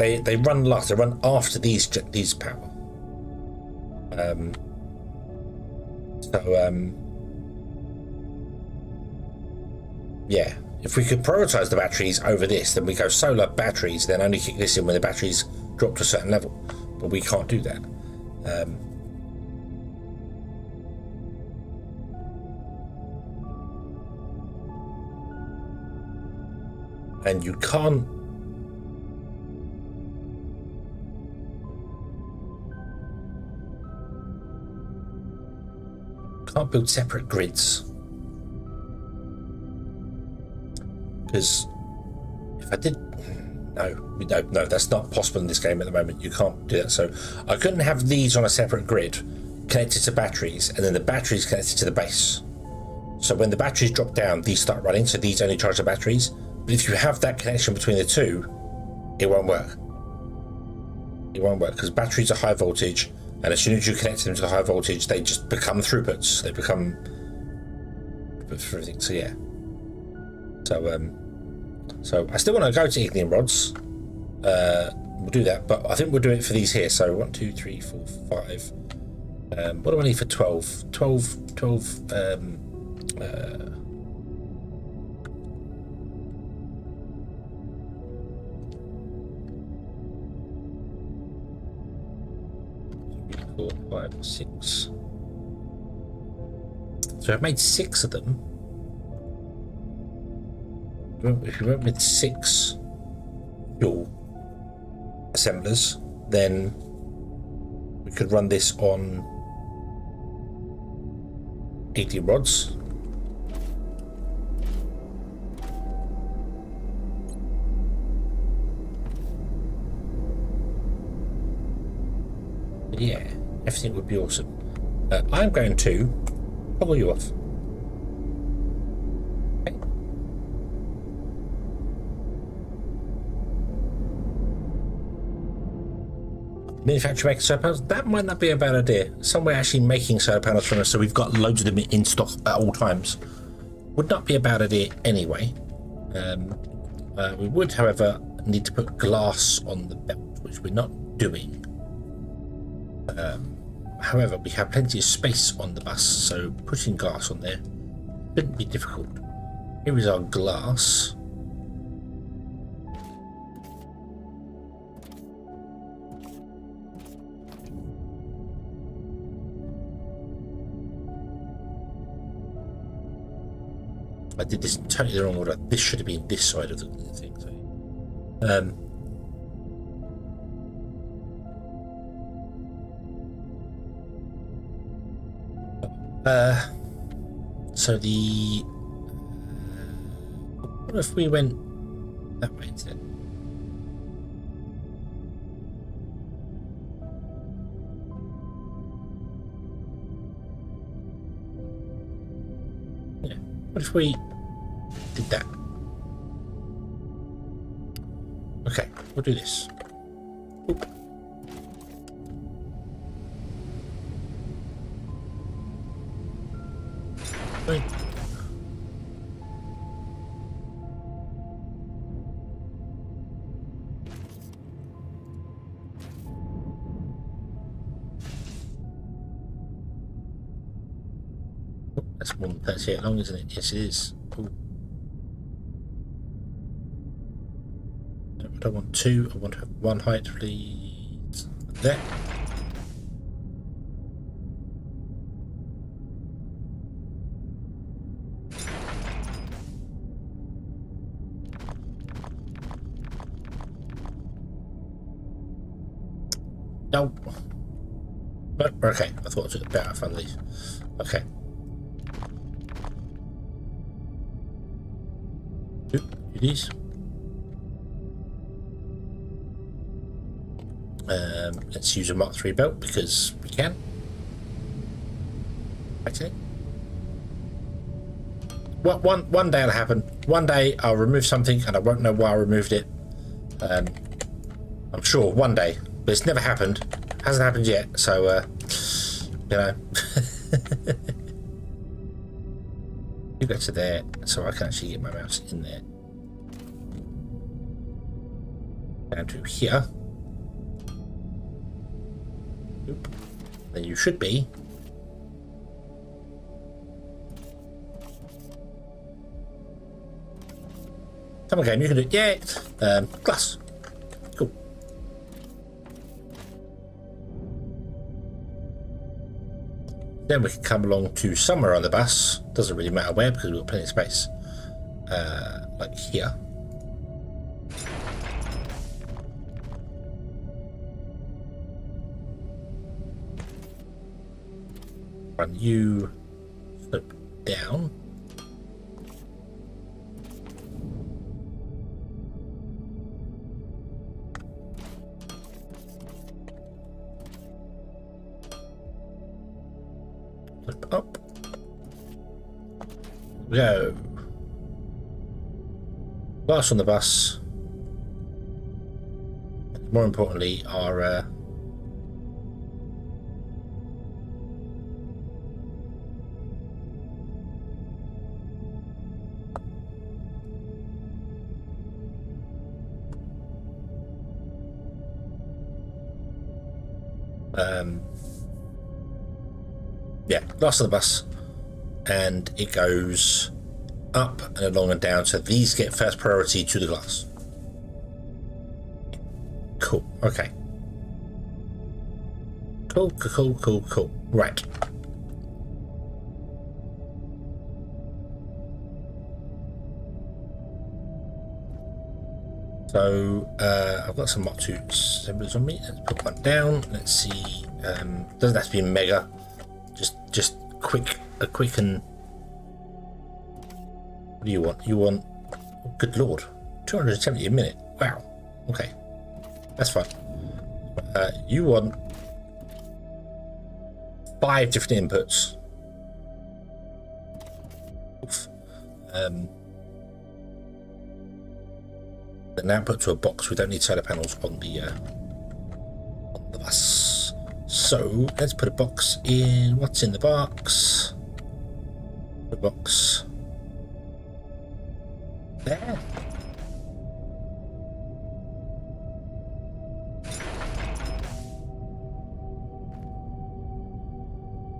run last. They run after these power. Yeah. If we could prioritize the batteries over this, then we go solar batteries, then only kick this in when the batteries drop to a certain level. But we can't do that. And you can't build separate grids, because if I did, no, that's not possible in this game at the moment. You can't do that. So I couldn't have these on a separate grid connected to batteries, and then the batteries connected to the base. So when the batteries drop down, these start running, so these only charge the batteries. But if you have that connection between the two, it won't work. It won't work, because batteries are high voltage, and as soon as you connect them to the high voltage, they just become throughputs. They become for everything. So yeah. So I still want to go to ignium rods. We'll do that, but I think we'll do it for these here. So 1, 2, 3, 4, 5. What do I need for 12? 12. 4, 5, 6. So I've made 6 of them. If you went with 6 fuel assemblers, then we could run this on 80 rods. Yeah, everything would be awesome. I'm going to toggle you off. Okay. Manufacture making solar panels, that might not be a bad idea. Somewhere actually making solar panels from us, so we've got loads of them in stock at all times. Would not be a bad idea anyway. We would, however, need to put glass on the belt, which we're not doing. However, we have plenty of space on the bus, so putting glass on there shouldn't be difficult. Here is our glass. I did this in totally the wrong order. This should have been this side of the thing. So. So the what if we went that way instead? Yeah. What if we did that? Okay, we'll do this. Oop. Wait. Oh, that's more than 38 long, isn't it? Yes, it is. Ooh. No, I don't want two. I want to have one height, please. There. No. But, okay, I thought it was better fun these. Okay. Do these. Let's use a Mark III belt because we can. Actually. Well, one day it'll happen. One day I'll remove something and I won't know why I removed it. I'm sure one day. But it's never happened. Hasn't happened yet, so, you know. You go to there, so I can actually get my mouse in there. Down to here. Oop. Then you should be. Come on, game, you can do it. Yeah! Glass. Cool. Then we can come along to somewhere on the bus. Doesn't really matter where because we've got plenty of space. Like here. Run you flip down. Flip up. Go. Glass on the bus. More importantly, our yeah, glass on the bus, and it goes up and along and down, so these get first priority to the glass. Cool. Okay. Cool. Right. So I've got some Mark II symbols on me. Let's put one down. Let's see. Doesn't have to be mega. Just quick and. What do you want? You want? Oh, good lord, 270 a minute. Wow. Okay, that's fine. You want 5 different inputs. Oof. An output to a box. We don't need solar panels on the bus. So let's put a box in. What's in the box? The box. There.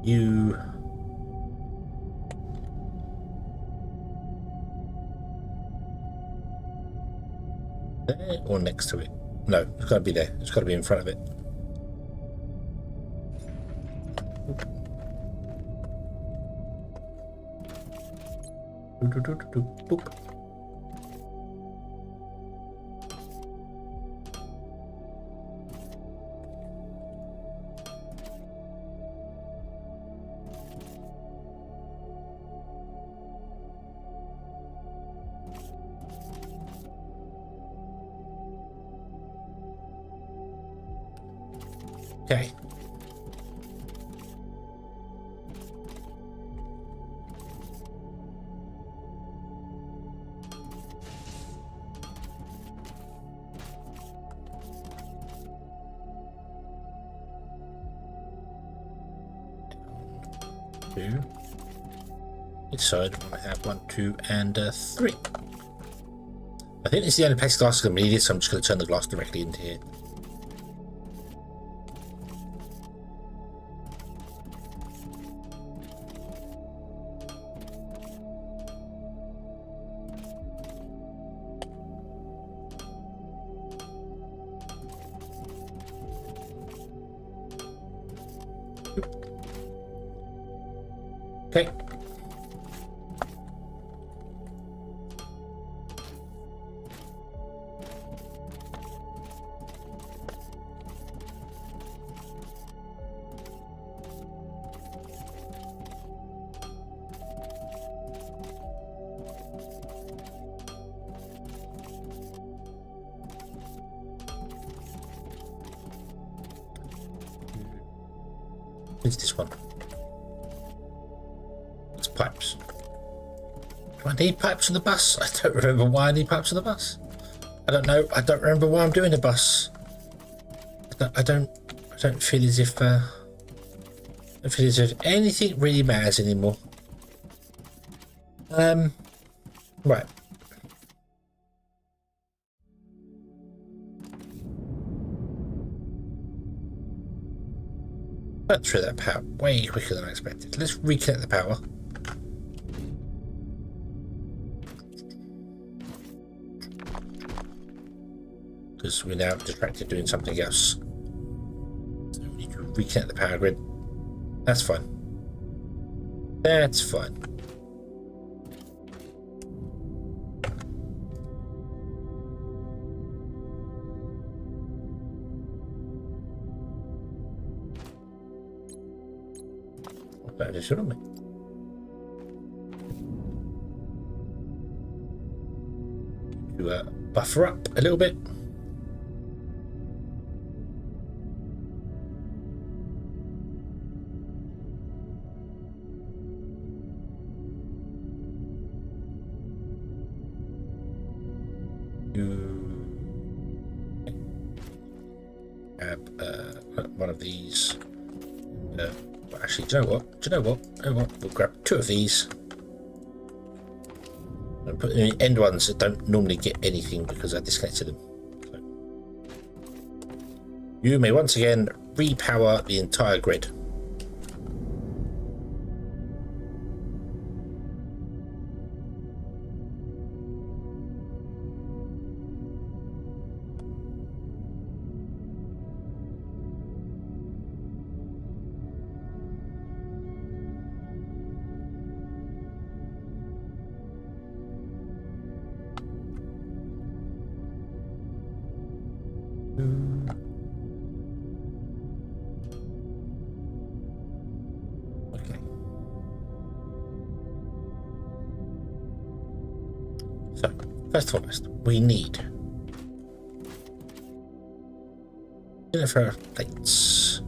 You. There or next to it? No, it's got to be there. It's got to be in front of it. Boop. Okay. Two. Each side I have 1, 2, and 3. I think this is the only place glass I'm going to need it, so I'm just going to turn the glass directly into here. Okay. What's this one? It's pipes. Do I need pipes on the bus? I don't remember why I need pipes on the bus. I don't know. I don't remember why I'm doing a bus. I don't feel as if anything really matters anymore. Right. Went through that power way quicker than I expected. Let's reconnect the power. Because we're now distracted doing something else. So we need to reconnect the power grid. That's fine. That's fine. That just shouldn't be. To buffer up a little bit. Grab one of these. Actually, do you know what? We'll grab 2 of these and put them in end ones that don't normally get anything because I disconnected them. So, you may once again repower the entire grid. Okay. So, first and foremost, we need Jennifer plates.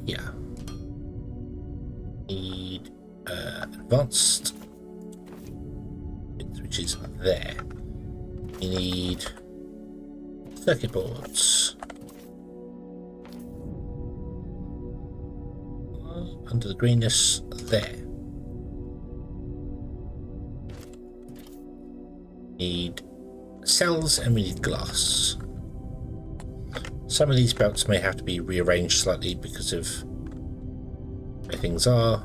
Yeah. Need advanced, which is there. We need circuit boards. Under the greenness there. Need cells and we need glass. Some of these belts may have to be rearranged slightly because of where things are.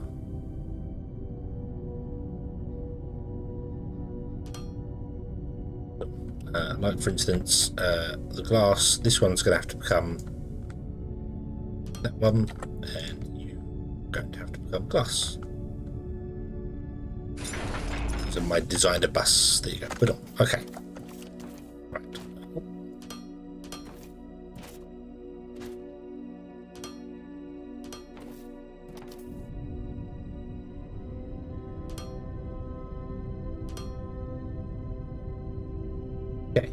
Like for instance, the glass, this one's going to have to become that one, and you're going to have to become glass. So my designed a bus, there you go, put on, okay. Right. Okay.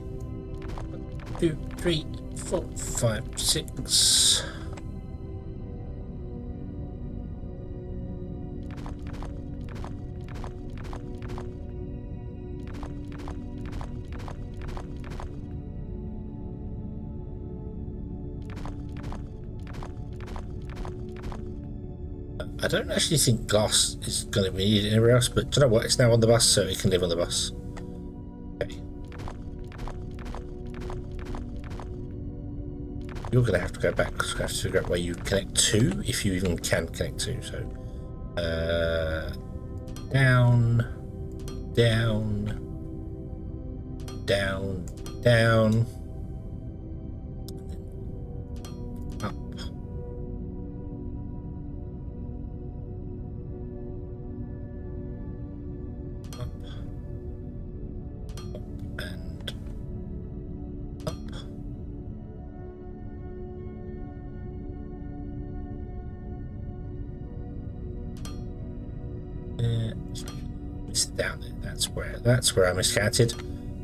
1, 2, 3, 4, 5, 6. I don't actually think glass is going to be needed anywhere else, but do you know what? It's now on the bus, so it can live on the bus. Okay. You're going to have to go back because we have to figure out where you connect to, if you even can connect to. So, down, down, down, down, up. Down there. That's where I miscounted.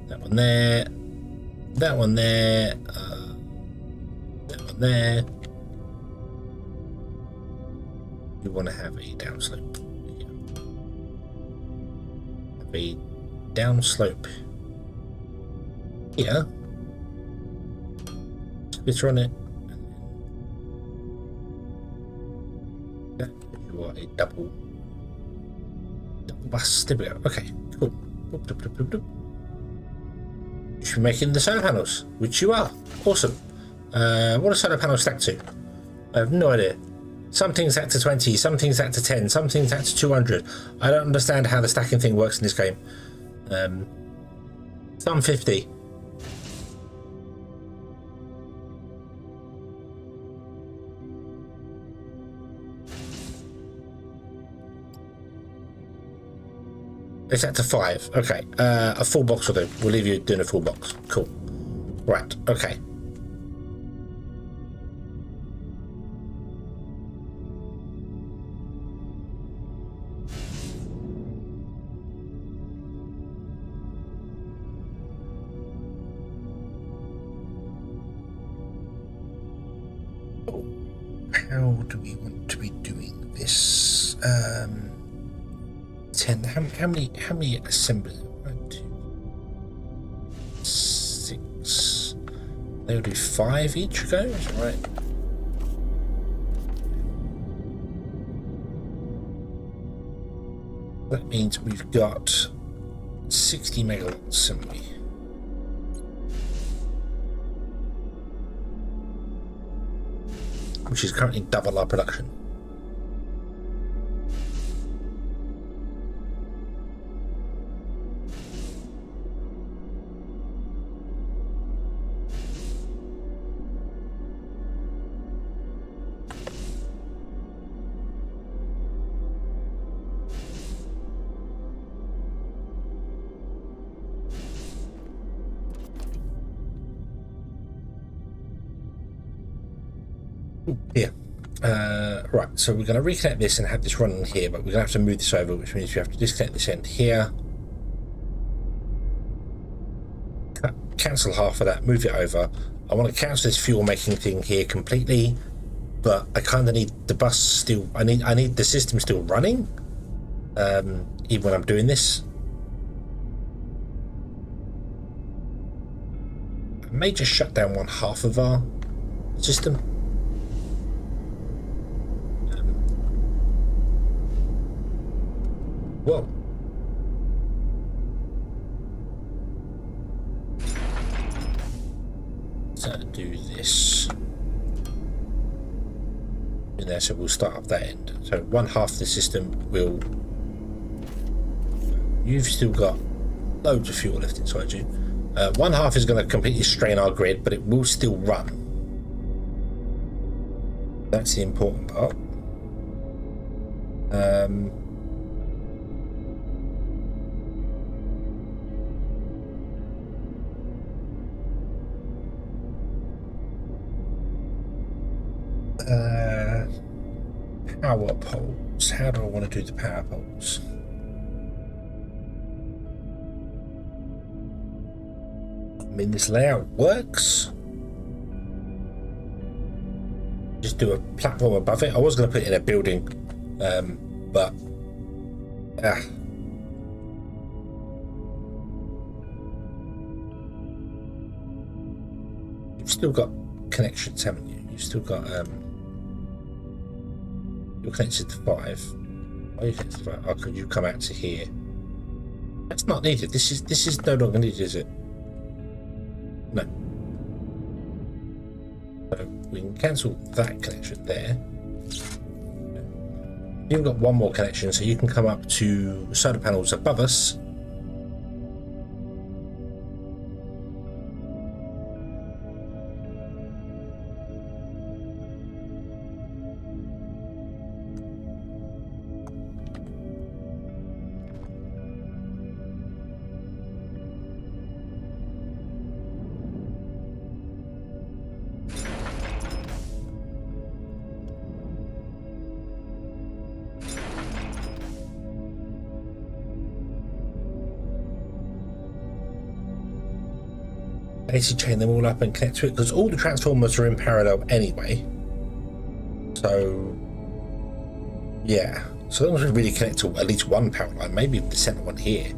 That one there. That one there. That one there. You want to have a downslope. Have a downslope here. Splitter on it. You want a double bus. There we go. Okay, cool. Boop, boop, boop, boop, boop. You should be making the solar panels, which you are. Awesome. What are solar panels stacked to? I have no idea. Something's stacked to 20, something's stacked to 10, something's stacked to 200. I don't understand how the stacking thing works in this game. Some 50. It's at to 5. Okay. A full box will do. We'll leave you doing a full box. Cool. Right. Okay. How do we want to be doing this? 10. How many assemblies? 1, 2, 6. They'll do 5 each go, is that right? That means we've got 60 megawatts, haven't we? Which is currently double our production. Here. Right, so we're going to reconnect this and have this running here, but we're going to have to move this over, which means we have to disconnect this end here. Cancel half of that, move it over. I want to cancel this fuel making thing here completely, but I kind of need the bus still, I need the system still running, even when I'm doing this. I may just shut down 1/2 of our system. Whoa. do this. In there, so we'll start up that end. So one half of the system will. You've still got loads of fuel left inside you. One half is going to completely strain our grid, but it will still run. That's the important part. Power poles. How do I want to do the power poles? I mean, this layout works. Just do a platform above it. I was going to put it in a building, but you've still got connections, haven't you? You've still got you're connected to 5. Why are you connected to 5? Oh, could you come out to here? That's not needed. This is no longer needed, is it? No. So we can cancel that connection there. You've got one more connection, so you can come up to solar panels above us. I need to chain them all up and connect to it because all the transformers are in parallel anyway. So yeah, so long as we really connect to at least one power line, maybe the center one here.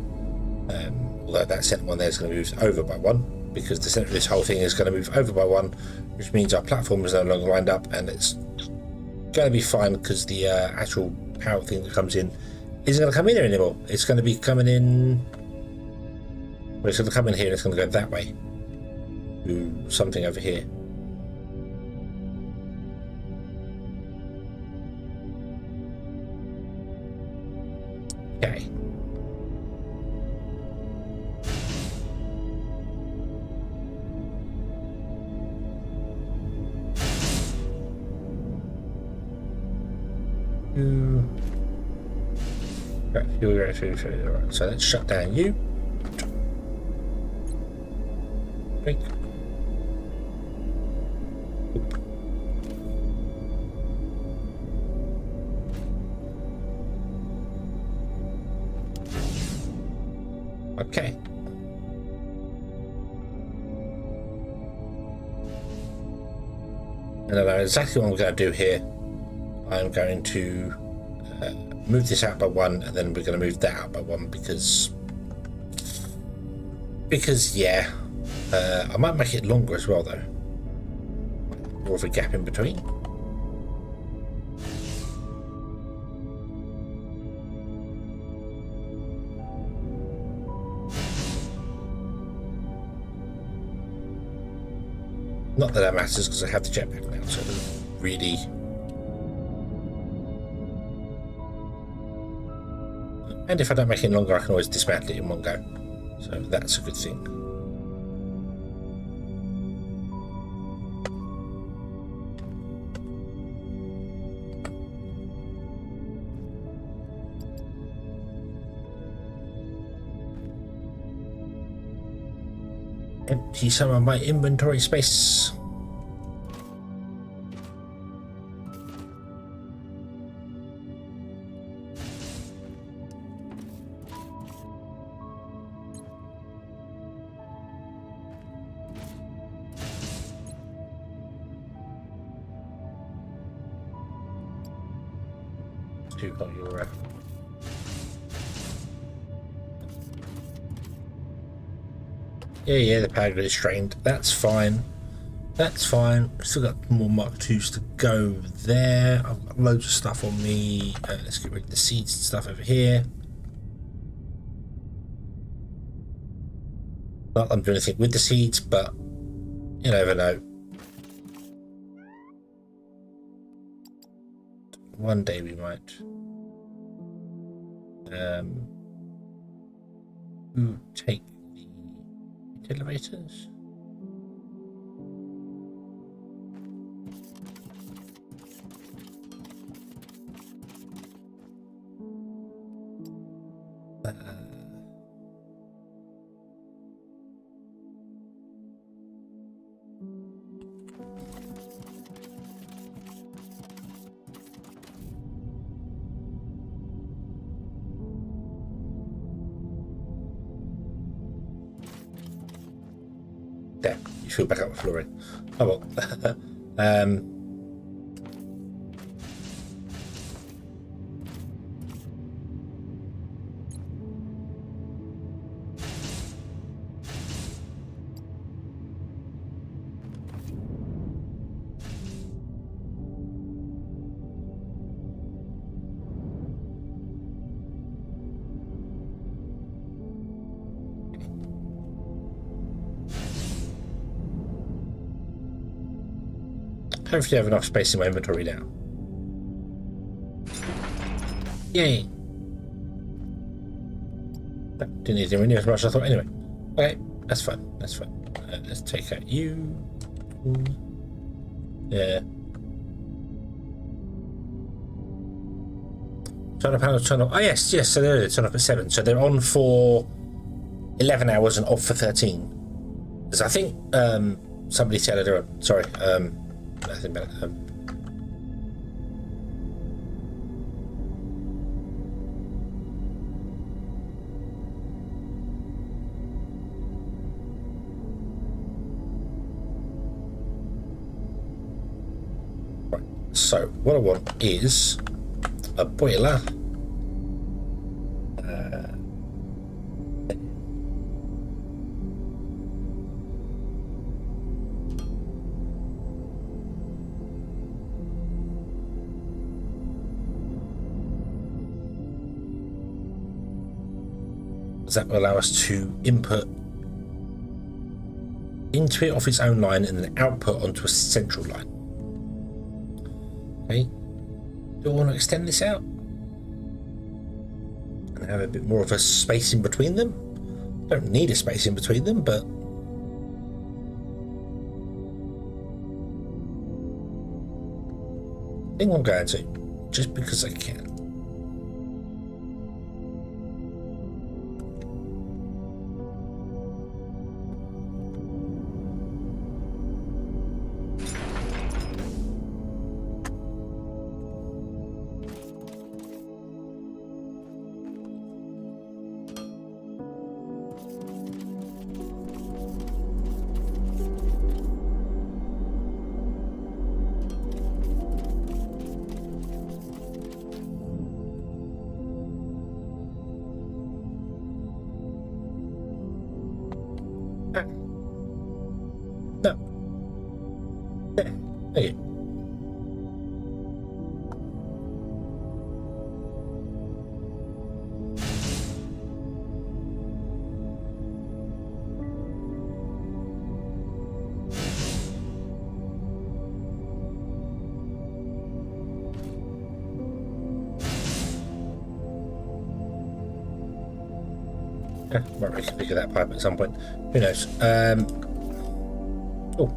Although that center one there is going to move over by 1 because the center of this whole thing is going to move over by 1, which means our platform is no longer lined up, and it's going to be fine because the actual power thing that comes in isn't going to come in here anymore. It's going to be coming in. Well, it's going to come in here and it's going to go that way. Do something over here. Okay. Right, so let's shut down you. Drink. Okay. And I know exactly what I'm going to do here. I'm going to move this out by 1, and then we're going to move that out by 1 because yeah, I might make it longer as well though. More of a gap in between. Not that that matters because I have the jetpack now, so it doesn't really. And if I don't make it longer, I can always dismantle it in one go. So that's a good thing. Empty some of my inventory space. Yeah, the power grid is strained. That's fine. That's fine. Still got more Mark IIs to go there. I've got loads of stuff on me. Let's get rid of the seeds and stuff over here. Not that I'm doing anything with the seeds, but You never know. One day we might. Take the elevators. There, you feel back up with flooring. Oh well. Hopefully I have enough space in my inventory now. Yay! Didn't need anywhere near as much as I thought anyway. Okay, that's fine, that's fine. Let's take out you. Yeah. Solar panels turn off. Oh yes, yes, so they're turn off at 7. So they're on for 11 hours and off for 13. Because I think somebody said earlier on, sorry, nothing about right. So what I want is a boiler. That will allow us to input into it off its own line and then output onto a central line. Okay, do I want to extend this out and have a bit more of a space in between them? Don't need a space in between them, but I think I'm going to, just because I can. Hey. Yeah, might reconfigure that pipe at some point. Who knows? Oh.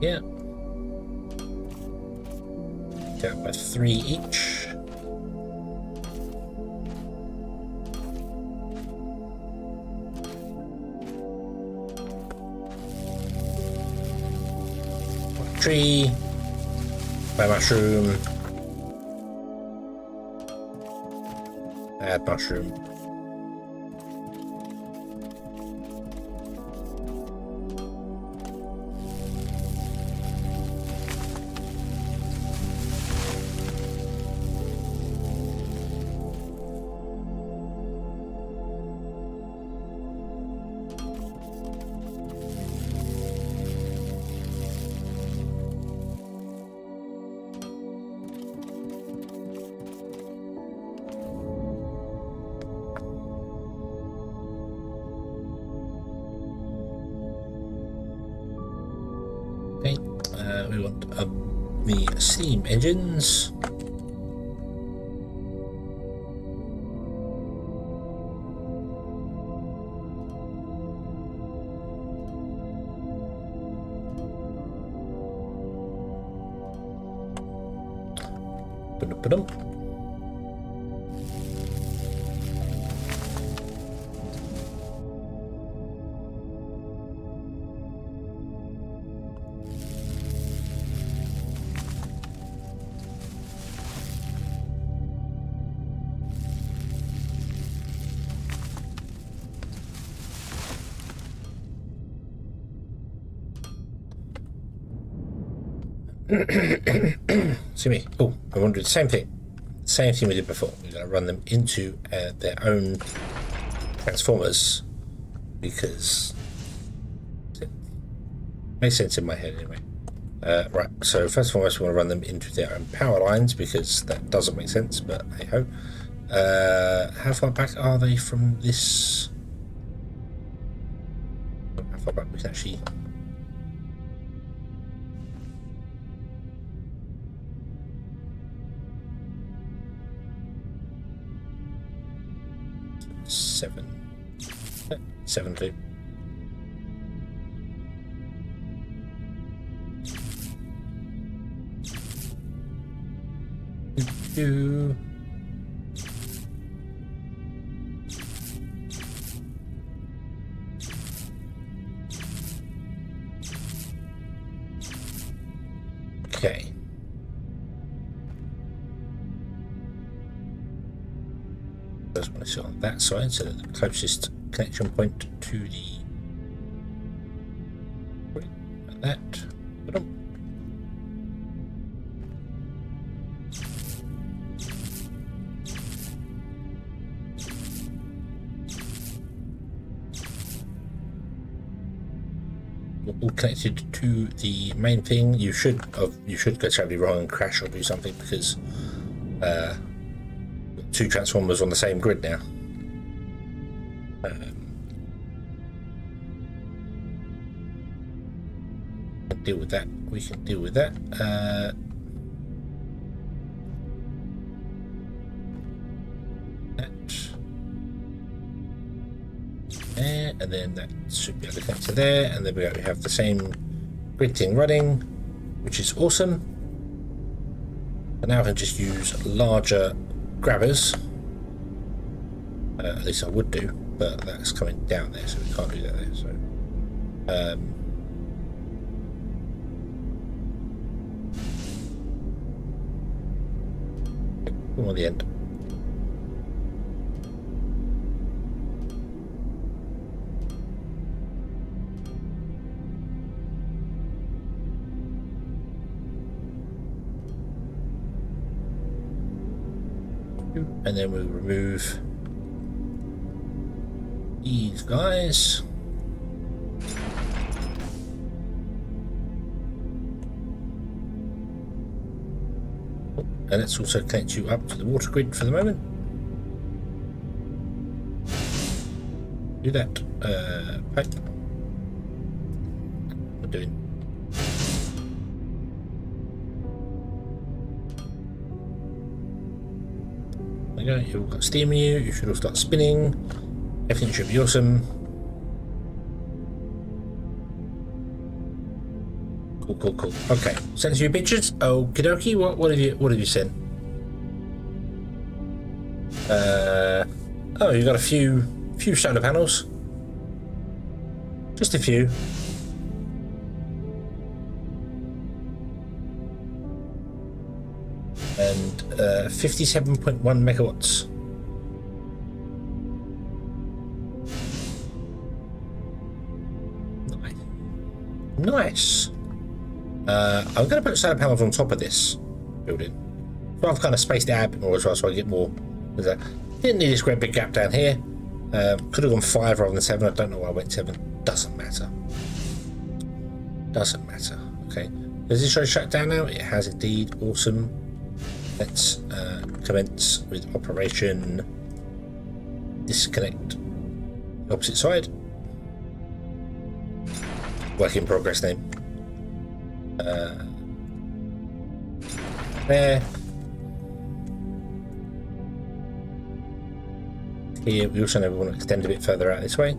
Yeah. Down by 3 each. Tree, buy mushroom, add mushroom. Okay, we want the steam engines. Ba-dum. See me. Oh, I want to do the same thing. Same thing we did before. We're going to run them into their own transformers because it makes sense in my head anyway. Right, so first and foremost we want to run them into their own power lines because that doesn't make sense, but hey ho. How far back are they from this? How far back we can actually... Seven feet. Okay. First one is on that side, so the closest connection point to the like that. All connected to the main thing. You should go terribly wrong and crash or do something because two transformers on the same grid now. Deal with that. We can deal with that. There, and then that should be able to connect to there, and then we have the same grid thing running, which is awesome. And now I can just use larger grabbers. At least I would do, but that's coming down there, so we can't do that there. So. On the end. And then we'll remove these guys. And let's also connect you up to the water grid for the moment. Do that. Pipe. What we're doing. There you go. You've got steam in you. You should all start spinning. Everything should be awesome. Cool. Okay, send us your pictures. Okie dokie. What have you sent? Oh, you got a few solar panels. Just a few. And 57.1 megawatts. Nice. I'm going to put solar panels on top of this building. So I've kind of spaced it out a bit more as well, so I get more. Didn't need this great big gap down here. Could have gone 5 rather than 7. I don't know why I went 7. Doesn't matter. Okay. Does this show shut down now? It has indeed. Awesome. Let's commence with operation. Disconnect. The opposite side. Work in progress name. There. Here, we also know we want to extend a bit further out this way.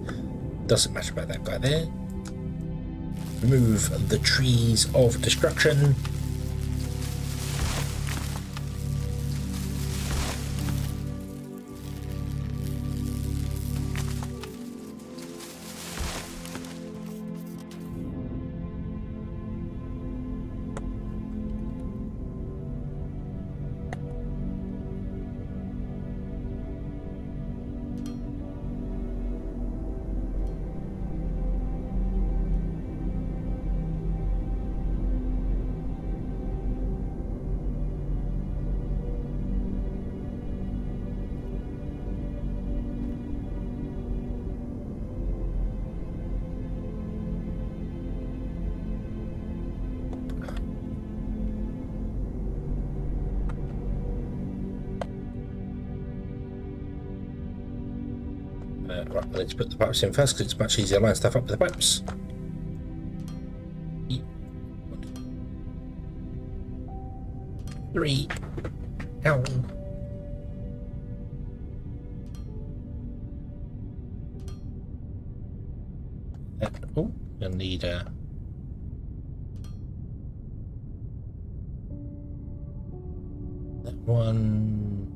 Doesn't matter about that guy there. Remove the trees of destruction. Right, I need to put the pipes in first because it's much easier to line stuff up with the pipes. Three. Ow. Oh, I need that one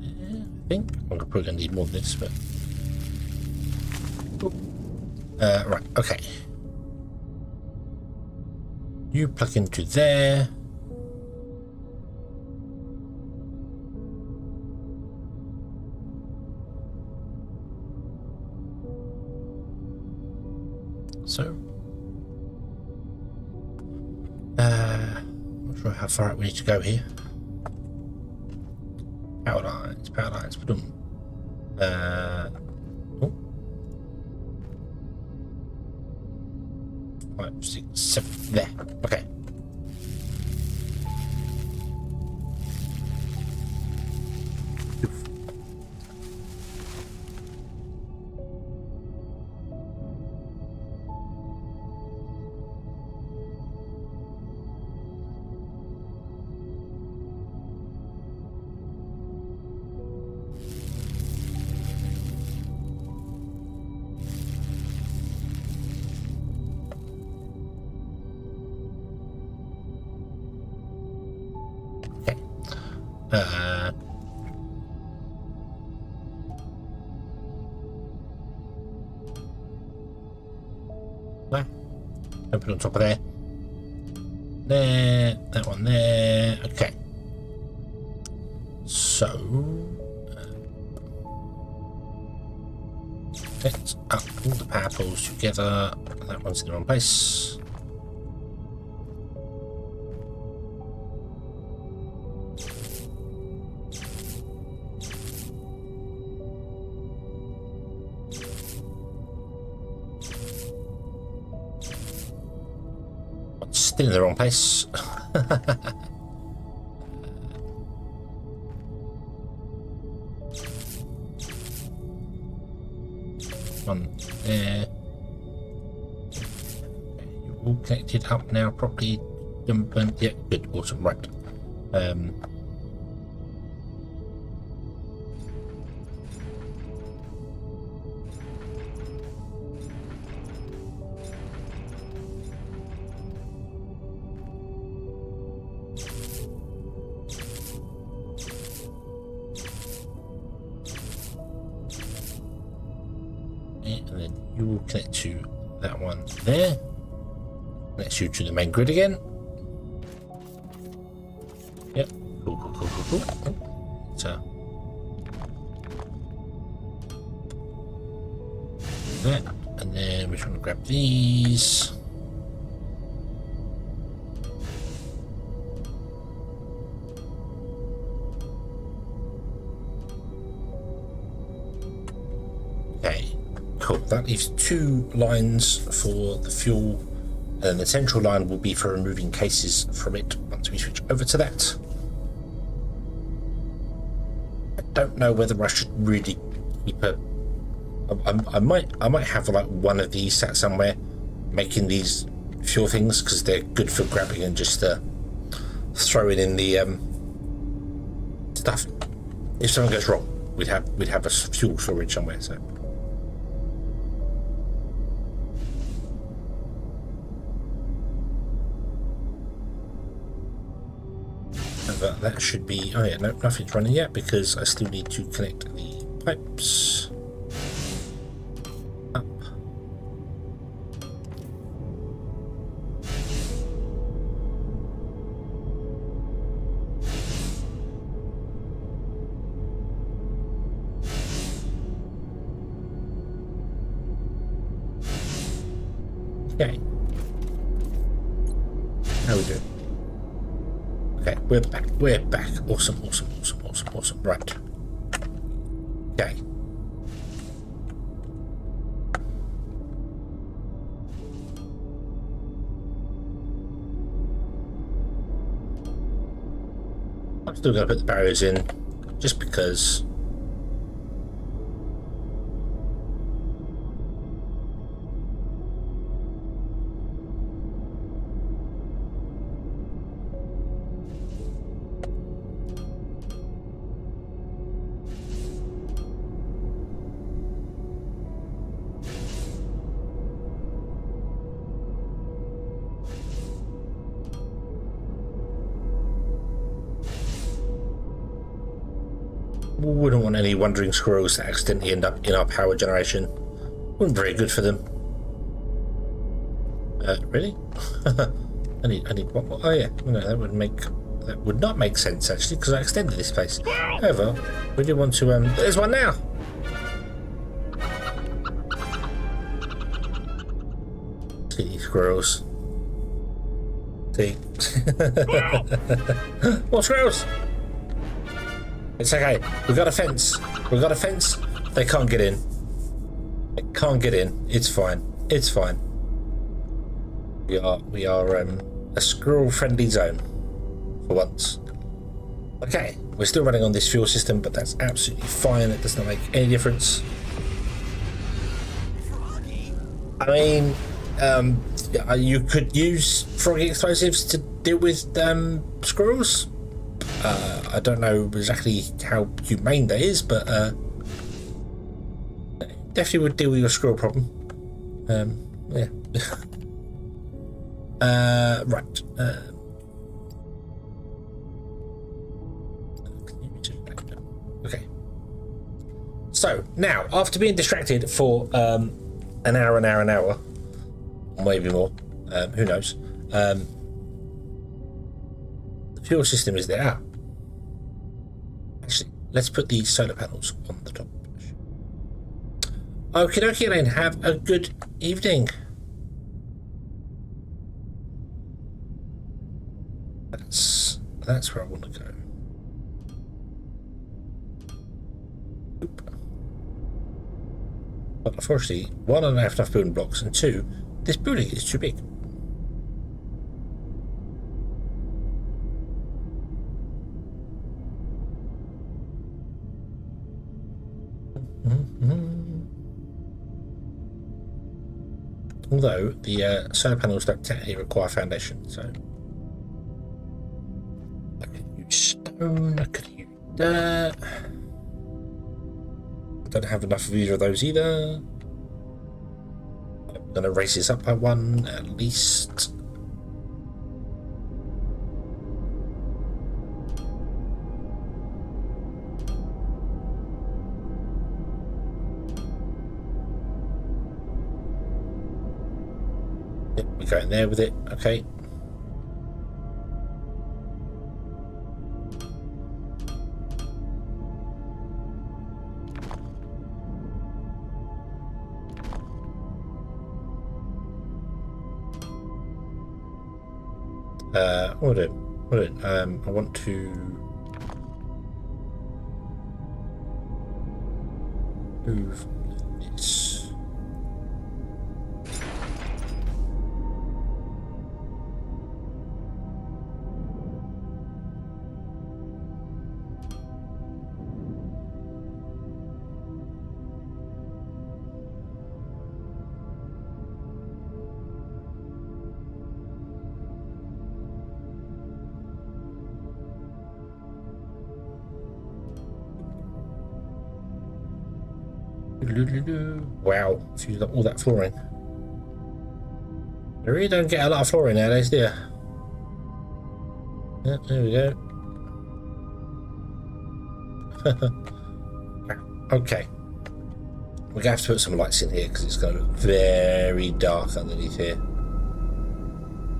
there, I think. I'm probably going to need more of this, but right, okay. You plug into there. So, I'm not sure how far out we need to go here. Power lines, boom. Oh. 5, 6, 7, there. Okay. There. Open on top of there. There. That one there. Okay. So let's up all the power poles together. That one's in the wrong place. Still in the wrong place. One there. You're all connected up now properly. Yeah, good, awesome, right. And then you will connect to that one there. Connects you to the main grid again. Yep. Cool. So that, and then we're trying to grab these. Cool, that leaves 2 lines for the fuel, and the central line will be for removing cases from it once we switch over to that. I don't know whether I should really keep a... I might have like one of these sat somewhere, making these fuel things because they're good for grabbing and just throwing in the stuff. If something goes wrong, we'd have a fuel storage somewhere. So. But that should be. Oh yeah, no, nothing's running yet because I still need to connect the pipes up. Okay. How we doing? Okay, we're back. We're back. Awesome, awesome, awesome, awesome, awesome. Right. Okay. I'm still going to put the barriers in just because. Wouldn't want any wandering squirrels to accidentally end up in our power generation. Wouldn't be very good for them. Really? I need one more. Oh yeah, no, that would not make sense actually because I extended this place. However, we do want to. There's one now. See these squirrels. See. More squirrels. It's okay. We've got a fence. We've got a fence. They can't get in. They can't get in. It's fine. It's fine. We are a squirrel-friendly zone for once. Okay, we're still running on this fuel system, but that's absolutely fine. It does not make any difference. I mean, you could use froggy explosives to deal with squirrels. I don't know exactly how humane that is, but definitely would deal with your squirrel problem. Yeah. Right. Okay. So now, after being distracted for an hour, maybe more, who knows? The fuel system is there. Actually, let's put the solar panels on the top. Okie dokie then, have a good evening. That's where I want to go. Oop. But unfortunately, one, I don't have enough building blocks, and two, this building is too big. Although the solar panels don't technically require foundation, so I could use stone, I could use dirt. Don't have enough of either of those either. I'm gonna raise this up by one at least. Yep, we're going there with it. Okay. Hold on. I want to move this. Wow, if you got all that flooring. You really don't get a lot of flooring nowadays, do you? Yeah, there we go. Okay. We're going to have to put some lights in here because it's going to look very dark underneath here.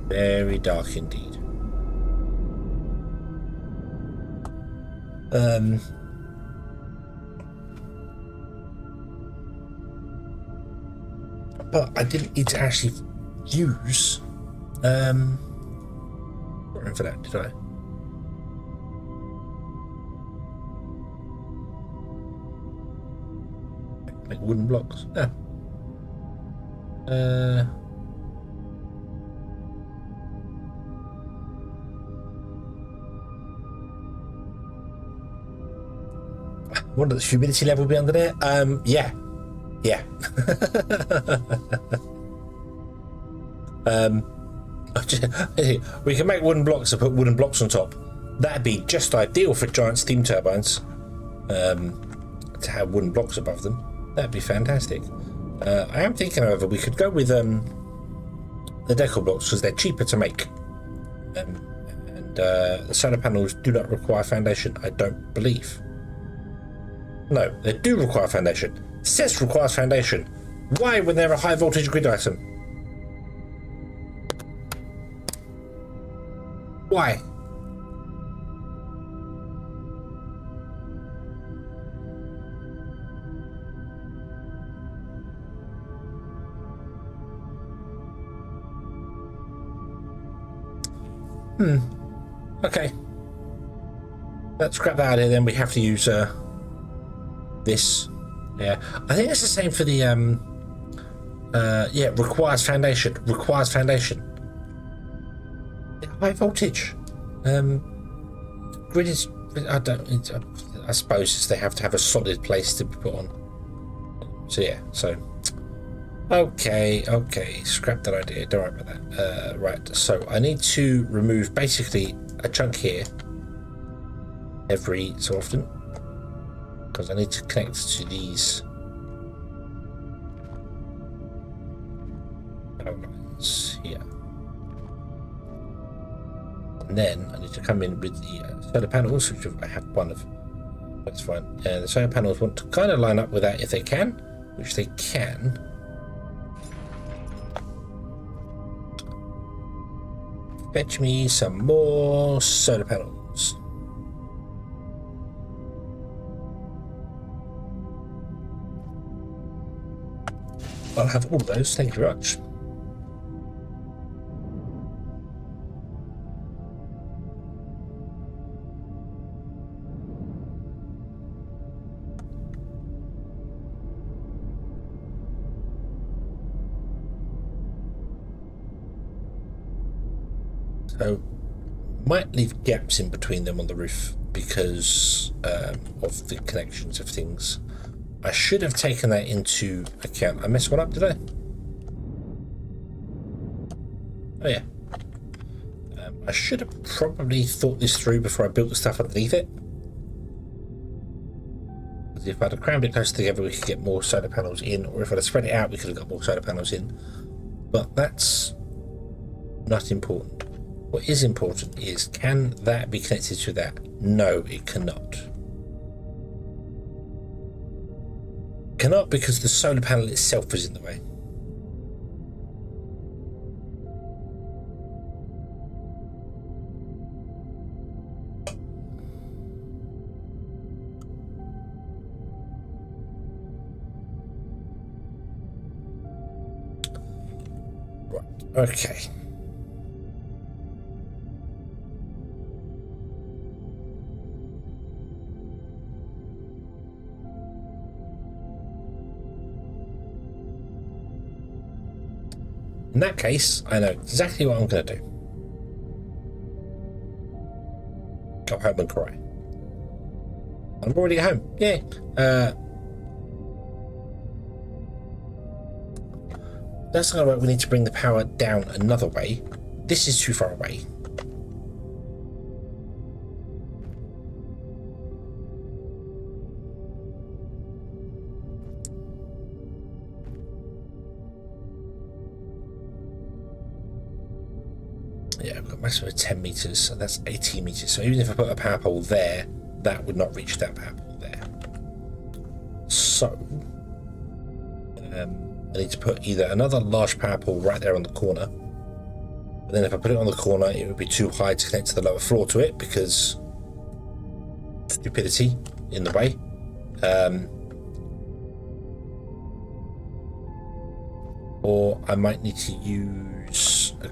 Very dark indeed. But I didn't need to actually use for that, did I? Make wooden blocks. Ah. What does the humidity level be under there? Yeah. We can make wooden blocks and put wooden blocks on top. That'd be just ideal for giant steam turbines. To have wooden blocks above them. That'd be fantastic. I am thinking, however, we could go with the deco blocks because they're cheaper to make. And the solar panels do not require foundation, I don't believe. No, they do require foundation. It says requires foundation. Why when they're a high voltage grid item? Why? Okay. Let's scrap that out of here then. We have to use this. Yeah. I think it's the same for the yeah, requires foundation. Requires foundation. Yeah, high voltage. Grid is I suppose they have to have a solid place to be put on. So yeah, so okay, scrap that idea, don't worry about that. Right, so I need to remove basically a chunk here every so often because I need to connect to these power lines here, and then I need to come in with the solar panels, which I have one of. That's fine. The solar panels want to kind of line up with that if they can, which they can. Fetch me some more solar panels. I'll have all of those, thank you very much. So, might leave gaps in between them on the roof because of the connections of things. I should have taken that into account. I messed one up, did I? Oh yeah. I should have probably thought this through before I built the stuff underneath it. Because if I'd have crammed it close together, we could get more solar panels in, or if I'd have spread it out, we could have got more solar panels in. But that's not important. What is important is, can that be connected to that? No, it cannot. Cannot because the solar panel itself is in the way. Right, okay. In that case, I know exactly what I'm going to do. Go home and cry. I'm already at home. Yeah. That's not right. We need to bring the power down another way. This is too far away. Yeah, I've got maximum of 10 meters, so that's 18 meters. So even if I put a power pole there, that would not reach that power pole there. So I need to put either another large power pole right there on the corner, but then if I put it on the corner, it would be too high to connect to the lower floor to it because stupidity in the way. Or I might need to use a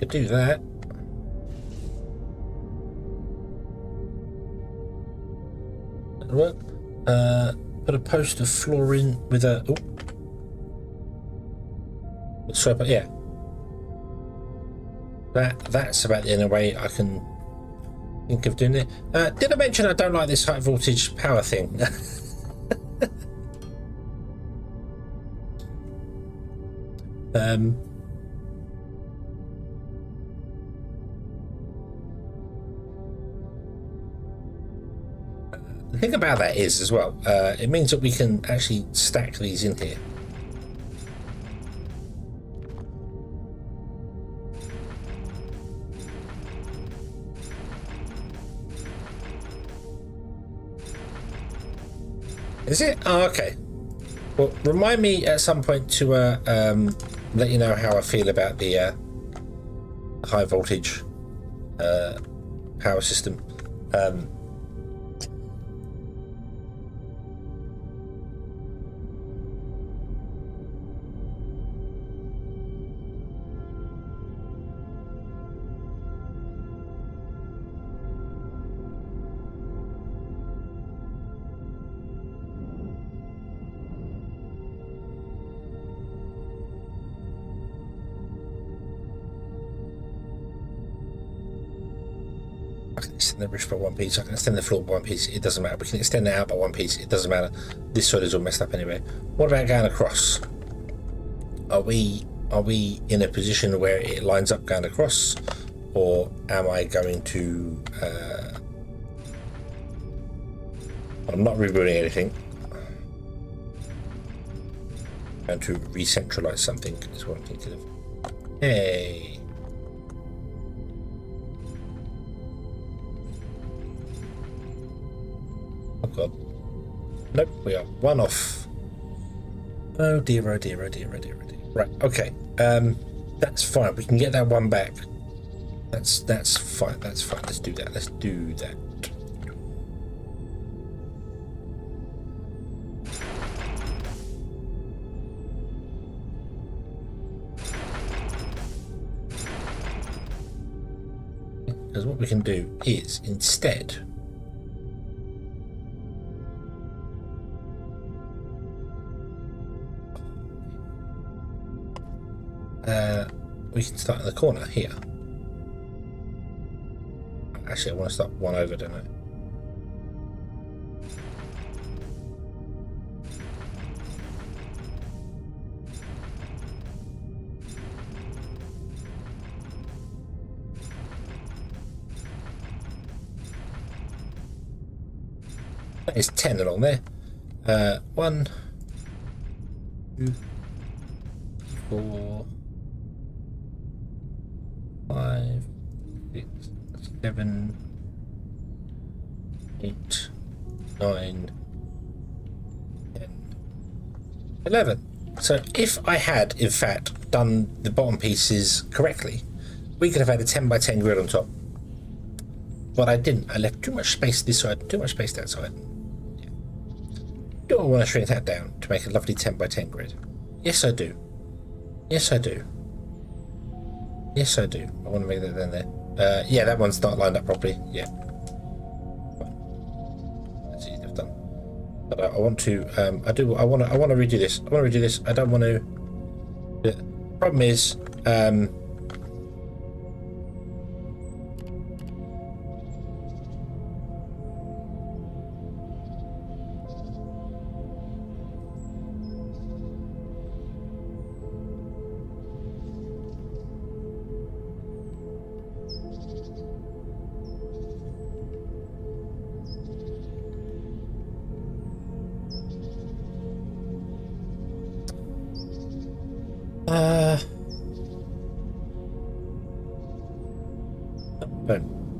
could do that. That'll work. Put a post of flooring with a so but yeah. That's about the only way I can think of doing it. Did I mention I don't like this high voltage power thing? The thing about that is as well, it means that we can actually stack these in here. Is it? Oh, okay. Well, remind me at some point to let you know how I feel about the high voltage power system. I can extend the roof by one piece, I can extend the floor by one piece, it doesn't matter. We can extend it out by one piece, it doesn't matter. This side is all messed up anyway. What about going across? Are we in a position where it lines up going across, or am I going to I'm not rebuilding anything. I'm going to re-centralize something is what I'm thinking of. Hey. Oh god. Nope, we are one off. Oh dear, oh dear, oh dear, oh dear, oh dear. Right, okay. That's fine. We can get that one back. That's fine. That's fine. Let's do that. Let's do that. Because what we can do is instead we can start in the corner here. Actually, I want to start one over, don't I? That is 10 along there. 1, 2, 4, 5, 6, 7, 8, 9, 10, 11. So if I had, in fact, done the bottom pieces correctly, we could have had a 10 by 10 grid on top. But I didn't. I left too much space this side, too much space that side. Yeah. Do I want to shrink that down to make a lovely 10 by 10 grid? Yes, I do. Yes, I do. Yes, I do. I want to make that down there. Yeah, that one's not lined up properly. Yeah. That's easy enough done. But I want to. I want to redo this. I want to redo this. I don't want to. The problem is.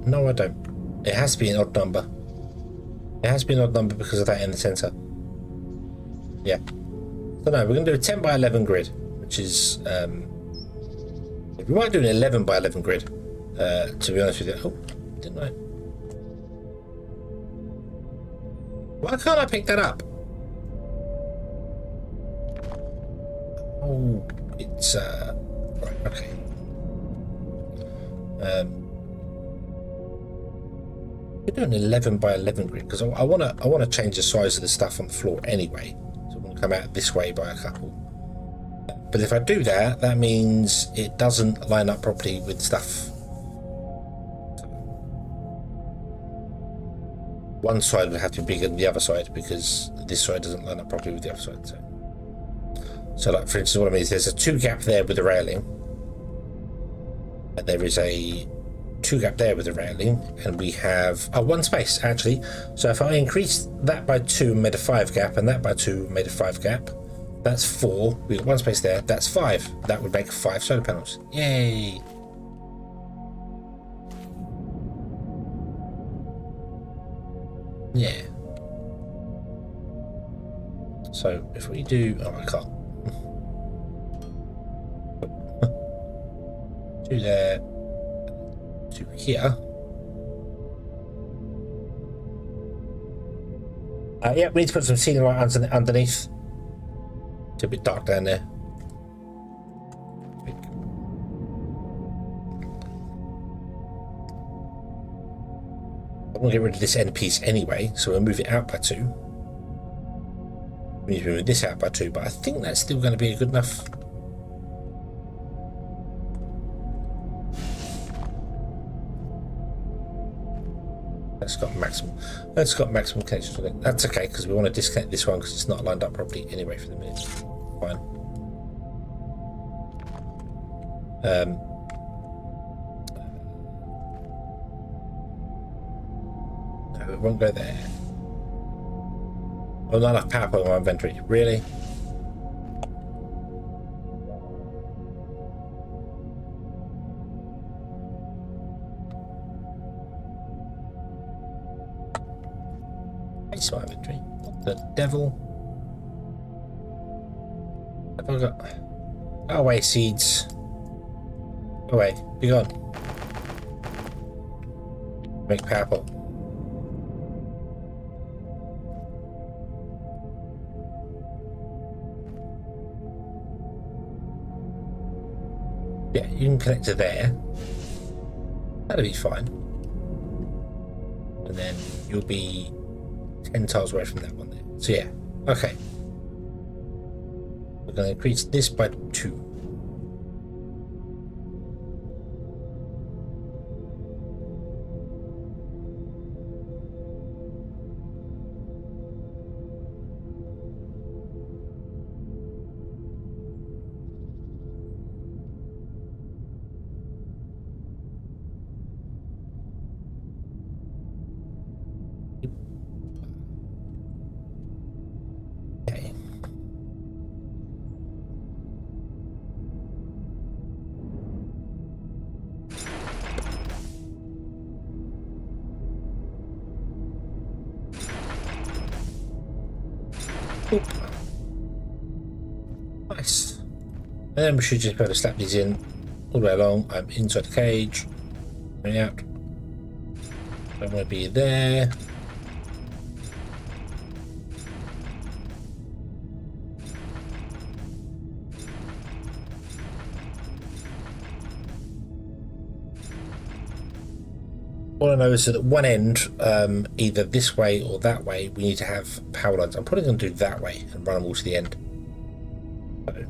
No, I don't. It has to be an odd number. It has to be an odd number because of that in the center. Yeah. So no, we're going to do a 10 by 11 grid, which is we might do an 11 by 11 grid. To be honest with you. Oh, didn't I? Why can't I pick that up? Oh, it's right. Okay. We're doing an 11 by 11 grid because I want to change the size of the stuff on the floor anyway. So I'm going to come out this way by a couple. But if I do that, that means it doesn't line up properly with stuff. One side would have to be bigger than the other side because this side doesn't line up properly with the other side. So like for instance, what I mean is there's a 2 gap there with the railing, and there is a 2 gap there with the railing, and we have 1 space actually. So if I increase that by 2 and made a 5 gap, and that by 2 made a 5 gap, that's 4. We got 1 space there. That's 5. That would make 5 solar panels. Yay! Yeah. So if we do, oh, I can't. Do there, to here. Yeah, we need to put some ceiling light underneath. It's a bit dark down there. I'm going to get rid of this end piece anyway, so we'll move it out by 2. We need to move this out by 2, but I think that's still going to be good enough. That's got maximum connections on it. That's okay because we want to disconnect this one because it's not lined up properly anyway for the minute. Fine. No, it won't go there. Oh, not enough power point in my inventory. Really? My inventory. What the devil? Have I got? Go away, seeds. Go away. Be gone. Make purple. Yeah, you can connect to there. That'll be fine. And then you'll be 10 tiles away from that one there. So yeah, okay. We're going to increase this by 2. Oop. Nice. And then we should just be able to slap these in all the way along. I'm inside the cage. Going out. Don't want to be there. All I know is that at one end, either this way or that way, we need to have power lines. I'm probably going to do that way and run them all to the end. So.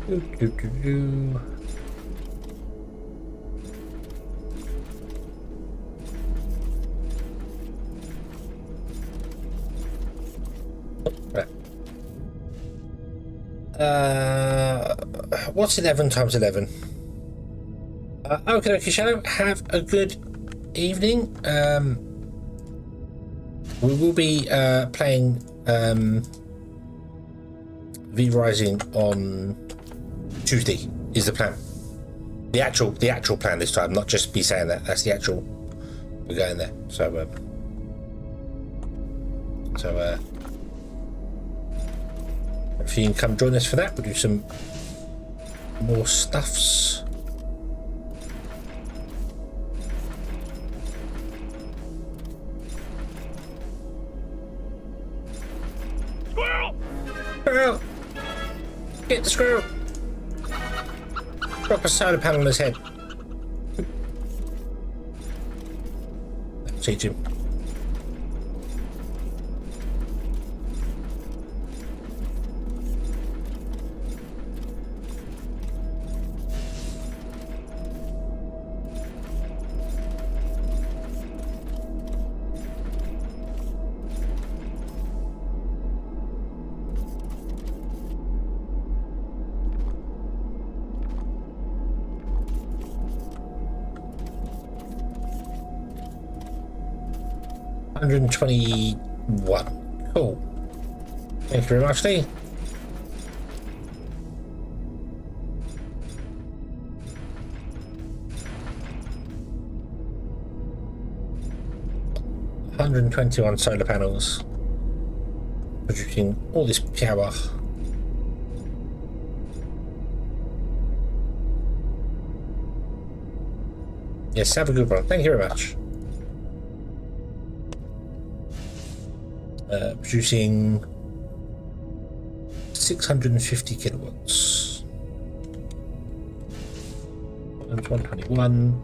Do, do, do, do. What's 11 times 11? Okay, Shadow. Have a good evening. We will be playing V Rising on Tuesday. Is the plan? The actual plan this time, not just be saying that. That's the actual. We're going there. So if you can come join us for that, we'll do some more stuffs. Squirrel! Squirrel! Get the squirrel! Drop a solar panel on his head. Teach him. $121. Cool. Thank you very much, Lee. $121 solar panels, producing all this power. Yes, have a good one. Thank you very much. Producing 650 kilowatts. 121.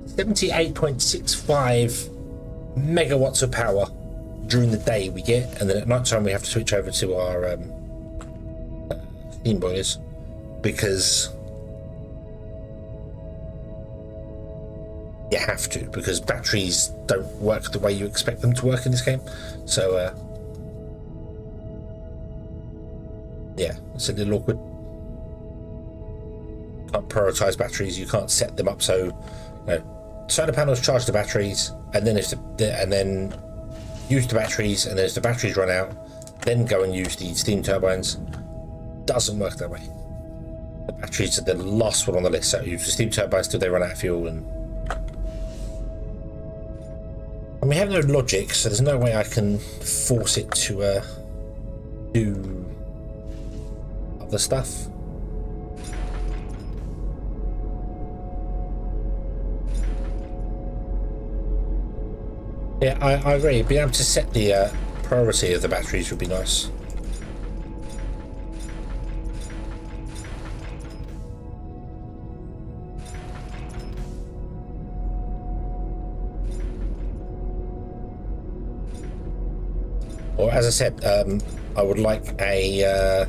78.65 megawatts of power during the day we get, and then at night time we have to switch over to our steam boilers because you have to, because batteries don't work the way you expect them to work in this game. So yeah, it's a little awkward. Can't prioritize batteries. You can't set them up so, you know, solar panels charge the batteries, and then and then use the batteries, and then if the batteries run out, then go and use the steam turbines. Doesn't work that way. The batteries are the last one on the list. So use the steam turbines till they run out of fuel, and we have no logic, so there's no way I can force it to do other stuff. Yeah, I agree. Being able to set the priority of the batteries would be nice. Or, as I said, I would like a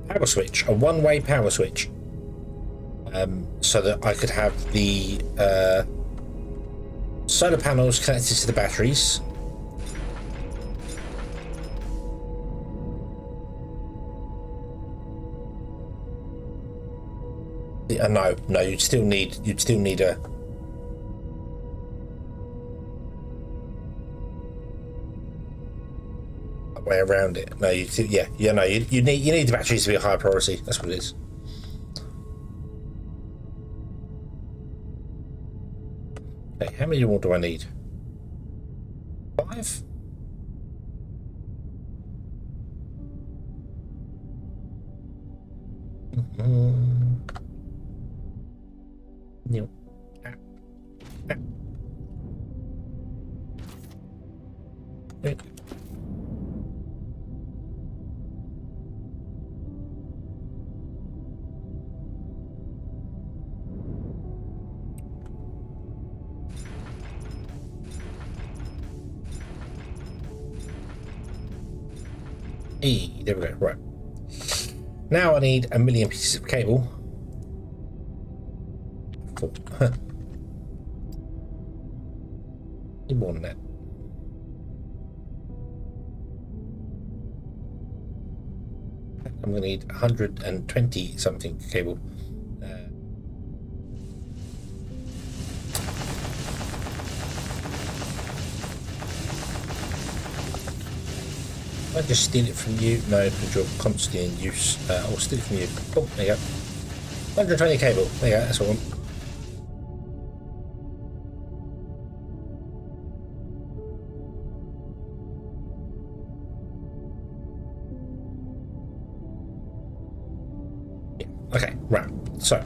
power switch, a one-way power switch, so that I could have the solar panels connected to the batteries. No, you'd still need a way around it. No, you need the batteries to be a higher priority. That's what it is. Okay, how many more do I need? 5? No. Wait. There we go. Right. Now I need 1 million pieces of cable. Need more than that. I'm going to need 120 something cable. I just steal it from you? No, because you're constantly in use. I'll steal it from you. Oh, there you go. 120 cable. There you go, that's what I want. Yeah, okay, right. So,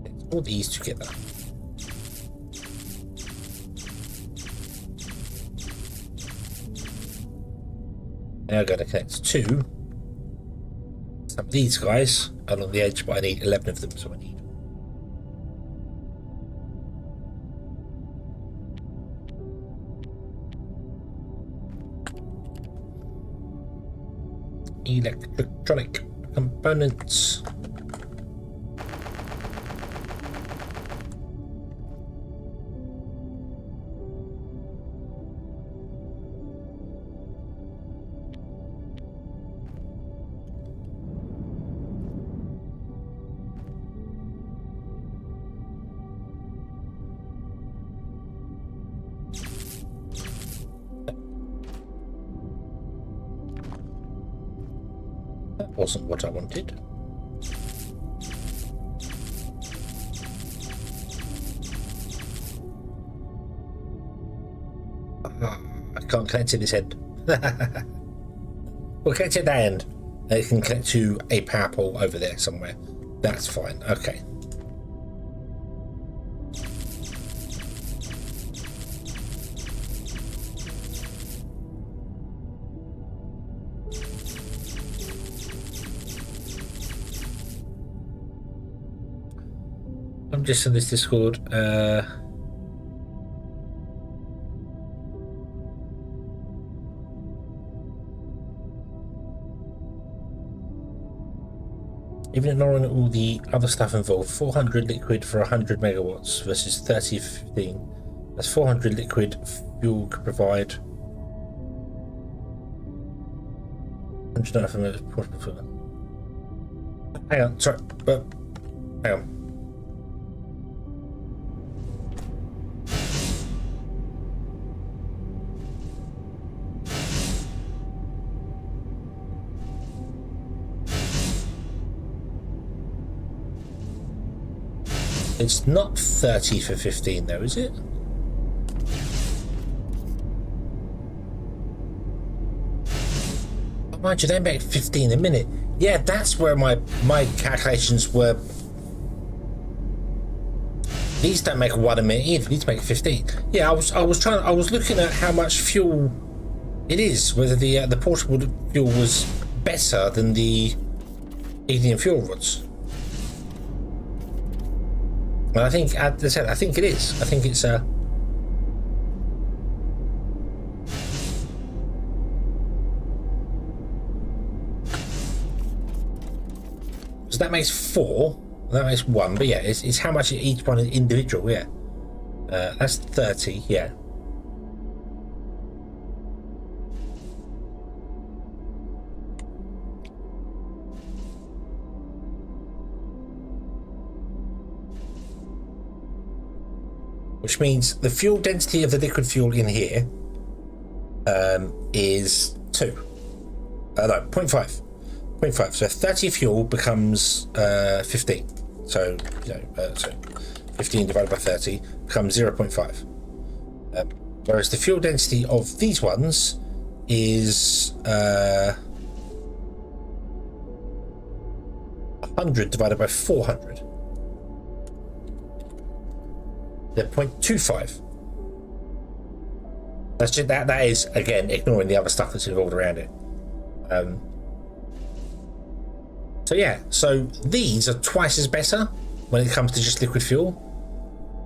let's all these together. Now I'm going to connect to some of these guys along the edge, but I need 11 of them, so I need electronic components. Wasn't what I wanted. I can't connect to this end. We'll connect to that end. It can connect to a power pole over there somewhere. That's fine. Okay. I'm just in this Discord. Even ignoring all the other stuff involved, 400 liquid for 100 megawatts versus 30 for 15. That's 400 liquid fuel could provide. 195 Hang on, sorry, but hang on. It's not 30 for 15 though, is it? Oh, mind you, they make 15 a minute. Yeah, that's where my calculations were. These don't make 1 a minute either. These make 15. Yeah, I was looking at how much fuel it is, whether the portable fuel was better than the helium fuel rods. And I think, as I said, I think it is. I think it's so that makes 4. That makes 1. But yeah, it's how much each one is individual. Yeah, that's 30. Yeah. Which means the fuel density of the liquid fuel in here is 2. No, 0.5. 0.5. So 30 fuel becomes 15. So, so 15 divided by 30 becomes 0.5. Whereas the fuel density of these ones is 100 divided by 400. They're 0.25. That's just, that is again ignoring the other stuff that's involved around it. So yeah, so these are twice as better when it comes to just liquid fuel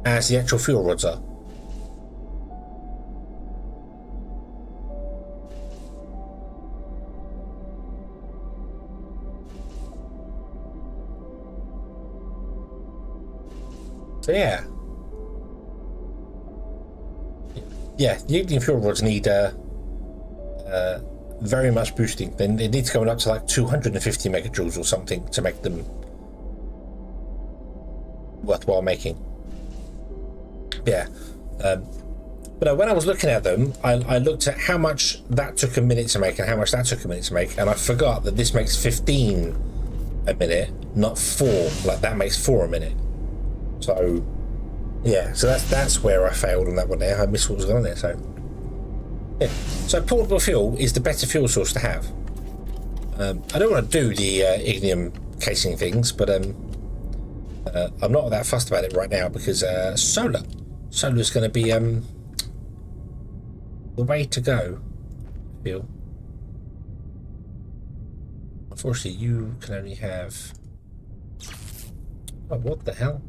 as the actual fuel rods are. So yeah. Yeah, the ignium fuel rods need very much boosting. Then they need to go up to like 250 megajoules or something to make them worthwhile making. Yeah. But when I was looking at them, I looked at how much that took a minute to make and how much that took a minute to make, and I forgot that this makes 15 a minute, not 4. Like that makes 4 a minute. So yeah, so that's where I failed on that one there. I missed what was going on there. So yeah, so portable fuel is the better fuel source to have. I don't want to do the ignium casing things, but I'm not that fussed about it right now because solar is going to be the way to go. I feel. Unfortunately, you can only have. Oh, what the hell?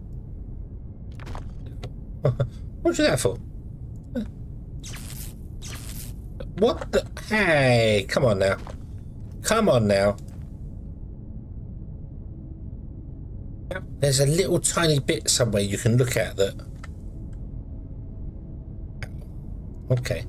What'd you do that for? What the? Hey, come on now. Come on now. There's a little tiny bit somewhere you can look at that. Okay.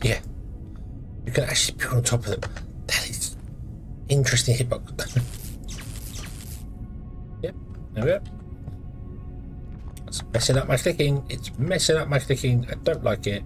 Yeah. You can actually put on top of them. That is interesting hitbox. Yep, there we go. It's messing up my clicking. It's messing up my clicking. I don't like it.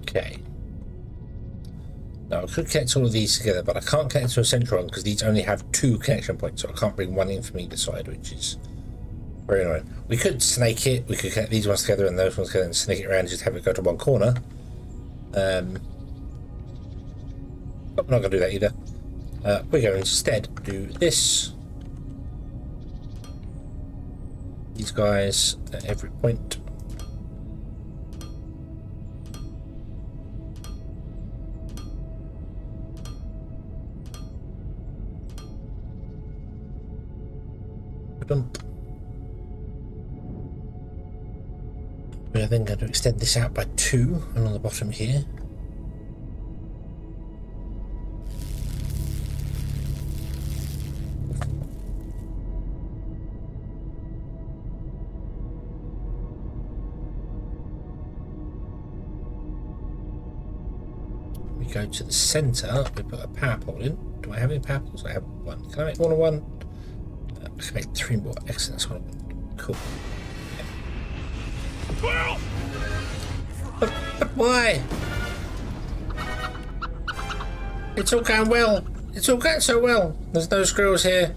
Okay. Now I could connect all of these together, but I can't connect to a central one because these only have 2 connection points, so I can't bring one in from either side, which is very annoying. We could snake it. We could connect these ones together and those ones together and snake it around and just have it go to one corner. But we're not going to do that either. We're going to instead do this. These guys at every point. We are then going to extend this out by 2 and on the bottom here. We go to the centre, we put a power pole in. Do I have any power poles? I have 1. Can I make more than 1? I can make 3 more. Excellent, that's what I want. Cool. Squirrel! But why? It's all going well. It's all going so well. There's no squirrels here.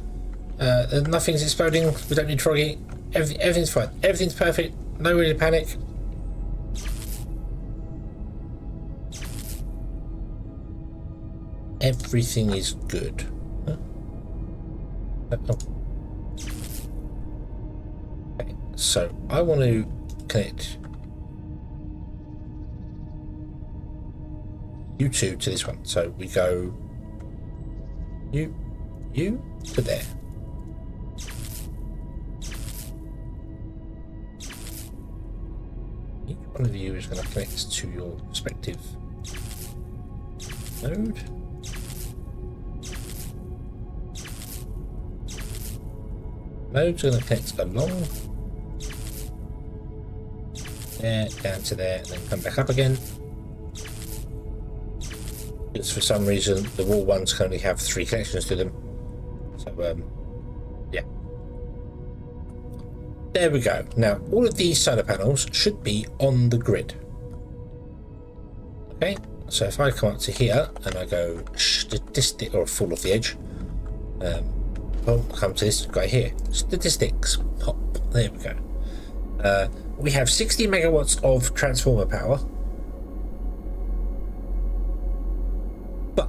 Nothing's exploding. We don't need froggy. Everything's fine. Everything's perfect. No really panic. Everything is good. Huh? Oh. Okay, so I want to connect you 2 to this one. So we go you to there. Each one of you is going to connect to your respective node. Node's going to connect along there, down to there, and then come back up again. Because for some reason the wall ones can only have 3 connections to them. So yeah. There we go. Now all of these solar panels should be on the grid. Okay, So if I come up to here and I go statistic or fall off the edge, well, come to this guy here, statistics, pop, there we go. We have 60 megawatts of transformer power, but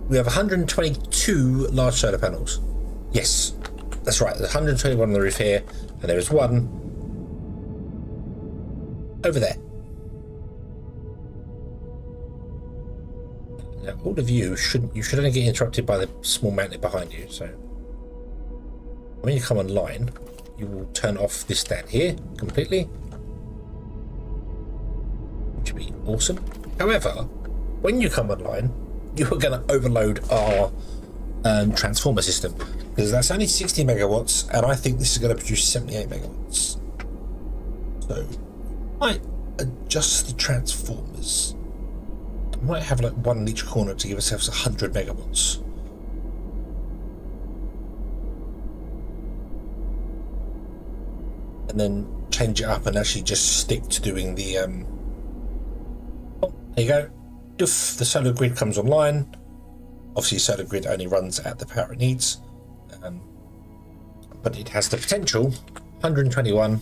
we have 122 large solar panels. Yes, that's right, there's 121 on the roof here, and there is one over there. Now, all of you should only get interrupted by the small mountain behind you. So when you come online, you will turn off this down here completely, which would be awesome. However, when you come online, you are going to overload our transformer system, because that's only 60 megawatts, and I think this is going to produce 78 megawatts. So I might adjust the transformers. I might have like one in each corner to give ourselves 100 megawatts. And then change it up and actually just stick to doing the oh, there you go. Doof, the solar grid comes online. Obviously solar grid only runs at the power it needs, but it has the potential 121.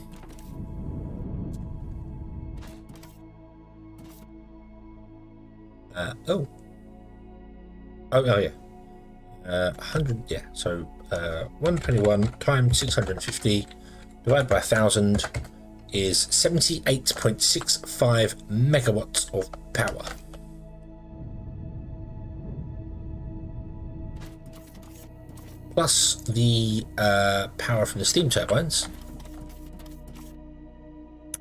Oh yeah, 100, yeah, so 121 times 650 divided by 1000 is 78.65 megawatts of power. Plus the power from the steam turbines,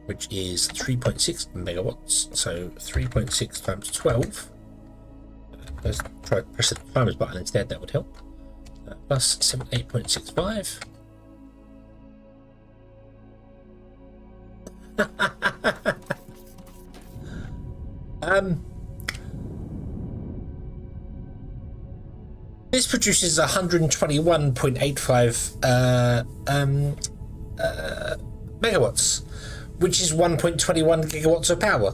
which is 3.6 megawatts, so 3.6 times 12. Let's try to press the timers button instead, that would help. Plus 78.65. This produces 121.85 megawatts, which is 1.21 gigawatts of power,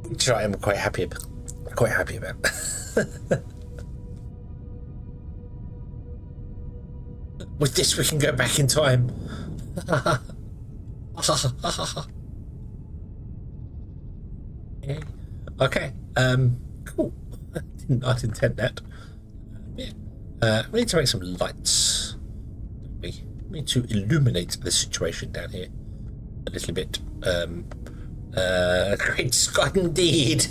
which I am quite happy about. With this, we can go back in time. Okay. Cool. I didn't intend that. Yeah. We need to make some lights. We need to illuminate the situation down here a little bit. Great Scott, indeed.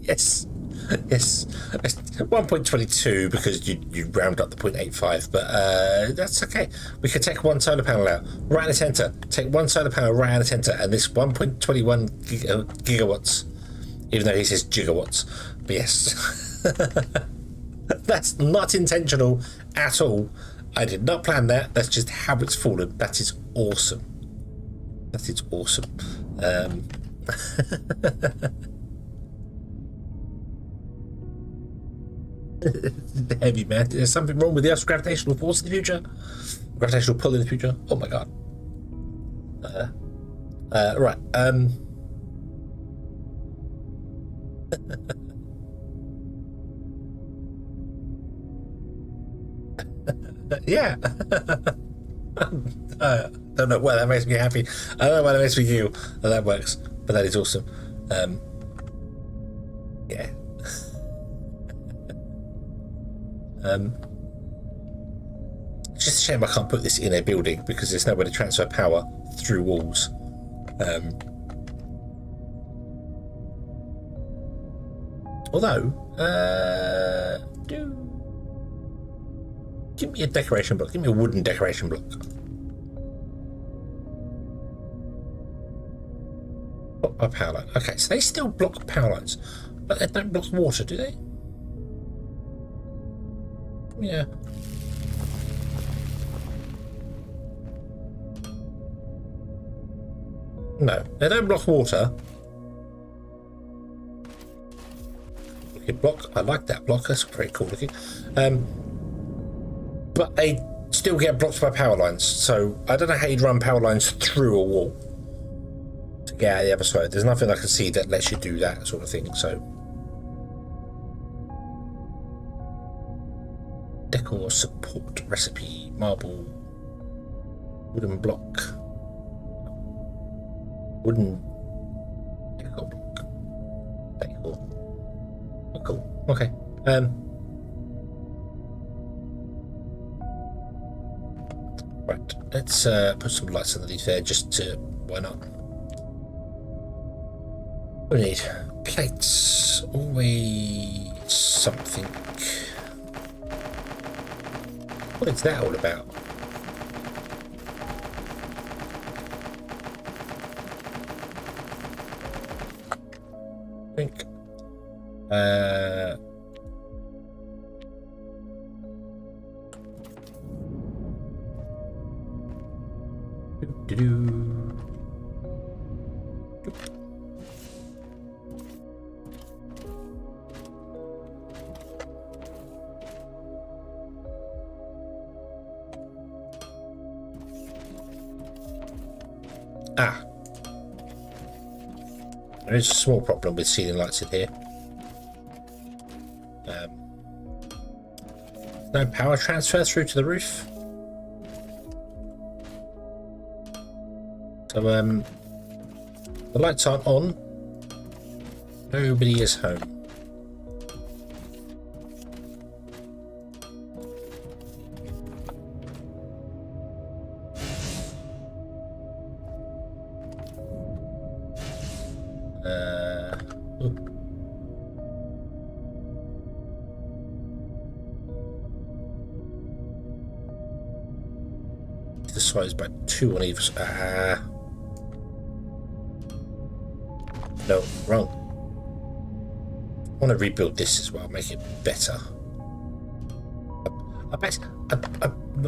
Yes. 1.22 because you round up the 0.85, but that's okay. We could take one solar panel out right in the center, take one solar panel right in the center, and this 1.21 gigawatts, even though he says gigawatts, but yes. That's not intentional at all. I did not plan that. That's just how it's fallen. That is awesome. Heavy, man. There's something wrong with the Earth's gravitational force in the future. Gravitational pull in the future. Oh my god. Right. Yeah. Don't know why that makes me happy. I don't know why that makes me you. That works, but that is awesome. Yeah. It's just a shame I can't put this in a building because there's no way to transfer power through walls. Although, give me a decoration block. Give me a wooden decoration block. Block by power line. Okay, so they still block power lines, but they don't block water, do they? Yeah. No, they don't block water. Looking block. I like that block. That's very cool looking. But they still get blocked by power lines. So I don't know how you'd run power lines through a wall. Yeah, the other side. There's nothing I can see that lets you do that sort of thing, so. Decor support recipe, marble, wooden block, wooden decor block. Decor. Oh, cool. Okay. Right. Let's put some lights underneath there, just to why not? We need plates. Always something. What is that all about? I think. Ah, there is a small problem with ceiling lights in here. No power transfer through to the roof. So the lights aren't on. Nobody is home. The size by 2 on either side. No, wrong. I want to rebuild this as well, make it better. I bet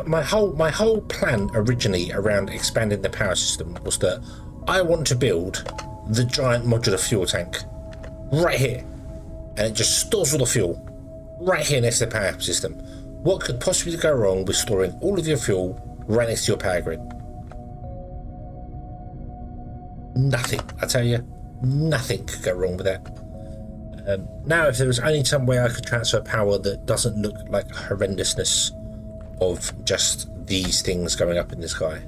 my whole plan originally around expanding the power system was that I want to build the giant modular fuel tank right here, and it just stores all the fuel right here next to the power system. What could possibly go wrong with storing all of your fuel right next to your power grid? Nothing, I tell you, nothing could go wrong with that. Now, if there was only some way I could transfer power that doesn't look like horrendousness of just these things going up in the sky.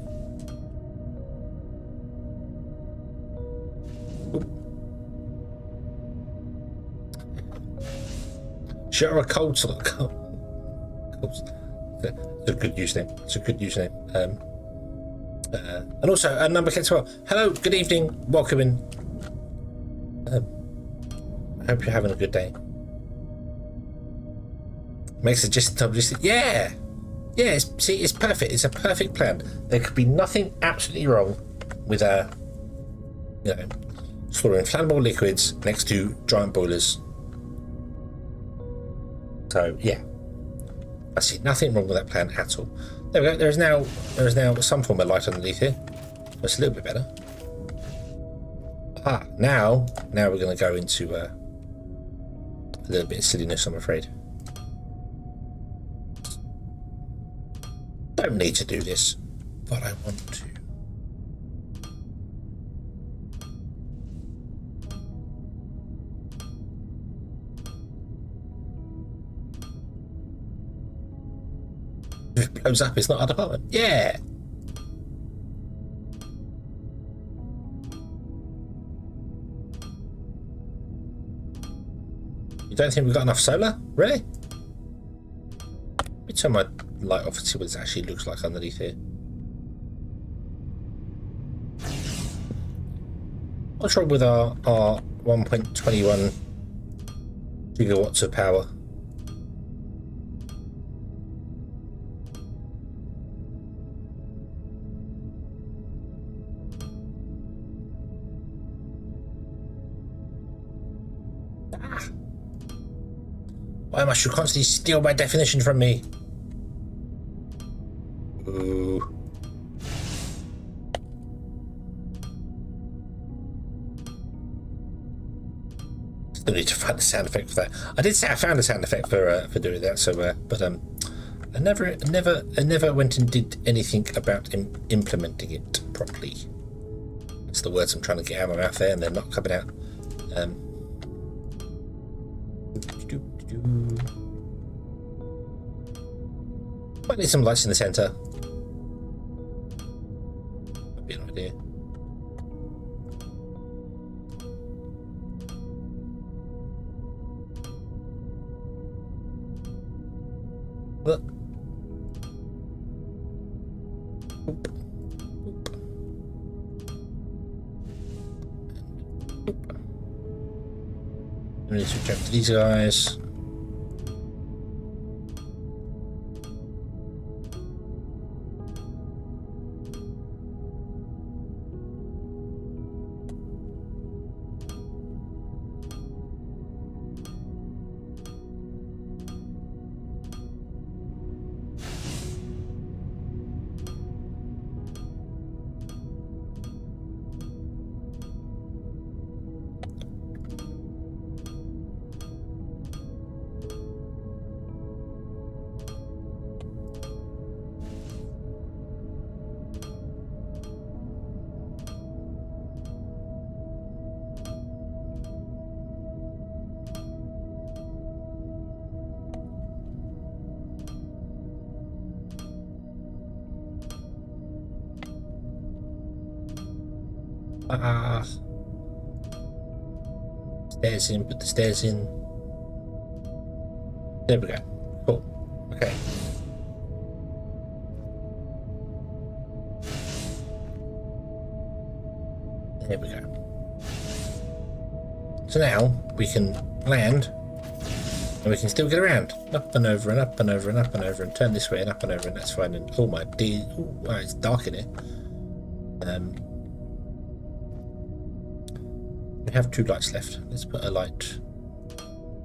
Sure, a cold slot. It's a good username. It's a good username. And also a number as well. Hello, good evening, welcome in. I hope you're having a good day. Makes it just yeah. Yeah, it's perfect. It's a perfect plan. There could be nothing absolutely wrong with storing flammable liquids next to giant boilers. So yeah, I see nothing wrong with that plan at all. There we go. There is now some form of light underneath here. That's a little bit better. Ah, now we're going to go into a little bit of silliness, I'm afraid. Don't need to do this, but I want to. If it blows up, it's not our department. Yeah. You don't think we've got enough solar? Really? Let me turn my light off and see what it actually looks like underneath here. What's wrong with our 1.21 gigawatts of power? Why must you constantly steal my definition from me? Ooh. Still need to find a sound effect for that. I did say I found a sound effect for doing that. So, but I never went and did anything about implementing it properly. That's the words I'm trying to get out of my mouth there, and they're not coming out. Might need some lights in the centre. Might be an idea. Look. Oop. Oop. Oop. We need to switch over to these guys. Stairs in, put the stairs in. There we go. Cool. Okay. There we go. So now we can land and we can still get around. Up and over and up and over and up and over and turn this way and up and over, and that's fine. And oh my dear, oh, wow, it's dark in here. We have 2 lights left. Let's put a light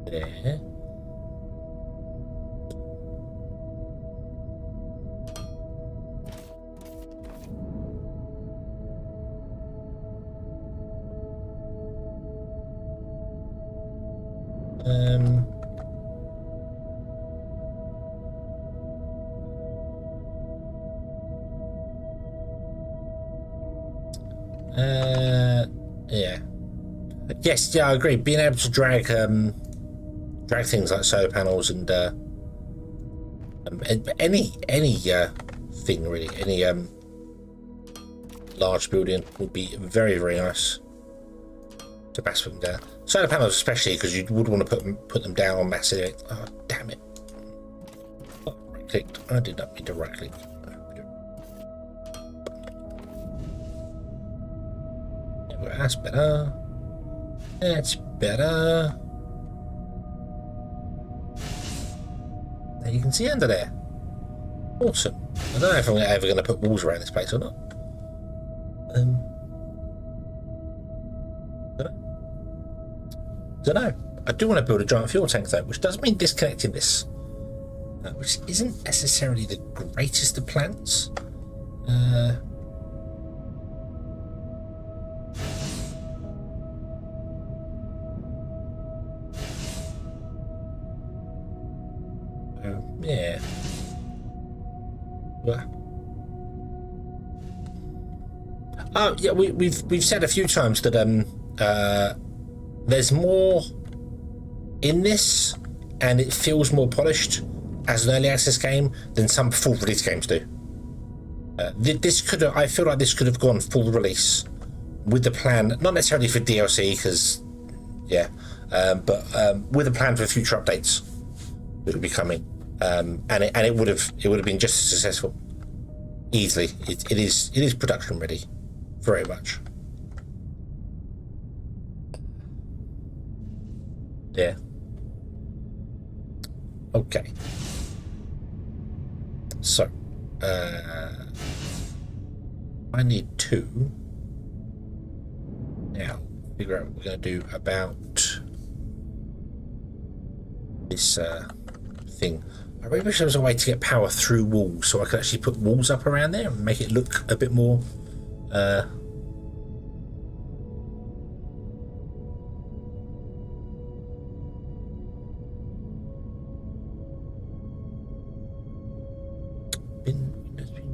there. Yeah. Yes, yeah, I agree. Being able to drag things like solar panels and any thing really, any large building would be very, very nice to mass put them down. Solar panels especially, because you would want to put them down on massive. Oh damn it! Oh, right clicked. I did not mean to right click. That's better. That's better. Now you can see under there. Awesome. I don't know if I'm ever going to put walls around this place or not. Don't know. I do want to build a giant fuel tank though, which does mean disconnecting this, which isn't necessarily the greatest of plans. Yeah. Oh yeah, we've said a few times that there's more in this, and it feels more polished as an early access game than some full release games do. This could have, I feel like this could have gone full release with the plan, not necessarily for DLC, because yeah, but with a plan for future updates that will be coming. And it would have been just as successful easily. It is production ready, very much. Yeah. Okay. So, I need 2. Now, figure out what we're going to do about this thing. I really wish there was a way to get power through walls, so I could actually put walls up around there and make it look a bit more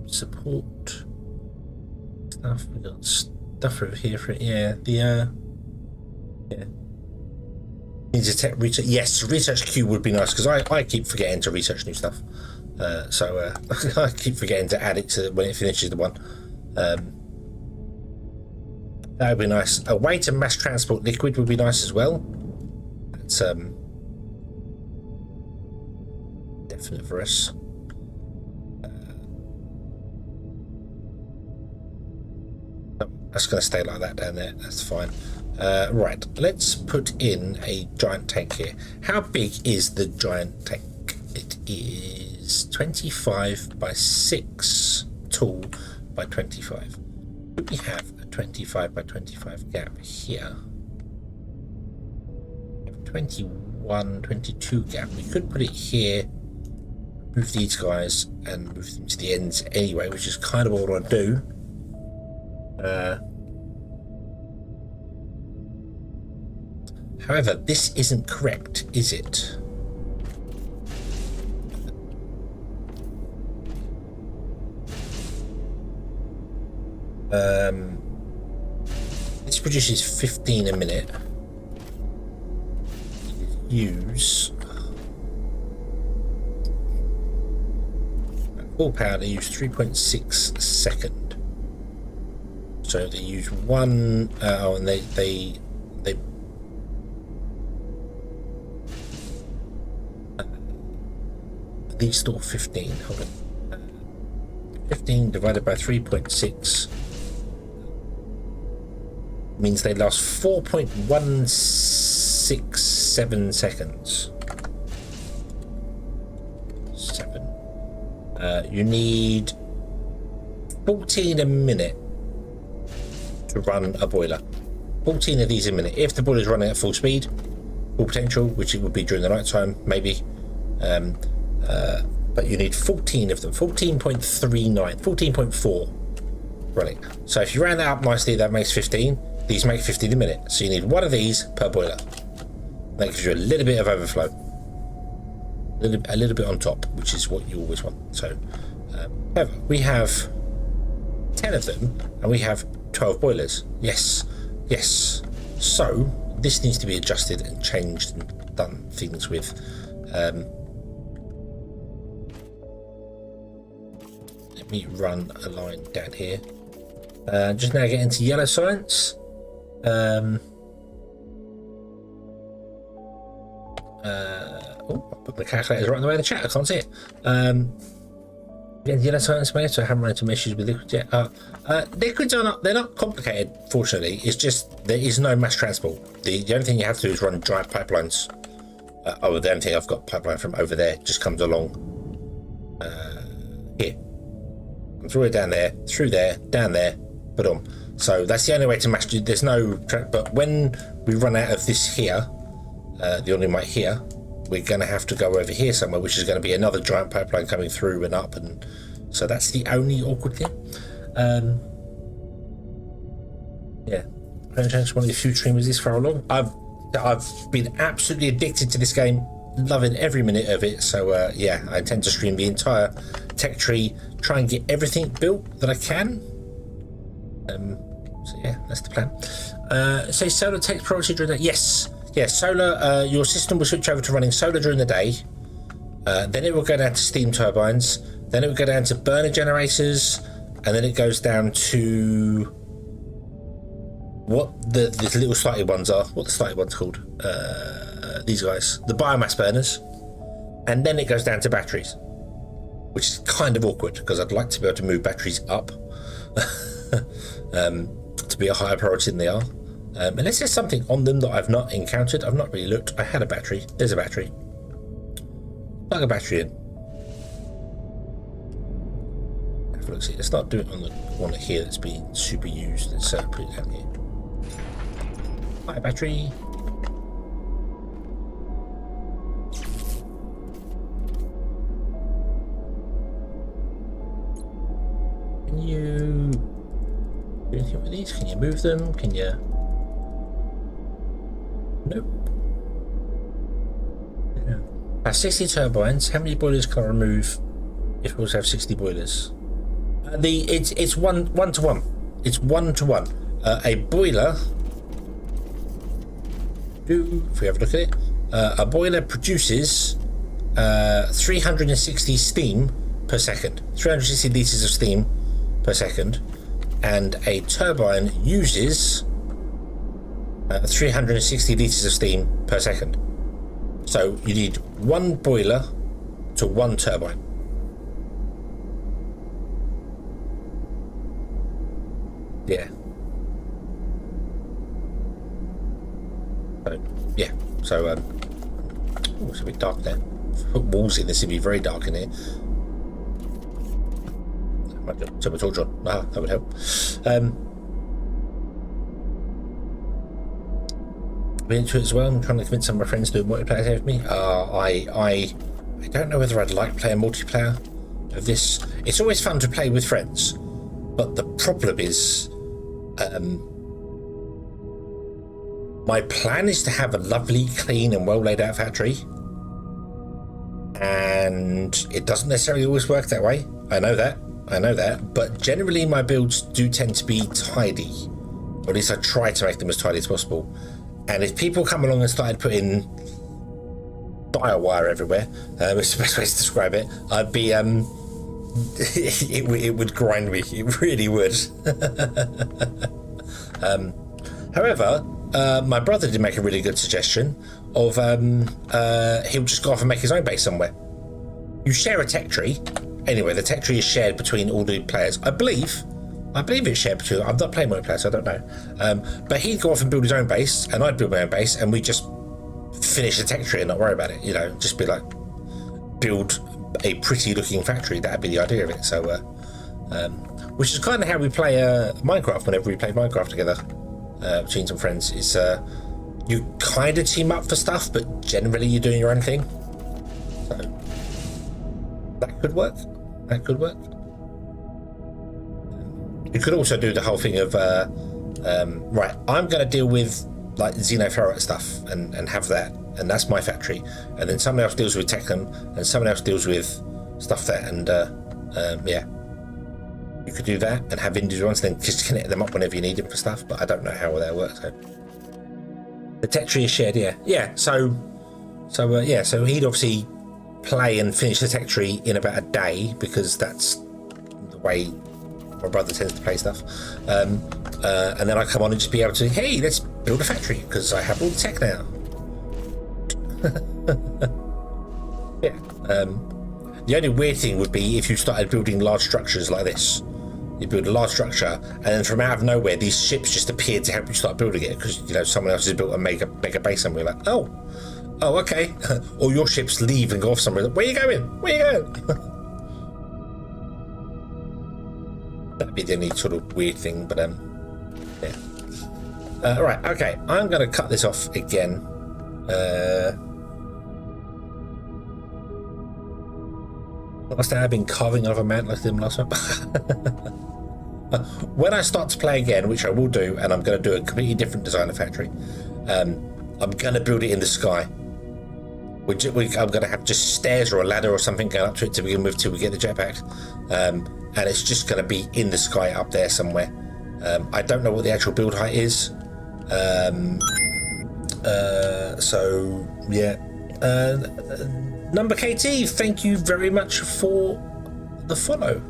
support stuff. We got stuff over here for it. Yeah, yeah. Need to tech research. Yes, research queue would be nice because I keep forgetting to research new stuff. So I keep forgetting to add it to when it finishes the one. That would be nice. A way to mass transport liquid would be nice as well. That's definite for us. That's going to stay like that down there. That's fine. Right, let's put in a giant tank here. How big is the giant tank? It is 25 by 6 tall by 25. Do we have a 25 by 25 gap here? 21, 22 gap. We could put it here, move these guys, and move them to the ends anyway, which is kind of what I want to do. However, this isn't correct, is it? This produces 15 a minute. Use full power. They use 3.6 second. So they use one. Oh, and they these store 15. Hold on. 15 divided by 3.6 means they last 4.167 seconds. 7. You need 14 a minute to run a boiler. 14 of these a minute. If the boiler is running at full speed, full potential, which it would be during the night time, maybe. But you need 14 of them. 14.39, 14.4 running. So if you round that up nicely, that makes 15. These make 15 a minute. So you need one of these per boiler. That gives you a little bit of overflow. A little bit on top, which is what you always want. So however, we have 10 of them and we have 12 boilers. Yes. So this needs to be adjusted and changed and done things with. Let me run a line down here. Just now get into yellow science. Oh, I put the calculators right in the way of the chat. I can't see it. Get into yellow science made, so I haven't run into issues with liquids yet. Liquids are not, they're not complicated, fortunately. It's just there is no mass transport. The only thing you have to do is run giant pipelines. The only thing I've got pipeline from over there just comes along here. Comes all the way down there, through there, down there, boom. So that's the only way to match. There's no, but when we run out of this here, the only might here, we're going to have to go over here somewhere, which is going to be another giant pipeline coming through and up, and so that's the only awkward thing. Yeah, one of the few streamers this far along. I've been absolutely addicted to this game, loving every minute of it. So yeah, I intend to stream the entire tech tree, try and get everything built that I can. So yeah, that's the plan. Say solar takes priority during the day. Yes, solar. Your system will switch over to running solar during the day. Then it will go down to steam turbines. Then it will go down to burner generators, and then it goes down to what the little slightly ones are. What the slightly ones called? These guys, the biomass burners, and then it goes down to batteries, which is kind of awkward because I'd like to be able to move batteries up to be a higher priority than they are. Unless there's something on them that I've not encountered. I've not really looked. I had a battery. There's a battery. Plug a battery in. Have a look. See, let's not do it on the corner here that's being super used. Let's put it down here. Hi, battery. Can you do anything with these? Can you move them? Can you? Nope. Yeah. 60 turbines. How many boilers can I remove if we also have 60 boilers? It's one to one. It's 1 to 1. A boiler, if we have a look at it, a boiler produces 360 steam per second, 360 litres of steam per second, and a turbine uses 360 litres of steam per second. So you need one boiler to one turbine. Yeah. So, yeah. So oh, it's a bit dark there. Put walls in, this would be very dark in here. Might turn my torch on. Ah, that would help. I've been into it as well. I'm trying to convince some of my friends to do multiplayer with me. I don't know whether I'd like playing multiplayer of this. It's always fun to play with friends, but the problem is, my plan is to have a lovely, clean, and well laid out factory, and it doesn't necessarily always work that way. I know that, but generally my builds do tend to be tidy, or at least I try to make them as tidy as possible. And if people come along and started putting dire wire everywhere, it's the best way to describe it, I'd be it would grind me. It really would. However, my brother did make a really good suggestion of he'll just go off and make his own base somewhere. You share a tech tree. Anyway, the tech tree is shared between all the players. I believe it's shared between. I'm not playing multiplayer, so I don't know. But he'd go off and build his own base, and I'd build my own base, and we just finish the tech tree and not worry about it. You know, just be like, build a pretty looking factory. That'd be the idea of it. So, which is kind of how we play Minecraft. Whenever we play Minecraft together between some friends, is you kind of team up for stuff, but generally you're doing your own thing. So that could work. You could also do the whole thing of right, I'm going to deal with like xenoferrite stuff and have that, and that's my factory, and then someone else deals with Techem, and someone else deals with stuff there, and yeah, you could do that and have individual ones, then just connect them up whenever you need them for stuff. But I don't know how that works. So the tech tree is shared, yeah. So he'd obviously play and finish the tech tree in about a day, because that's the way my brother tends to play stuff, and then I come on and just be able to, hey, let's build a factory because I have all the tech now. Yeah. The only weird thing would be if you started building large structures like this. You build a large structure, and then from out of nowhere, these ships just appear to help you start building it, because someone else has built a mega base somewhere. Like, oh, okay. Or your ships leave and go off somewhere. Like, where are you going? That'd be the only sort of weird thing, but yeah. Right, okay. I'm going to cut this off again. Last time I've been carving over a man like I did last time. When I start to play again, which I will do, and I'm going to do a completely different design of factory, I'm going to build it in the sky. I'm going to have just stairs or a ladder or something going up to it to begin with till we get the jetpack. And it's just going to be in the sky up there somewhere. I don't know what the actual build height is. So, yeah. Number KT, thank you very much for the follow.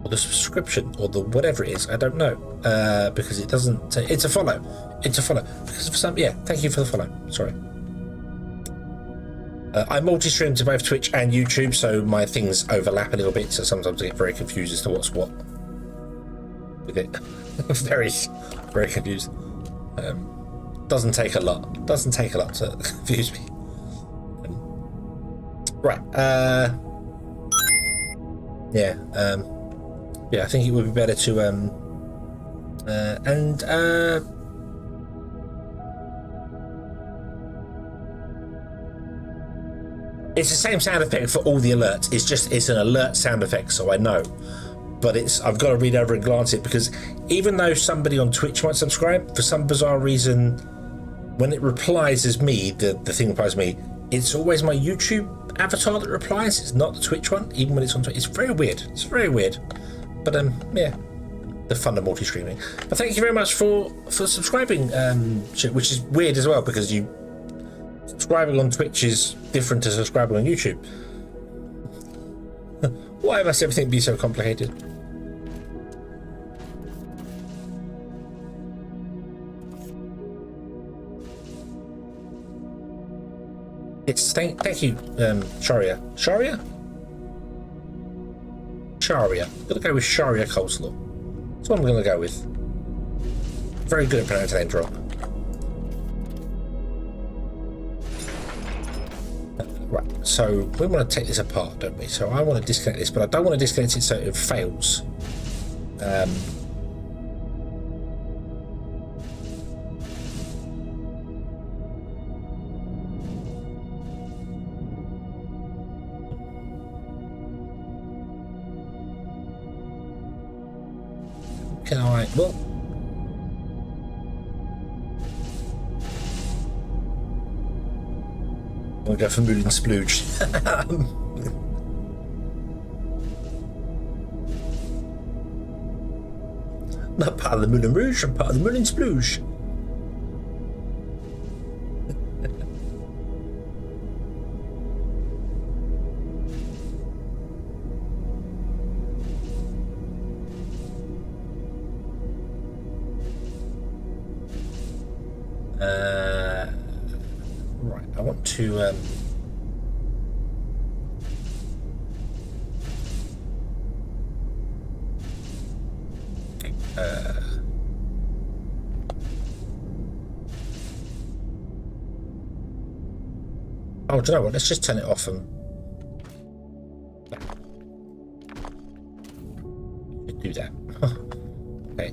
Or the subscription, or the whatever it is. I don't know. Because it doesn't... It's a follow. Because of some... Yeah, thank you for the follow. Sorry. I multi-stream to both Twitch and YouTube, so my things overlap a little bit, so sometimes I get very confused as to what's what with it. Very, very confused. Doesn't take a lot to confuse me. Right. Yeah. Yeah, I think it would be better to it's the same sound effect for all the alerts. It's an alert sound effect, so I know. But I've got to read over and glance it, because even though somebody on Twitch might subscribe, for some bizarre reason, when it replies as me, the thing replies me, it's always my YouTube avatar that replies. It's not the Twitch one, even when it's on Twitch. It's very weird. But yeah. the fun of multi-streaming. But thank you very much for subscribing, which is weird as well because subscribing on Twitch is different to subscribing on YouTube. Why must everything be so complicated? It's thank you, Sharia. Sharia? Sharia. I'm gonna go with Sharia coleslaw. That's what I'm gonna go with. Very good at pronouncing names wrong. Right, so we want to take this apart, don't we? So I want to disconnect this, but I don't want to disconnect it so it fails. Can I? Well, I'm gonna go for Moulin Splooge. Not part of the Moulin Rouge, I'm part of the Moulin Splooge. Right, I want to oh, do you know what? Let's just turn it off and do that. Okay.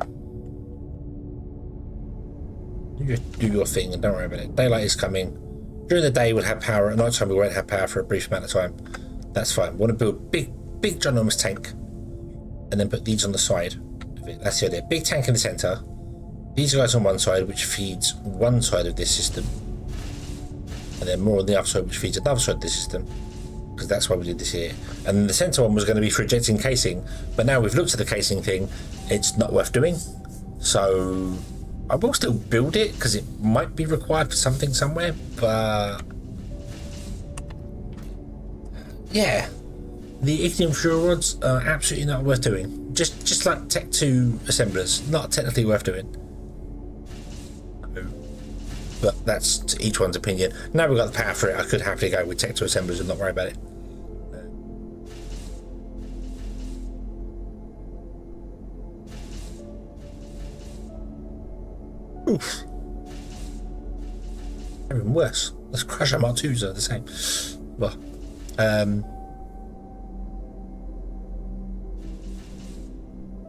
You just do your thing and don't worry about it. Daylight is coming. During the day we'll have power. At night time we won't have power for a brief amount of time. That's fine. We want to build a big ginormous tank and then put these on the side of it. That's the idea. Big tank in the center. These guys on one side, which feeds one side of this system. And then more on the other side, which feeds another side of the system. Because that's why we did this here. And then the center one was going to be for ejecting casing. But now we've looked at the casing thing. It's not worth doing. So I will still build it because it might be required for something somewhere, but yeah, the ignium fuel rods are absolutely not worth doing. Just like Tech 2 assemblers, not technically worth doing. But that's to each one's opinion. Now we've got the power for it, I could happily go with Tech 2 assemblers and not worry about it. Oof. Even worse. Let's crash our Mark 2s are the same. Well,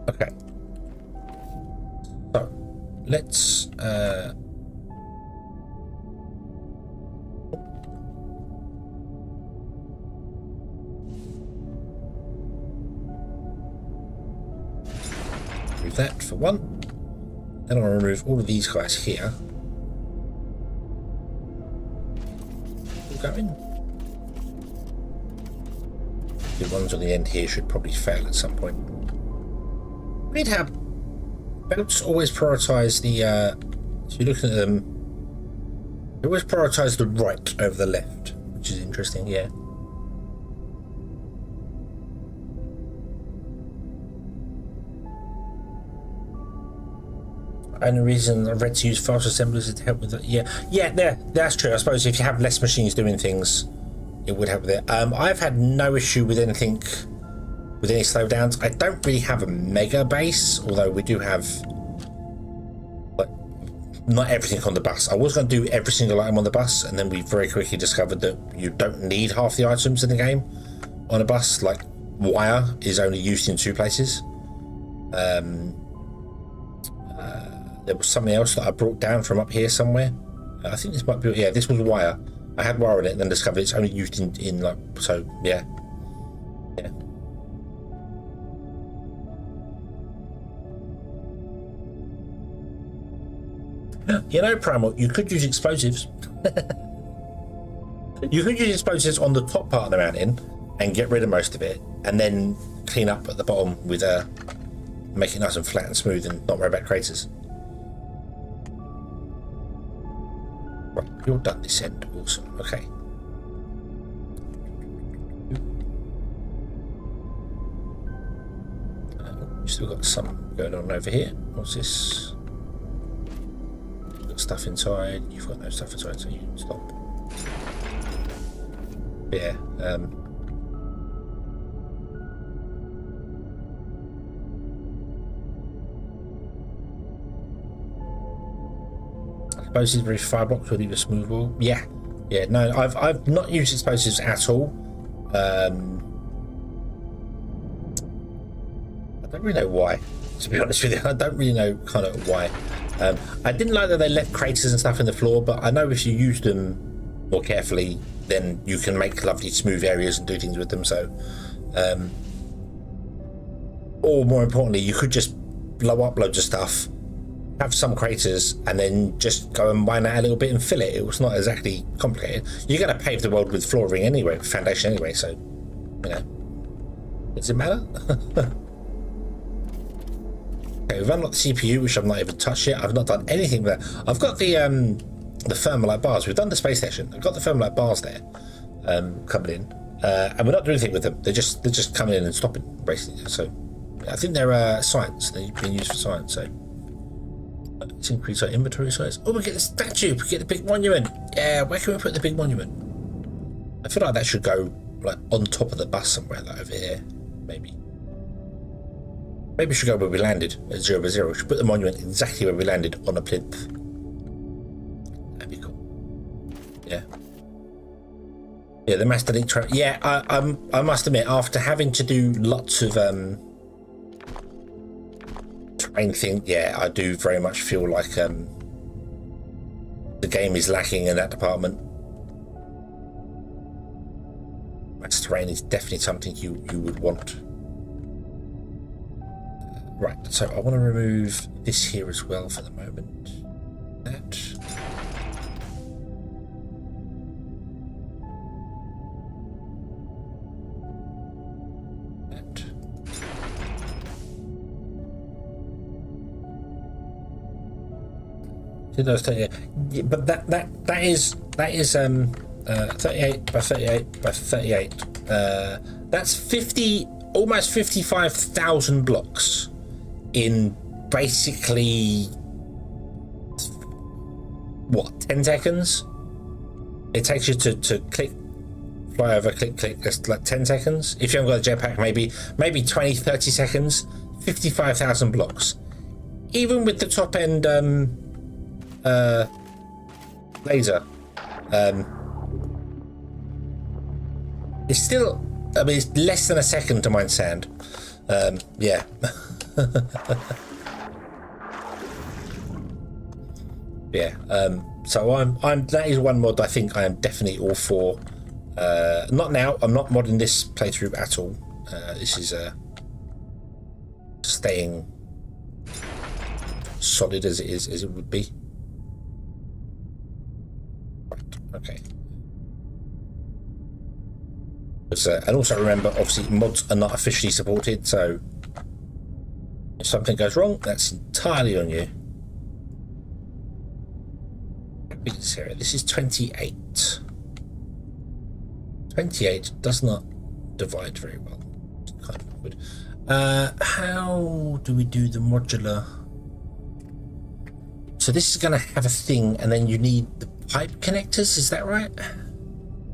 okay. So let's remove that for one. Then I'm going to remove all of these guys here. All going. The ones on the end here should probably fail at some point. Weird how boats always prioritise the, so you're looking at them, they always prioritise the right over the left, which is interesting, yeah. Only reason I've read to use fast assemblers is to help with that. Yeah, that's true. I suppose if you have less machines doing things, it would help with it. I've had no issue with anything, with any slowdowns. I don't really have a mega base, although we do have, like, not everything on the bus. I was going to do every single item on the bus, and then we very quickly discovered that you don't need half the items in the game on a bus. Like, wire is only used in 2 places. There was something else that I brought down from up here somewhere. I think this might be, yeah, this was wire. I had wire in it and then discovered it's only used in like, so, yeah. Yeah. You know, Primal, you could use explosives. You could use explosives on the top part of the mountain and get rid of most of it, and then clean up at the bottom with make it nice and flat and smooth and not worry about craters. Right, you're done this end. Awesome. Okay. Still got some going on over here. What's this? Got stuff inside. You've got no stuff inside, so you can stop. Yeah. Explosives very firebox with either smooth wall. Yeah. Yeah. No, I've not used explosives at all. I don't really know why, to be honest with you. I don't really know kind of why. I didn't like that they left craters and stuff in the floor, but I know if you use them more carefully, then you can make lovely smooth areas and do things with them. So, or more importantly, you could just blow up loads of stuff, have some craters, and then just go and mine out a little bit and fill it. It was not exactly complicated. You're going to pave the world with flooring anyway, foundation anyway, so, you know, does it matter? Okay, we've unlocked the CPU, which I've not even touched yet. I've not done anything with that. I've got the thermalite bars. We've done the space station. I've got the thermalite bars there coming in, and we're not doing anything with them. They're just coming in and stopping, basically. So I think they're science. They're being used for science. So let's increase our inventory size. Oh, we get the statue. We get the big monument. Yeah, where can we put the big monument? I feel like that should go like on top of the bus somewhere, like over here, maybe. Maybe we should go where we landed at 0/0. We should put the monument exactly where we landed on a plinth. That'd be cool. Yeah. Yeah, the mastodon train. Yeah, I must admit, after having to do lots of terrain thing, yeah, I do very much feel like the game is lacking in that department. Mass terrain is definitely something you would want. Right, so I want to remove this here as well for the moment. That. That. Yeah, but that is 38 by 38 by 38. That's 50, almost 55,000 blocks. In basically what, 10 seconds? It takes you to click, fly over, click, just like 10 seconds. If you haven't got a jetpack, maybe 20, 30 seconds. 55,000 blocks. Even with the top end laser, it's still, I mean, it's less than a second to mine sand. Yeah. Yeah, so I'm that is one mod I think I am definitely all for. Not now, I'm not modding this playthrough at all. This is staying solid as it would be. Right, okay. And also remember, obviously mods are not officially supported, so if something goes wrong, that's entirely on you. This is 28. 28 does not divide very well. It's kind of awkward. How do we do the modular? So this is going to have a thing, and then you need the pipe connectors. Is that right?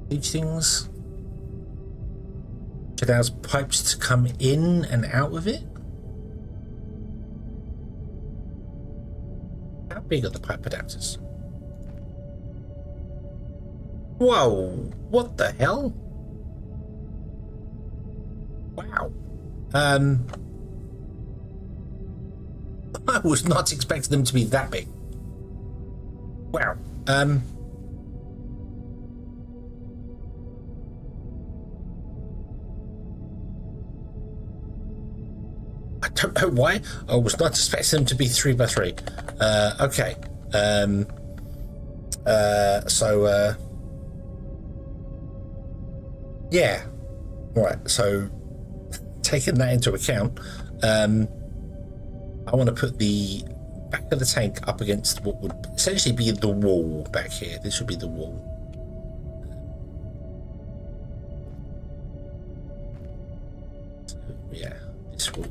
These things. It allows pipes to come in and out of it. How big are the pipe adapters? Whoa, what the hell? Wow. I was not expecting them to be that big. Wow. I don't know why. I was not expecting them to be 3x3. Okay. Yeah. Right. So, taking that into account, I want to put the back of the tank up against what would essentially be the wall back here. This would be the wall. So, yeah, this wall.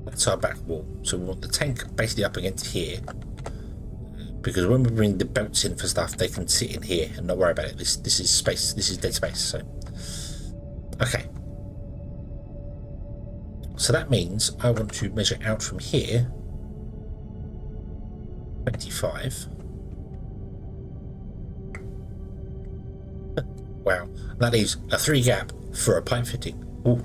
That's our back wall. So we want the tank basically up against here. Because when we bring the belts in for stuff, they can sit in here and not worry about it. This is space. This is dead space. So, okay. So that means I want to measure out from here 25. Wow, that leaves a 3 gap for a pipe fitting. Ooh.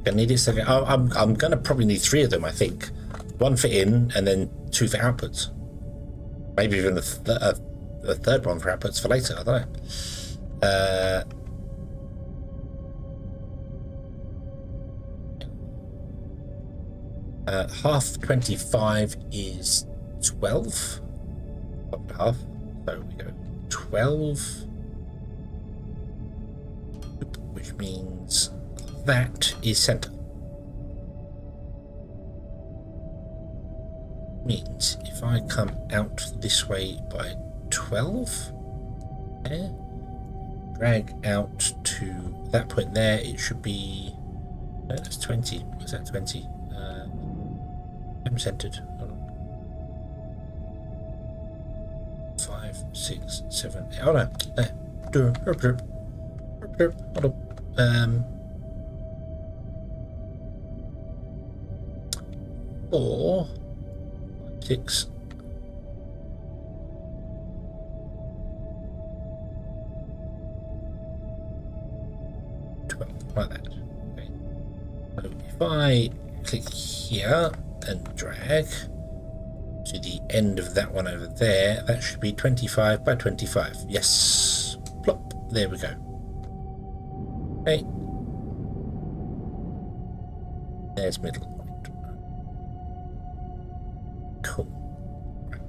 Gonna need it. I'm gonna probably need 3 of them. I think 1 for in and then 2 for outputs. Maybe even a third one for outputs for later. I don't know. Half 25 is 12. Half. So we go 12, which means that is center. Means if I come out this way by 12, there, drag out to that point there, it should be. No, that's 20. What's that? 20. I'm centered. 5, 6, 7, 8. Oh no. Hold on. 4, 6. Like that. Okay. So if I click here and drag to the end of that one over there, that should be 25 by 25. Yes. Plop. There we go. Okay. There's middle. Cool. Right.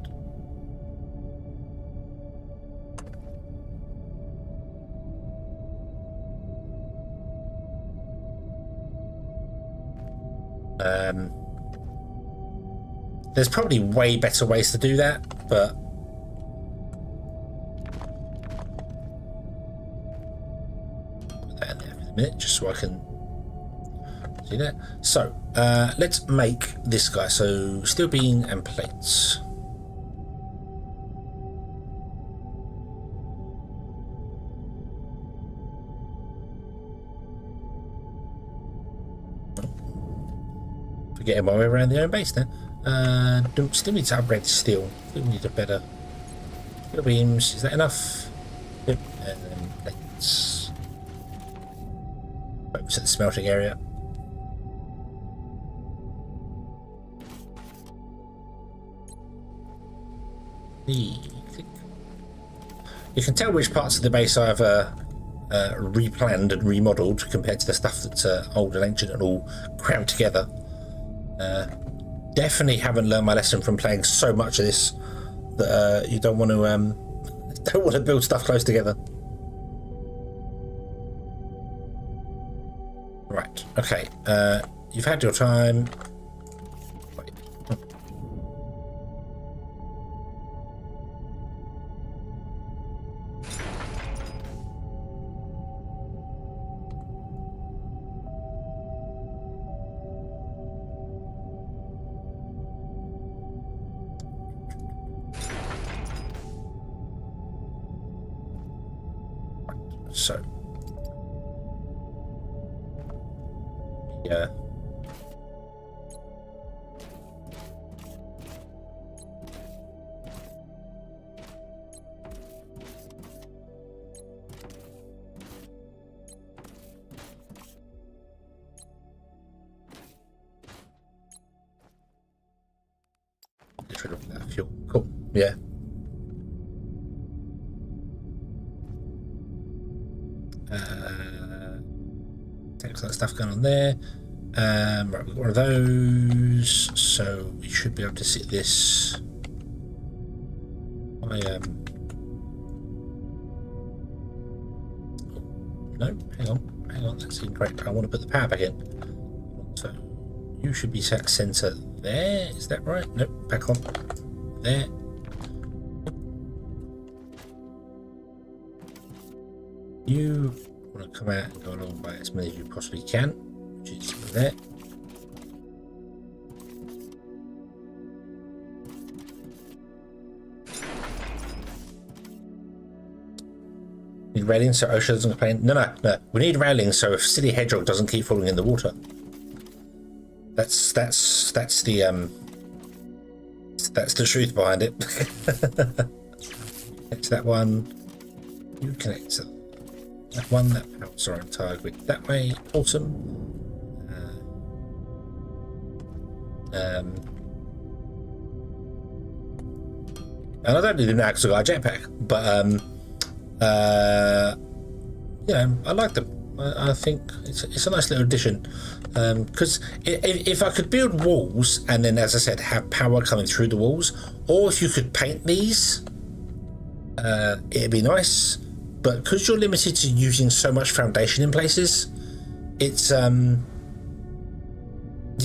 There's probably way better ways to do that, but put that in there for a minute, just so I can see that. So let's make this guy. So steel beam and plates. Forgetting my way around the own base then. Still need to upgrade the steel. Still need a better steel beams. Is that enough? Yep. And then plates. Focus at the smelting area. You can tell which parts of the base I've replanned and remodeled compared to the stuff that's old and ancient and all crammed together. Definitely haven't learned my lesson from playing so much of this that you don't want to build stuff close together. Right. Okay. You've had your time. Wait. So, yeah. Get rid of that fuel. Cool. Yeah. Excellent stuff going on there. Right, we've got one of those, so we should be able to sit this. No, hang on, that's incorrect. I want to put the power back in. So you should be sat center there. Is that right? Nope, back on. There. You want to come out and go along by as many as you possibly can, which is there. Need railings so OSHA doesn't complain. No. We need railings so if silly hedgehog doesn't keep falling in the water. That's the truth behind it. Connect to that one. You connect to that one. That powers our entire grid that way. Awesome. And I don't need them now because I've got a jetpack, but you know, I like them. I think it's a nice little addition, because if I could build walls and then, as I said, have power coming through the walls, or if you could paint these, it'd be nice. But because you're limited to using so much foundation in places, it's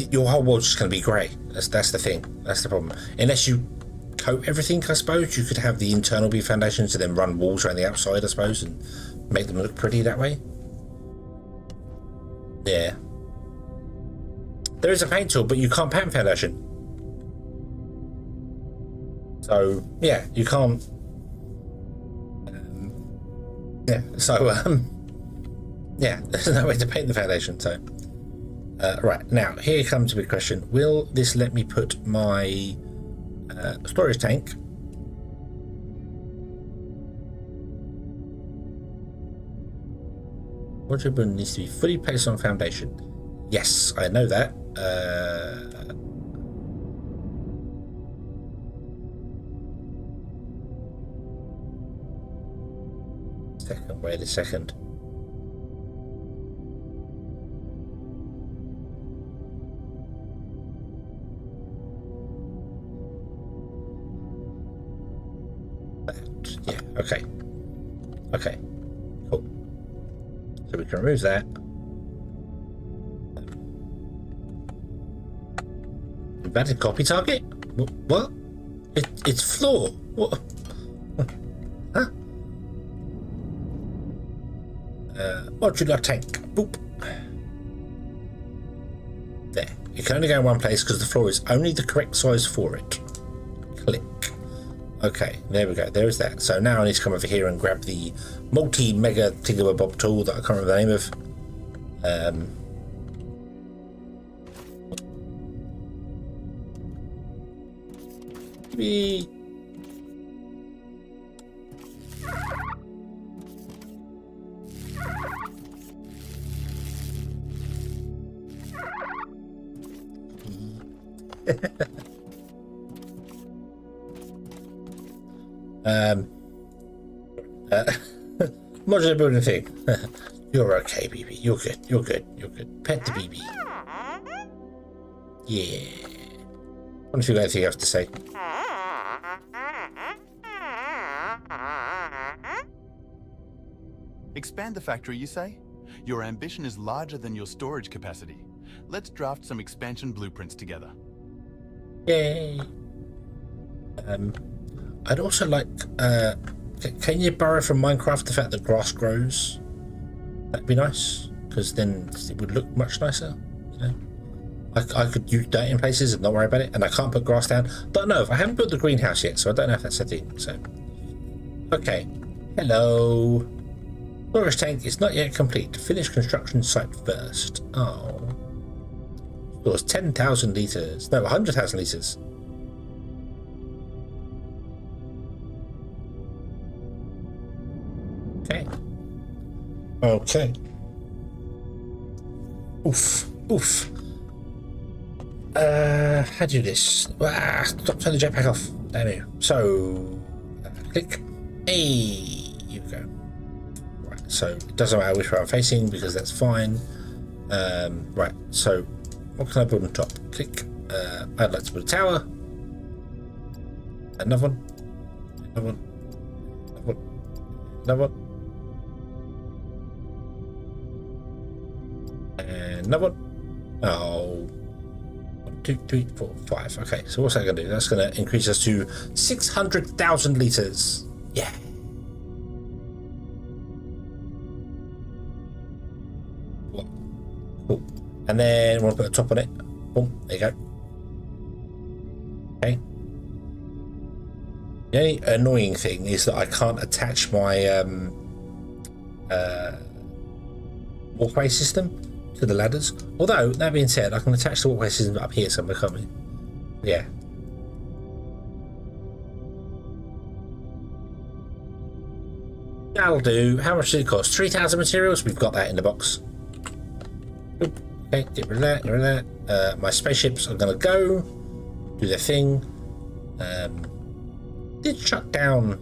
your whole world's just going to be grey. That's the thing. That's the problem. Unless you coat everything, I suppose you could have the internal be foundations and then run walls around the outside, I suppose, and make them look pretty that way. Yeah, there is a paint tool, but you can't paint foundation. So yeah, you can't. Yeah, so yeah, there's no way to paint the foundation. So right now, here comes a big question: will this let me put my storage tank water balloon needs to be fully placed on foundation? Yes, I know that. Wait a second. Yeah, okay, cool. So we can remove that. Invalid copy target? What? It's floor. What? Huh? Modular tank. Boop. There. It can only go in one place because the floor is only the correct size for it. Click. Okay, there we go. There is that. So now I need to come over here and grab the multi-mega thingamabob tool that I can't remember the name of. Maybe. Modular building thing. You're okay, BB. You're good. You're good. You're good. Pet the BB. Yeah. I wonder if you got anything else to say. Expand the factory, you say? Your ambition is larger than your storage capacity. Let's draft some expansion blueprints together. Yay. I'd also like, can you borrow from Minecraft the fact that grass grows? That'd be nice, because then it would look much nicer, you know? I could use dirt in places and not worry about it, and I can't put grass down. Don't know, I haven't built the greenhouse yet, so I don't know if that's a thing, so. Okay, hello. Storage tank is not yet complete. Finish construction site first. Oh. Stores 10,000 litres. No, 100,000 litres. Okay. Okay. Oof. Oof. How do you do this? Stop turning the jetpack off. Damn you. So, click. Hey, here we go. Right, so it doesn't matter which way I'm facing because that's fine. Right, so what can I build on top? Click. I'd like to build a tower. Another one. Another one. Another one. Another one. another one. Oh. 1, 2, 3, 4, 5. Okay, so what's that going to do? That's going to increase us to 600,000 litres. Yeah. Cool. And then we'll put a top on it. Boom. There you go. Okay. The only annoying thing is that I can't attach my walkway system to the ladders. Although, that being said, I can attach the walkway system up here somewhere, can't we? Yeah. That'll do. How much did it cost? 3,000 materials? We've got that in the box. Oop. Okay, get rid of that, get rid of that. My spaceships are going to go, do their thing. Did shut down.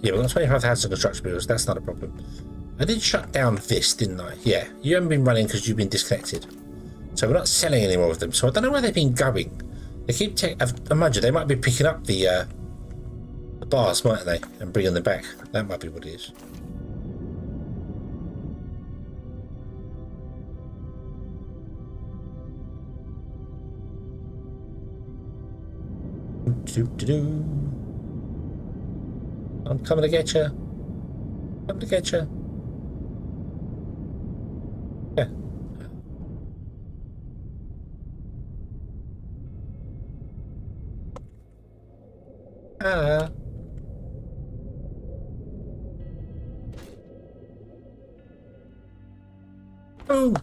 Yeah, we've got 25,000 construction bills. That's not a problem. I did shut down this, didn't I? Yeah, you haven't been running because you've been disconnected. So we're not selling any more of them. So I don't know where they've been going. They keep imagine they might be picking up the bars, mightn't they, and bringing them back. That might be what it is. I'm coming to get you. Coming to get you. Yeah. Ah. Oh.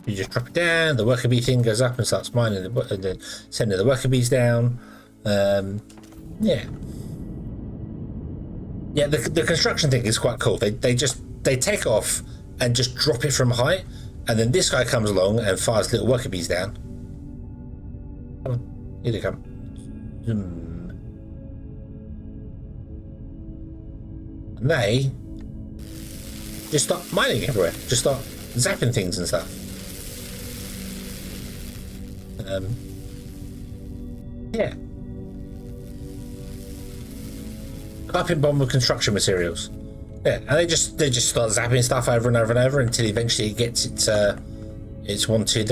You just drop it down, the worker bee thing goes up and starts mining and then sending the worker bees down. Yeah. Yeah, the construction thing is quite cool. They take off and just drop it from height, and then this guy comes along and fires little worker bees down. Come on, here they come. Zoom. And they just start mining everywhere, just start zapping things and stuff. Yeah. Carpet bomb with construction materials. Yeah, and they just start zapping stuff over and over and over until eventually it gets its wanted.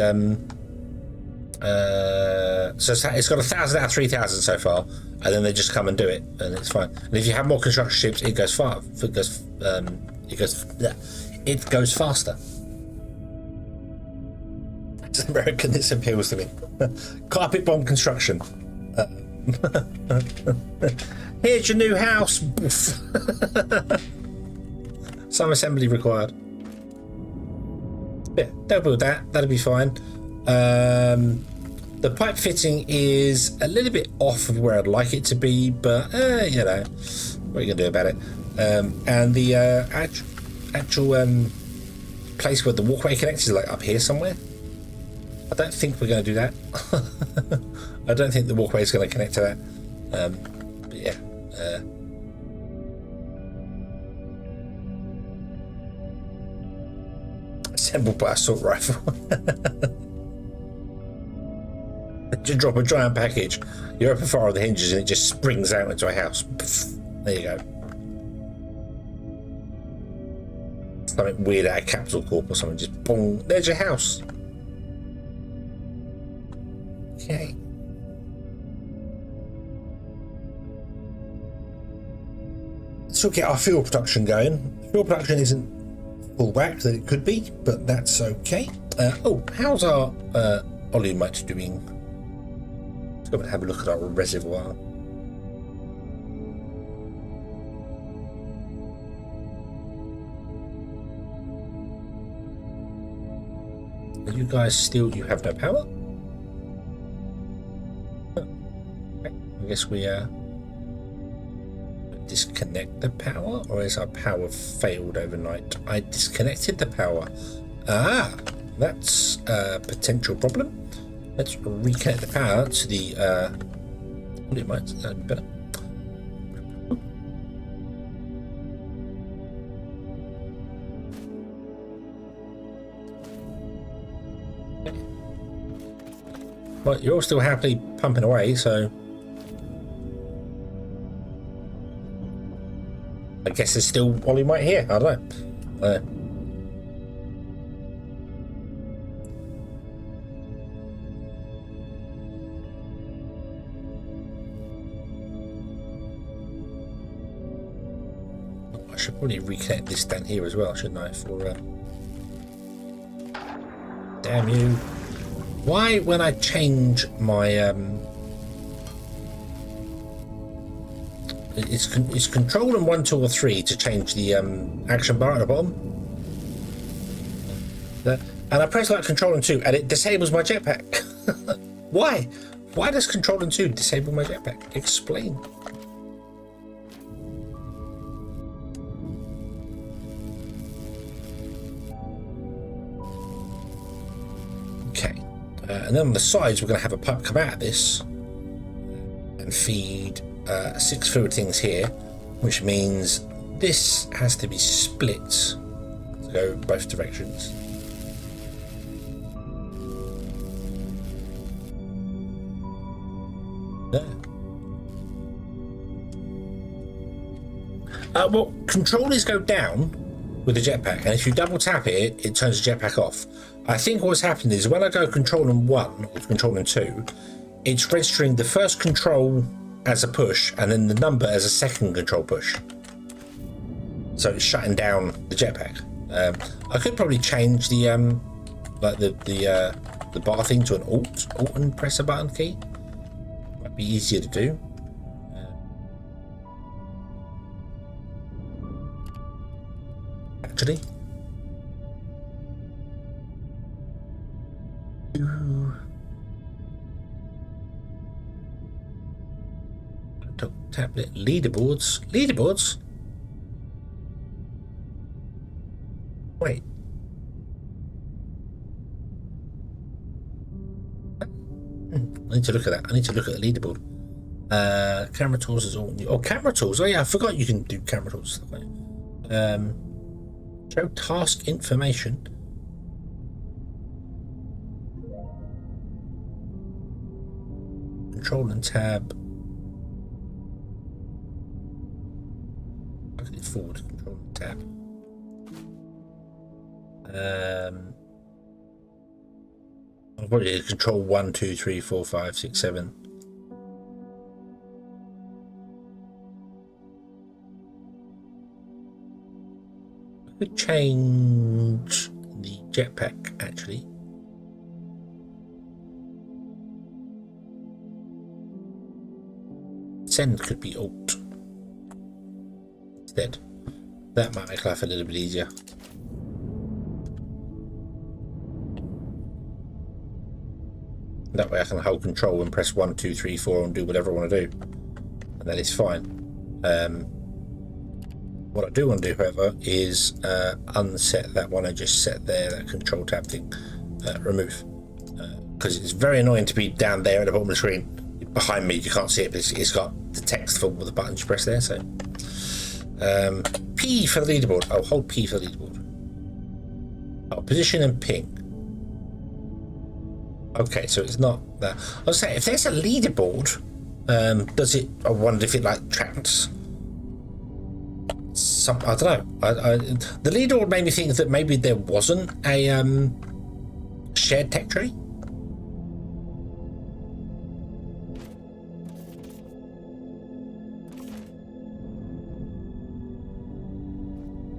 So it's got 1,000 out of 3,000 so far, and then they just come and do it, and it's fine. And if you have more construction ships, it goes far. It goes faster. It's American. This appeals to me. Carpet bomb construction. Here's your new house. Some assembly required. Yeah, they'll build that. That'll be fine. The pipe fitting is a little bit off of where I'd like it to be, but you know, what are you gonna do about it? And the actual place where the walkway connects is like up here somewhere. I don't think we're going to do that. I don't think the walkway is going to connect to that. But yeah. Assembled by assault rifle. Just drop a giant package. You open fire on the hinges and it just springs out into a house. There you go. Something weird out of Capital Corp or something. Just boom. There's your house. Okay. So we'll get our fuel production going. Fuel production isn't full whack that it could be, but that's okay. How's our Olymite doing? Let's go and have a look at our reservoir. Are you guys still? You have no power? I guess we disconnect the power, or is our power failed overnight? I disconnected the power. Ah, that's a potential problem. Let's reconnect the power to the that'd be better. Well, you're all still happily pumping away, so guess there's still volume right here. I don't know. I should probably reconnect this down here as well, shouldn't I? For damn you! Why, when I change my it's control and 1, 2, or 3 to change the action bar at the bottom. And I press like control and 2, and it disables my jetpack. Why? Why does control and 2 disable my jetpack? Explain. And then on the sides, we're going to have a pipe come out of this and feed 6 fluid things here, which means this has to be split to go both directions. There. Well, controllers go down with the jetpack, and if you double tap it, it turns the jetpack off. I think what's happened is when I go control and 1 or control and 2, it's registering the first control as a push and then the number as a second control push. So it's shutting down the jetpack. I could probably change the like the bar thing to an alt and press a button key. Might be easier to do. Actually. Laptop, tablet, leaderboards. Leaderboards? Wait. I need to look at that. I need to look at the leaderboard. Camera tools is all new. Oh, camera tools. Oh yeah, I forgot you can do camera tools. Show task information. Control and tab. Look at it forward. Control and tab. I'll probably control 1, 2, 3, 4, 5, 6, 7. I could change the jetpack actually. Send could be alt instead. That might make life a little bit easier. That way I can hold control and press 1, 2, 3, 4 and do whatever I want to do. And that is fine. What I do want to do, however, is unset that one I just set there, that control tab thing. Remove. Because it's very annoying to be down there at the bottom of the screen. Behind me, you can't see it, but it's got the text for all the buttons you press there. So P for the leaderboard. Oh, hold P for the leaderboard. Oh, position and ping. Okay, so it's not that. I was saying, if there's a leaderboard, does it? I wondered if it like tracks some. I don't know. The leaderboard made me think that maybe there wasn't a shared tech tree.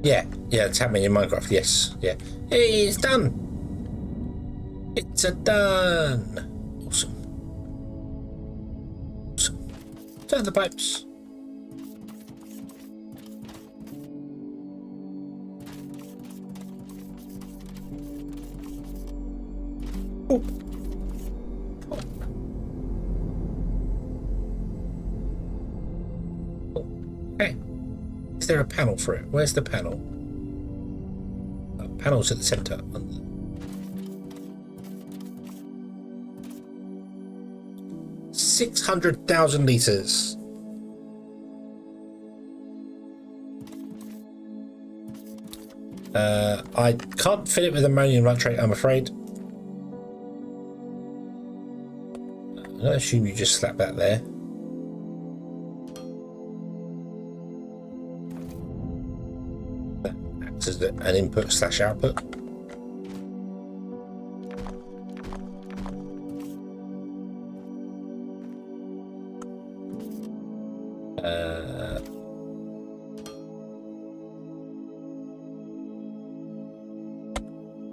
Yeah, it's happening in Minecraft. Yes, yeah. Hey, it's done. It's a done. Awesome. Turn the pipes. Oh. Okay. Is there a panel for it? Where's the panel? Panel's at the center. 600,000 liters. I can't fill it with ammonium nitrate, I'm afraid. I assume you just slap that there. This is an input slash output.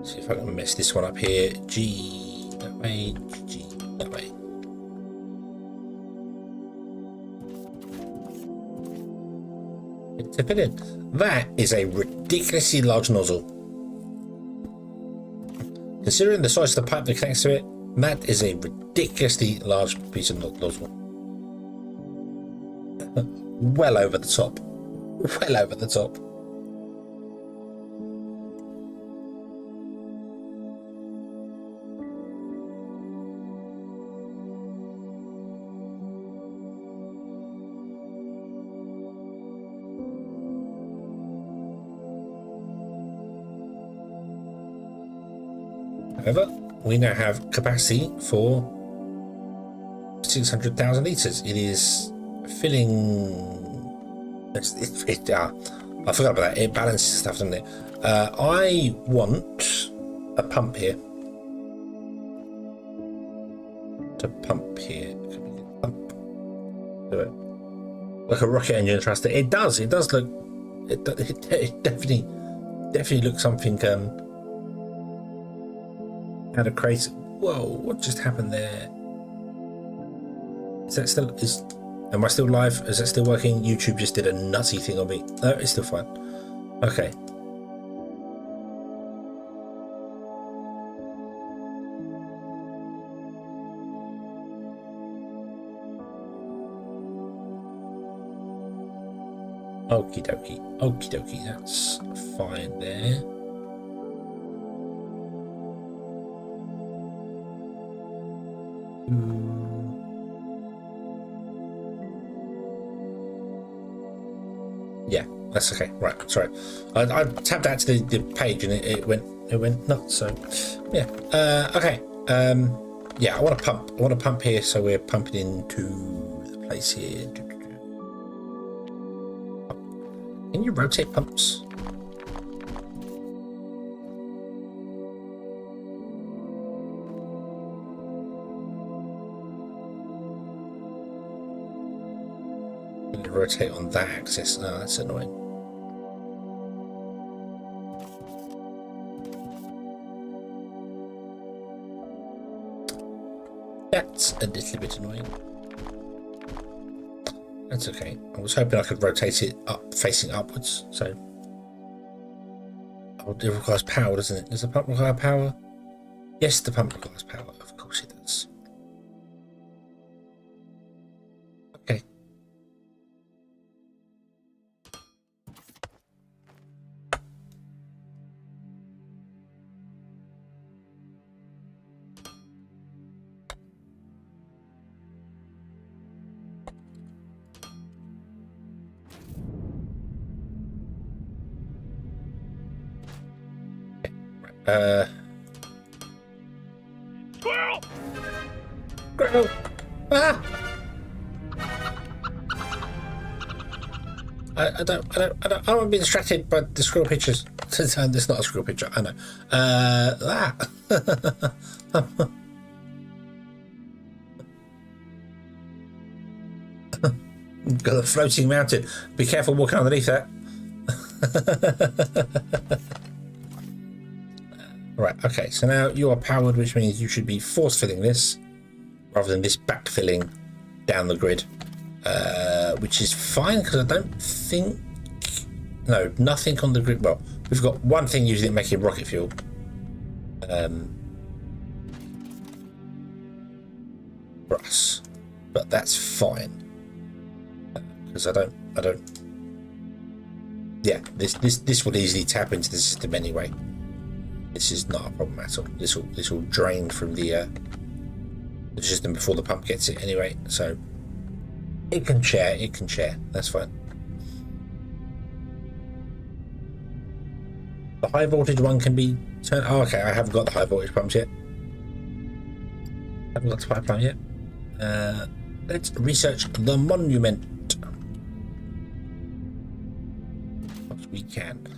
See if I can mess this one up here. G that way, G that way. To fit in. That is a ridiculously large nozzle. Considering the size of the pipe that connects to it, that is a ridiculously large piece of nozzle. Well over the top. Well over the top. However, we now have capacity for 600,000 litres. It is filling. I forgot about that. It balances stuff, doesn't it? I want a pump here. To pump here. Pump. Do it. Like a rocket engine thruster. It does. It does look. It definitely looks something. How to create. Whoa! What just happened there? Is that still? Am I still live? Is that still working? YouTube just did a nutty thing on me. No, it's still fine. Okay. Okie dokie. Okie dokie. That's fine there. Yeah, that's okay. Right, sorry. I tapped out to the page and it went nuts. So yeah. Okay. Yeah, I want to pump. I want to pump here, so we're pumping into the place here. Can you rotate pumps? Rotate on that axis. Oh, that's annoying. That's a little bit annoying. That's okay. I was hoping I could rotate it up, facing upwards. So, oh, it requires power, doesn't it? Does the pump require power? Yes, the pump requires power. Of course it does. Okay. Squirrel! Squirrel! Ah! I don't want to be distracted by the squirrel pictures. It's not a squirrel picture, I know. Got a floating mountain. Be careful walking underneath that. Right, okay, so now you are powered, which means you should be force filling this rather than this backfilling down the grid, which is fine because I don't think, no, nothing on the grid. Well, we've got one thing using it making rocket fuel. For us, but that's fine because I don't. Yeah, this will easily tap into the system anyway. This is not a problem at all. This will drain from the system before the pump gets it anyway. So it can share. It can share. That's fine. The high voltage one can be turned. Oh, okay. I haven't got the high voltage pumps yet. Haven't got the pipeline yet. Let's research the monument. What we can.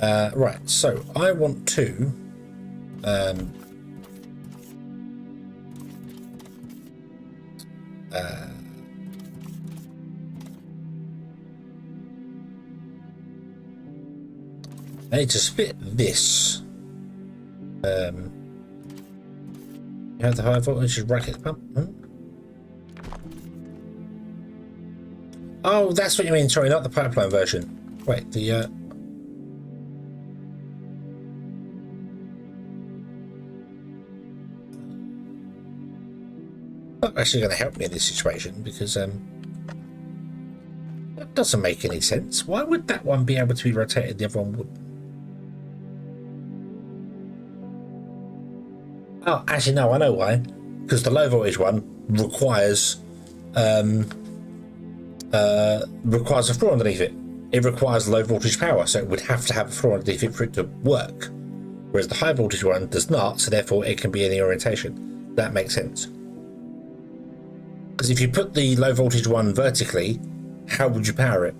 Right, so I want to I need to split this. You have the high voltage bracket pump. Oh, that's what you mean. Sorry, not the pipeline version. Wait, the not actually going to help me in this situation because that doesn't make any sense. Why would that one be able to be rotated, the other one wouldn't? Oh, actually, no, I know why. Because the low voltage one requires a floor underneath it. It requires low voltage power, so it would have to have a floor underneath it for it to work. Whereas the high voltage one does not, so therefore it can be any orientation. That makes sense. Because if you put the low voltage one vertically, how would you power it?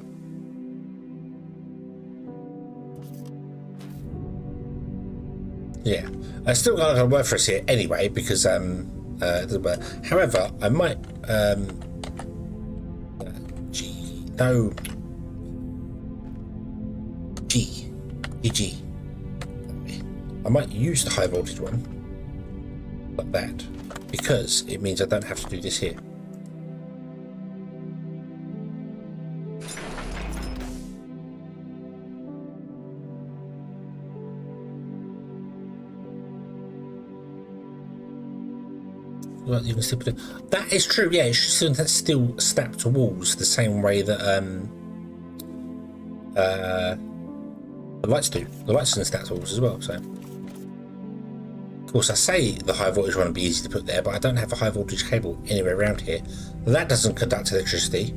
Yeah, I still got to work for us here anyway because it doesn't work. However, I might G. I might use the high voltage one like that because it means I don't have to do this here. Well, you can still put it. That is true. Yeah, it should still snap to walls the same way that the lights do. The lights can snap to walls as well. So, of course, I say the high voltage one would be easy to put there, but I don't have a high voltage cable anywhere around here. That doesn't conduct electricity.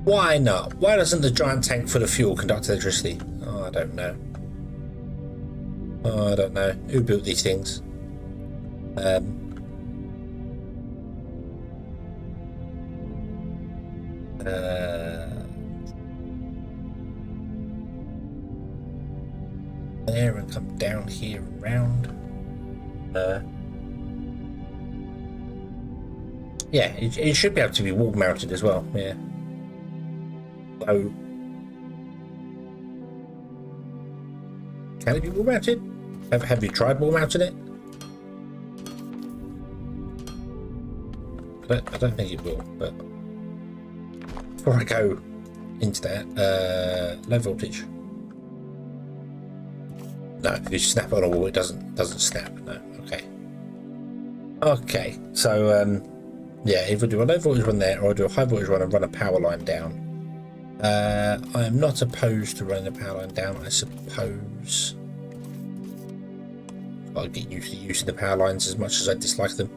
Why not? Why doesn't the giant tank full of fuel conduct electricity? Oh, I don't know. Oh, I don't know. Who built these things? There and come down here and round. Yeah, it should be able to be wall mounted as well. Yeah. So, can it be wall mounted? Have you tried wall mounting it? I don't think it will, but before I go into that, low voltage. No, if you snap it on a wall, it doesn't snap. No, okay. Okay, so yeah, if we do a low voltage one there, or I do a high voltage one and run a power line down. I am not opposed to running a power line down. I suppose I'll get used to using the power lines as much as I dislike them.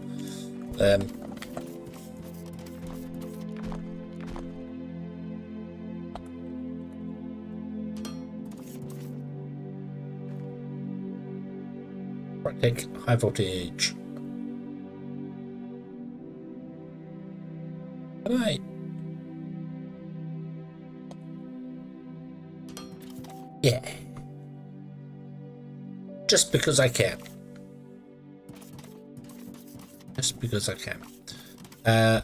Take high voltage. Right. Yeah. Just because I can. Just because I can. Right.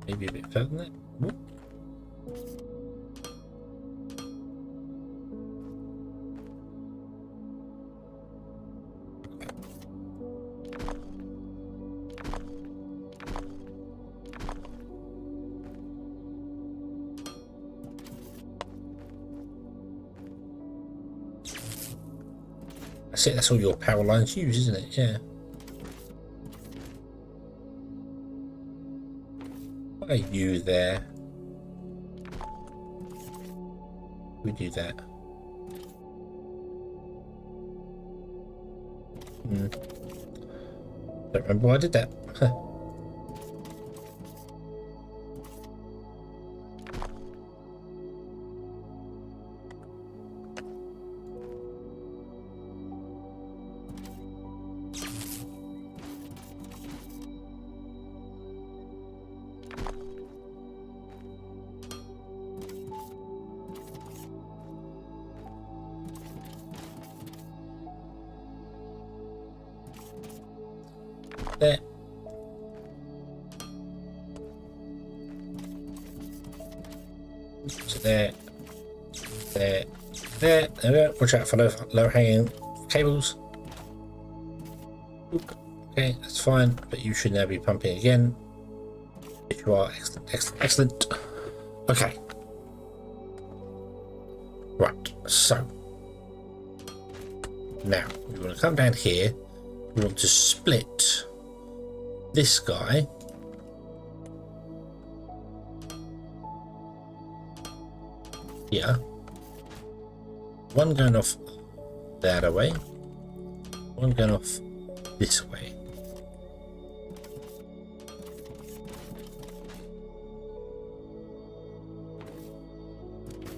Maybe a bit further than that. Whoop. That's it, that's all your power lines use, isn't it? Yeah. Why are you there? We do that. Don't remember why I did that. There. So there. There. There. There we go. Watch out for low hanging cables. Oop. Okay, that's fine, but you should now be pumping again. If you are, excellent, excellent, excellent. Okay. Right, so now we want to come down here. We want to split this guy here. One going off that way, one going off this way.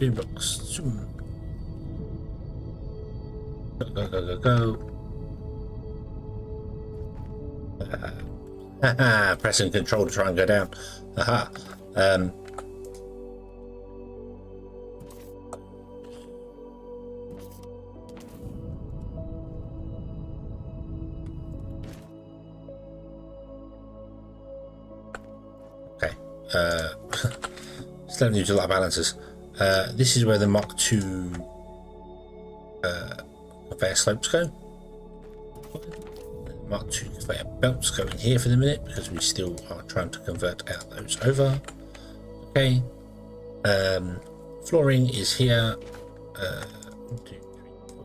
Box. Go, go, go, go, go. Pressing control to try and go down. Aha. Okay. Still need a lot of balances. This is where the Mark II conveyor slopes go. Mark II conveyor belts go in here for the minute because we still are trying to convert out those over. Okay. Flooring is here. 1, 2, 3, 4.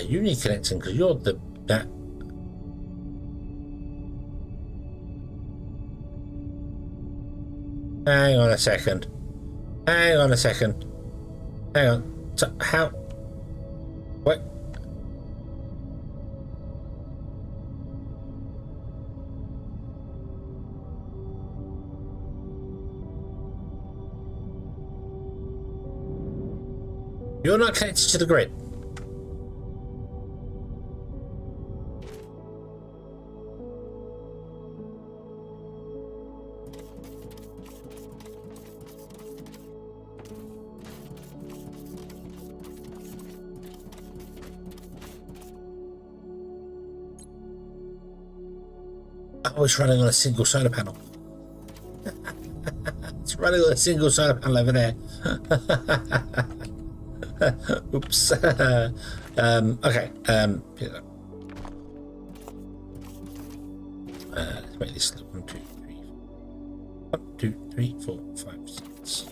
You need connecting because you're that. Hang on a second. Hang on a second. Hang on. So how? What? You're not connected to the grid. Oh, it's running on a single solar panel. It's running on a single solar panel over there. Oops. Okay. Let's make this look 1, 2, 3, 4, 5, 6.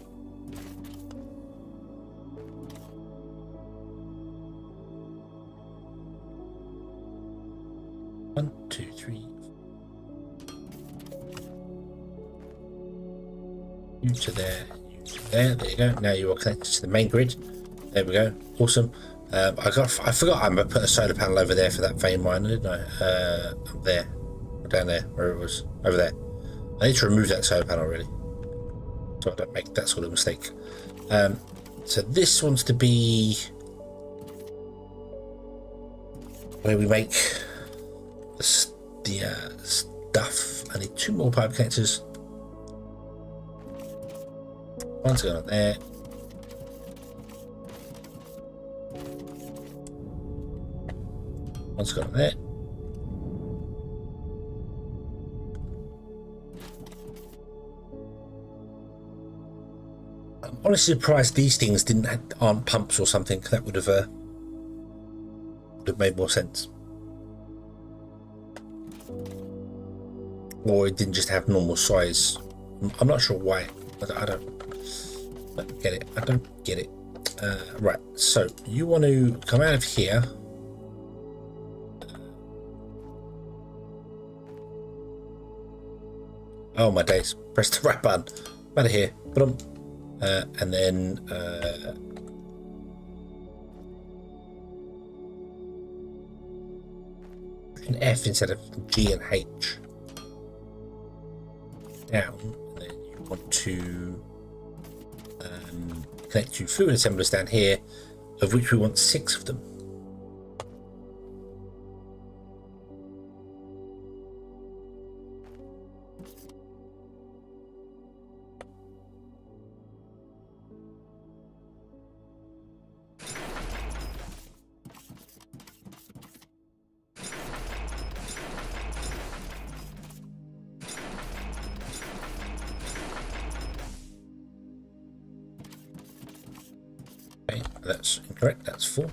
One, two, three. You to there, you to there. There you go. Now you are connected to the main grid. There we go. Awesome. I forgot I put a solar panel over there for that vein miner, didn't I? Up there, or down there, where it was, over there. I need to remove that solar panel really, so I don't make that sort of mistake. So this wants to be where we make the stuff. I need 2 more pipe connectors. One's going on there. One's going on there. I'm honestly surprised these things aren't pumps or something. That would have made more sense. Or it didn't just have normal size. I'm not sure why. I don't get it. I don't get it. Right, so you want to come out of here. Oh my days. Press the right button. Out of here. Boom. And then an F instead of G and H. Down. And then you want to connect to fluid assemblers down here, of which we want 6 of them. Okay, that's incorrect. That's 4.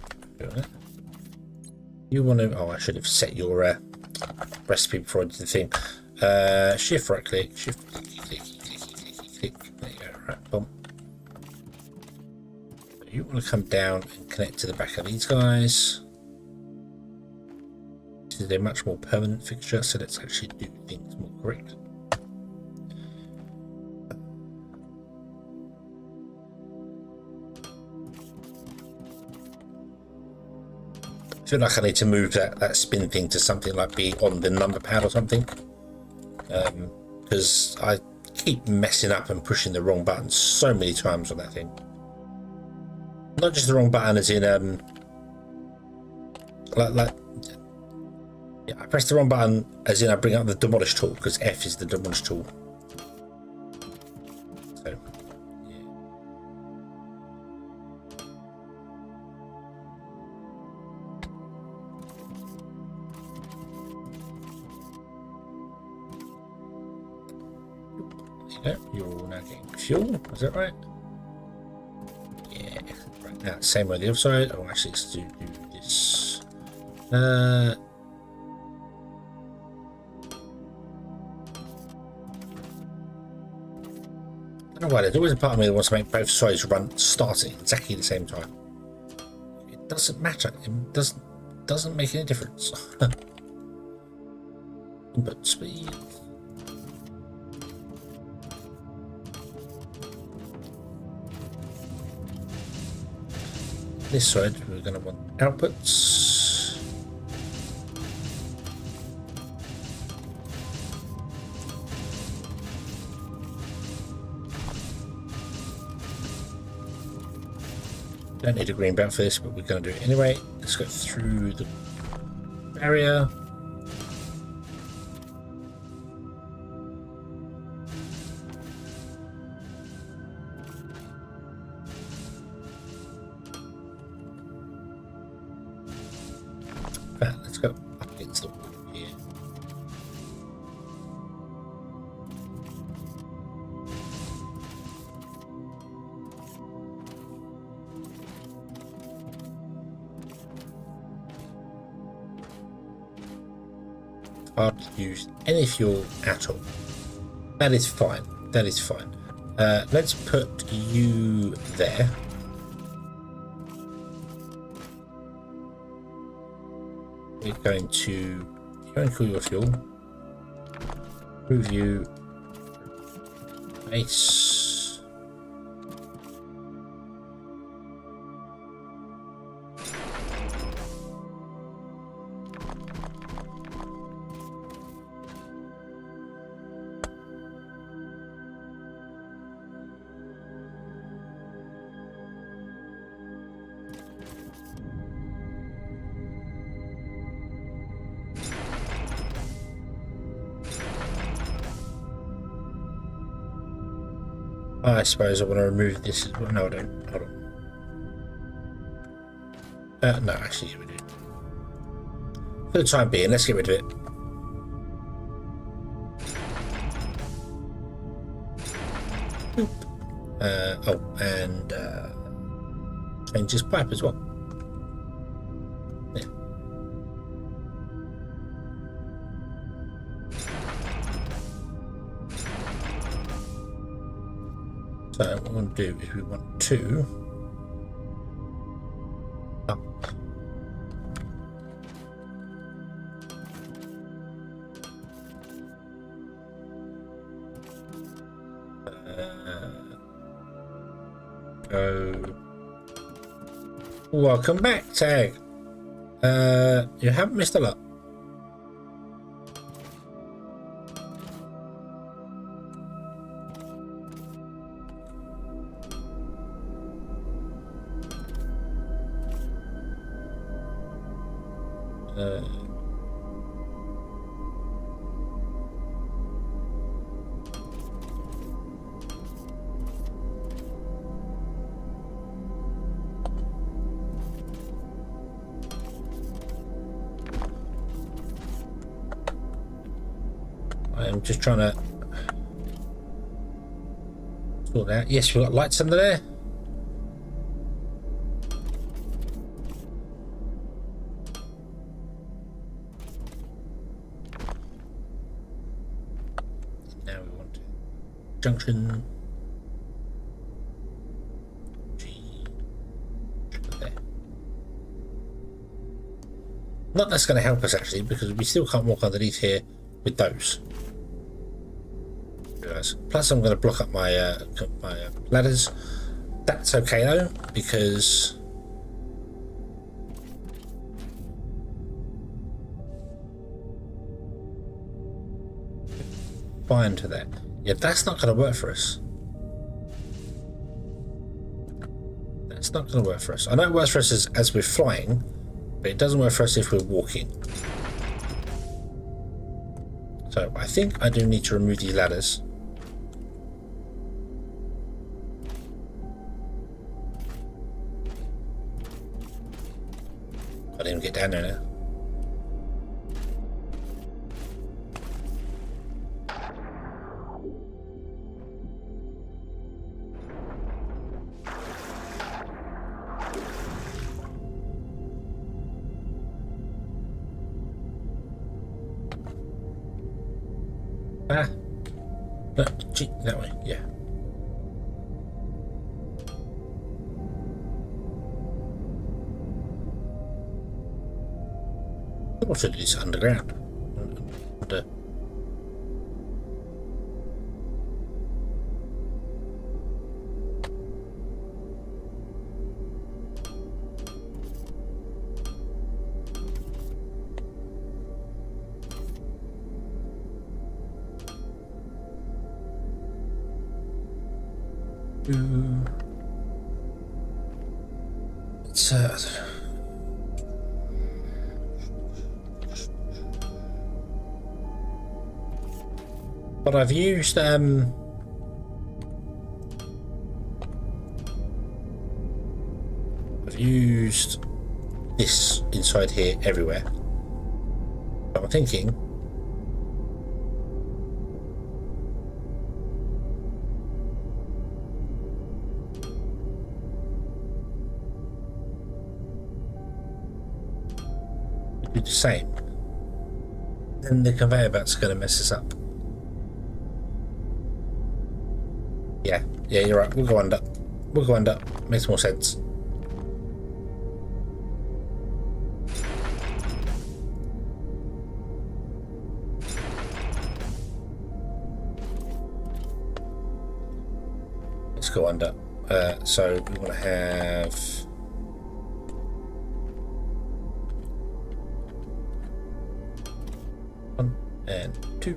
You want to... Oh, I should have set your recipe before I did the thing. Shift right click, shift click. There you go. Right, boom. You want to come down and connect to the back of these guys. This is a much more permanent fixture, so let's actually do things more correct. I feel like I need to move that spin thing to something like being on the number pad or something, because I keep messing up and pushing the wrong button so many times on that thing. Not just the wrong button as in yeah, I press the wrong button as in I bring up the demolish tool, because F is the demolish tool. So yeah. There you go. You're now getting fuel, is that right? Yeah. Right now, same way the other side. Oh, actually, let's do this. I don't know why. There's always a part of me that wants to make both sides run starting exactly the same time. It doesn't matter. It doesn't make any difference. Input speed. This side we're going to want outputs. Don't need a green belt for this, but we're going to do it anyway. Let's go through the barrier. Let's go up against the wall here. Hard to use any fuel at all. That is fine. That is fine. Let's put you there. We're going to cool your fuel. Move you. Base. I suppose I want to remove this as well. No, I don't. Hold on. No, actually, we do. For the time being, let's get rid of it. Oh, and change this pipe as well. Yeah. So what we want to do is we want to up. Go. Welcome back, Tag. You haven't missed a lot. I'm just trying to sort that out. Yes, we've got lights under there. junction. G. There. Not that's going to help us actually, because we still can't walk underneath here with those. Plus, I'm going to block up my ladders. That's okay though, because bind to that. Yeah, that's not going to work for us. That's not going to work for us. I know it works for us as we're flying, but it doesn't work for us if we're walking. So I think I do need to remove these ladders. I didn't get down there now. Ah, no, gee, that way, yeah. What it is underground. Under. It's but I've used this inside here everywhere. So I'm thinking do the same. Then the conveyor belt's going to mess us up. Yeah, you're right. We'll go under. We'll go under. Makes more sense. Let's go under. So we want to have 1 and 2.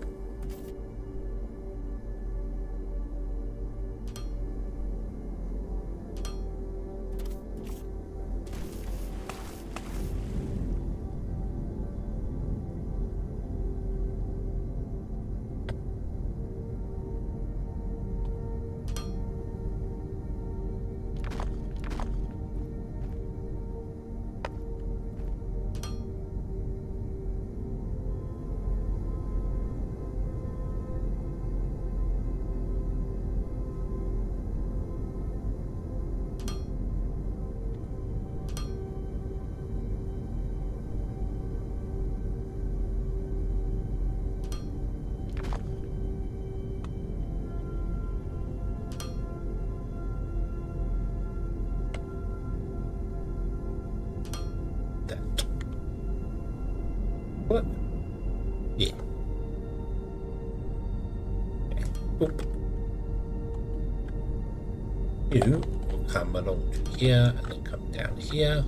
What? Yeah. Okay. Oop. You will come along to here and then come down here.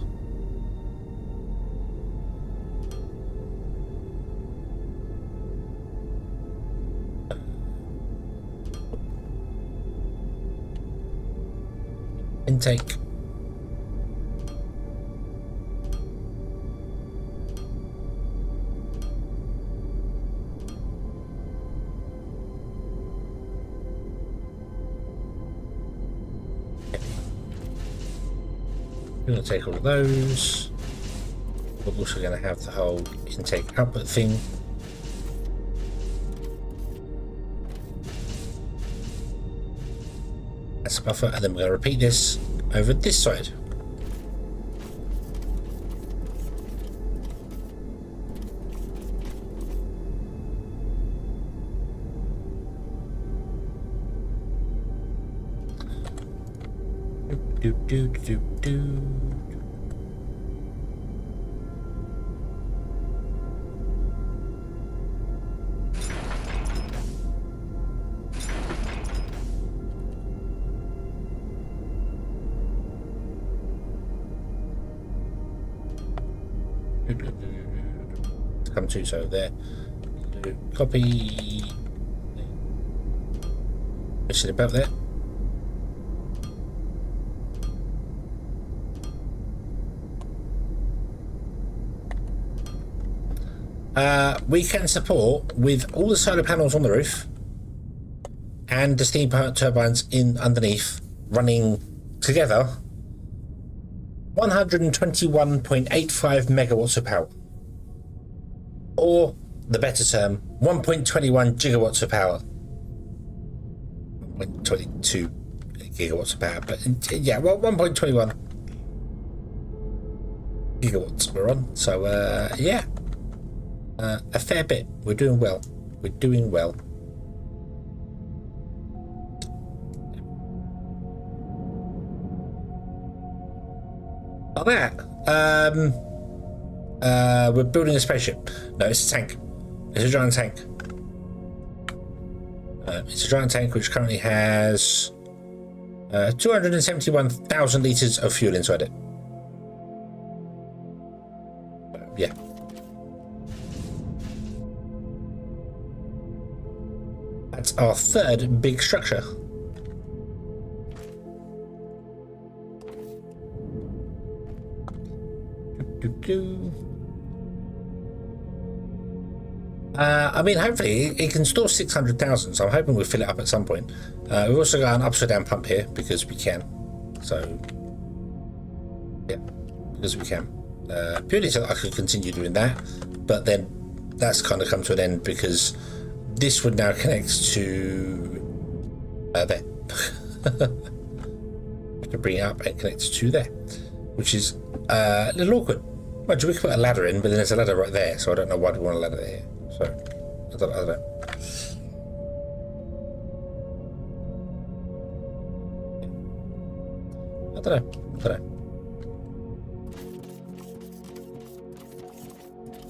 Intake. We're going to take all of those. We're also going to have the whole intake output thing. That's a buffer, and then we're going to repeat this over this side. Do, do, do, do. Come to, so there. Copy. Push it above there. We can support, with all the solar panels on the roof and the steam turbines in underneath running together, 121.85 megawatts of power, or the better term, 1.21 gigawatts of power. 1.22 gigawatts of power, but yeah, well, 1.21 gigawatts we're on. So yeah, a fair bit. We're doing well. We're doing well. Like that. We're building a spaceship. No, it's a tank. It's a giant tank. It's a giant tank which currently has 271,000 litres of fuel inside it. Yeah. That's our third big structure. I mean, hopefully it can store 600,000, so I'm hoping we'll fill it up at some point. We've also got an upside down pump here because we can. So, yeah, because we can. Purely so that I could continue doing that, but then that's kind of come to an end because this would now connect to there. I can bring it up and connect to there, which is a little awkward. Well, we could put a ladder in, but then there's a ladder right there, so I don't know why we want a ladder there. So, I don't know. I don't know.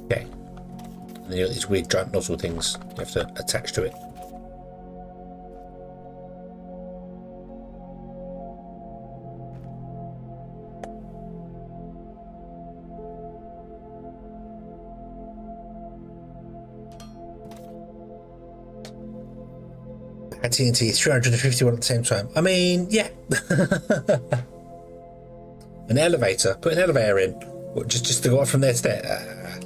Okay. And then you got these weird giant nozzle things you have to attach to it. And TNT 351 at the same time. I mean, yeah. An elevator. Put an elevator in. What, just to go up from there to there.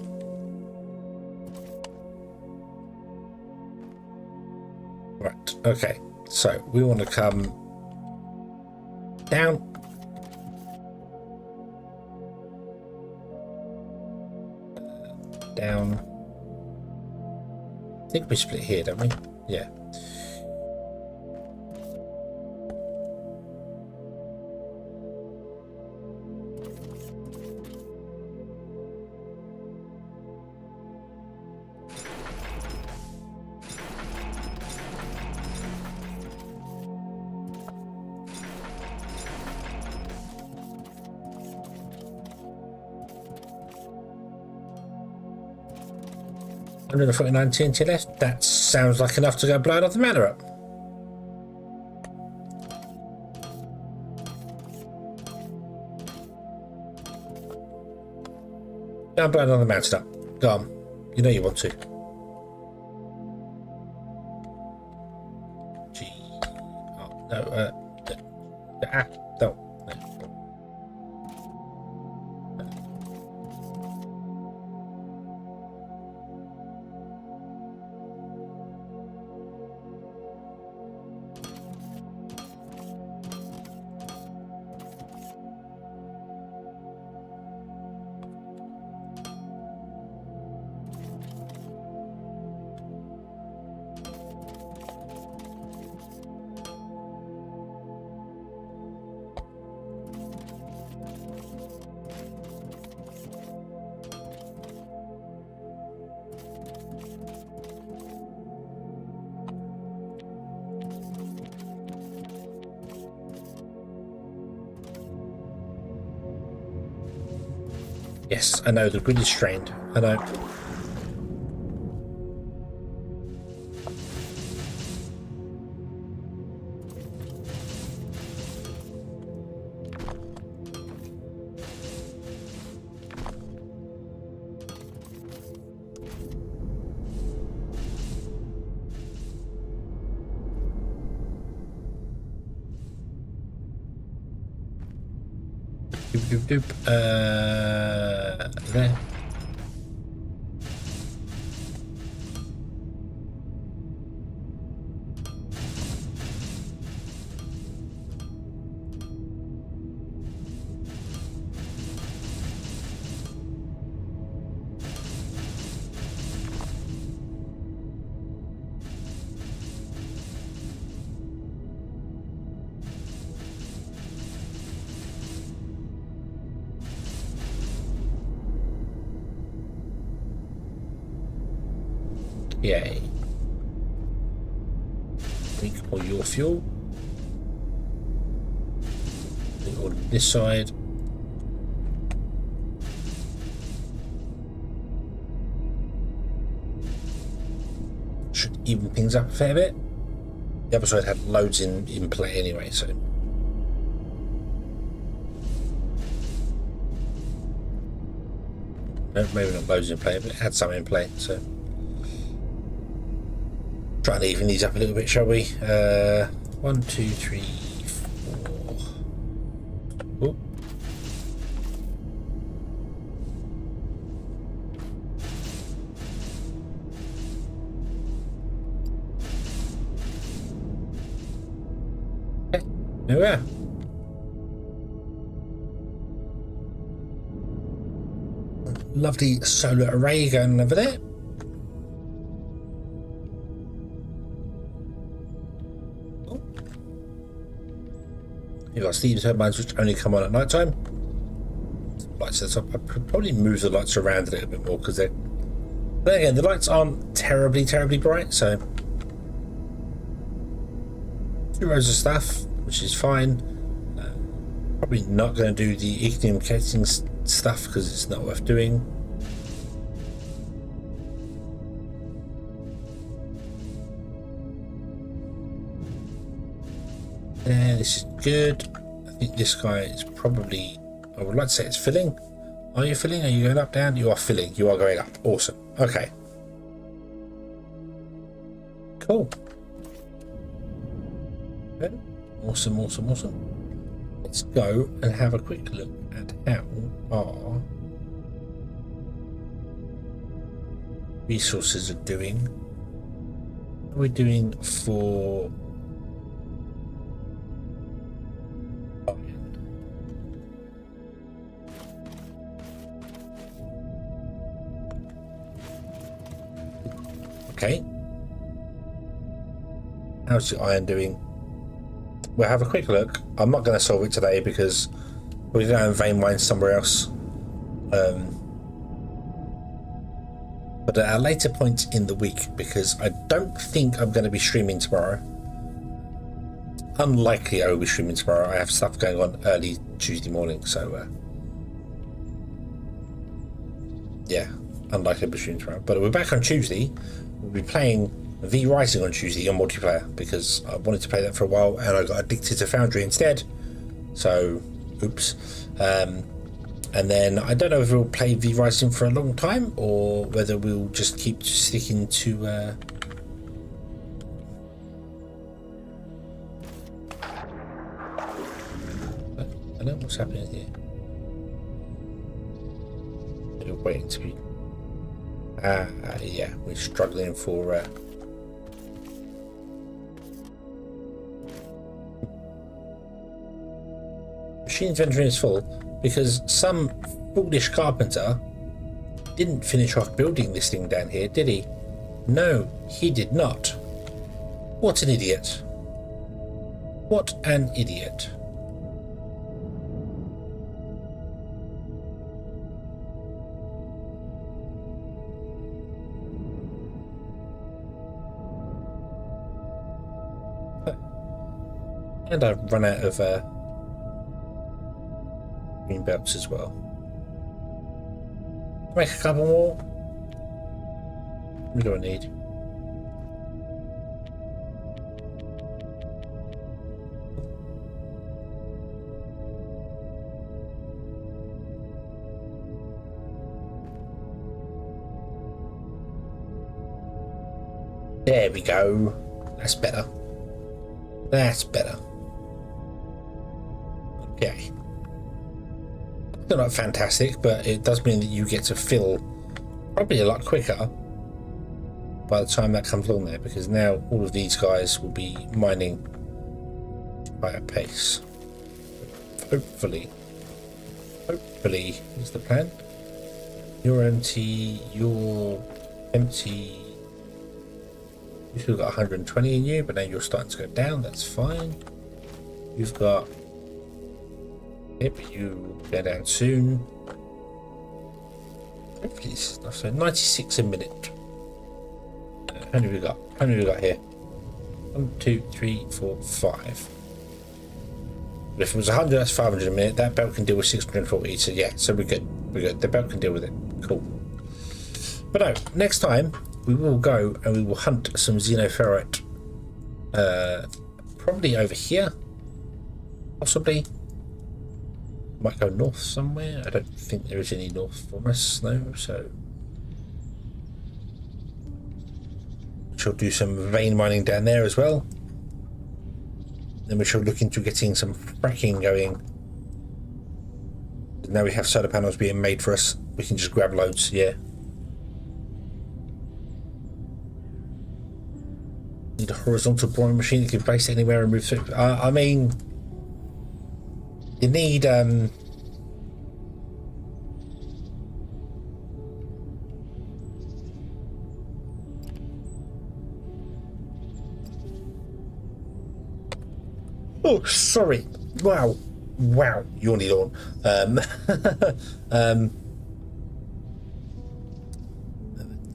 Right. Okay. So we want to come down. Down. I think we split here, don't we? Yeah. Under the 49 TNT left. That sounds like enough to go blow another manor up. Go and blow another mountain up. Go on. You know you want to. Gee. Oh, no. No. Yes, I know the grid is strained. I know. Doop, doop, doop. There. Yay. Drink all your fuel. All on this side. Should even things up a fair bit. The other side had loads in play anyway, so. No, maybe not loads in play, but it had some in play, so. Try and even these up a little bit, shall we? 1, 2, 3, 4. Oh. Okay, there we are. Lovely solar array going over there. You've got steam turbines which only come on at night time. Lights at the top. I could probably move the lights around a little bit more because they're. But again, the lights aren't terribly bright, so 2 rows of stuff, which is fine. Probably not going to do the ignium catching stuff because it's not worth doing. There, this is good. I think this guy is probably, I would like to say it's filling. Are you filling? Are you going up, down? You are filling. You are going up. Awesome. Okay. Cool. Okay. Awesome, awesome, awesome. Let's go and have a quick look at how our resources are doing. What are we doing for okay. How's the iron doing? We'll have a quick look. I'm not going to solve it today because we're going to go and vein mine somewhere else. But at a later point in the week, because I don't think I'm going to be streaming tomorrow. Unlikely I will be streaming tomorrow. I have stuff going on early Tuesday morning, so yeah, unlikely to be streaming tomorrow. But we're back on Tuesday. We'll be playing V Rising on Tuesday on multiplayer because I wanted to play that for a while and I got addicted to Foundry instead. So, oops. And then I don't know if we'll play V Rising for a long time or whether we'll just keep sticking to. I don't know what's happening here. We're waiting to be. Yeah, we're struggling for. Machine inventory is full because some foolish carpenter didn't finish off building this thing down here, did he? No, he did not. What an idiot. What an idiot. And I've run out of green belts as well. Make a couple more. What do I need? There we go. That's better. That's better. Okay. Still not fantastic, but it does mean that you get to fill probably a lot quicker by the time that comes along there, because now all of these guys will be mining by a pace. Hopefully is the plan. You're empty, you're empty. You've still got 120 in you, but now you're starting to go down. That's fine. You've got... Yep, you go down soon. Hopefully this is enough. So 96 a minute. How many have we got? How many have we got here? 1, 2, 3, 4, 5. But if it was 100, that's 500 a minute. That belt can deal with 640. So yeah, so we're good. We're good. The belt can deal with it. Cool. But no, next time we will go and we will hunt some xenoferrite. Probably over here. Possibly. Might go north somewhere. I don't think there is any north from us, no. So we shall do some vein mining down there as well. Then we shall look into getting some fracking going. Now we have solar panels being made for us. We can just grab loads, yeah. Need a horizontal boring machine that can place anywhere and move through. I mean, you need oh, sorry. Wow, yawny yawn.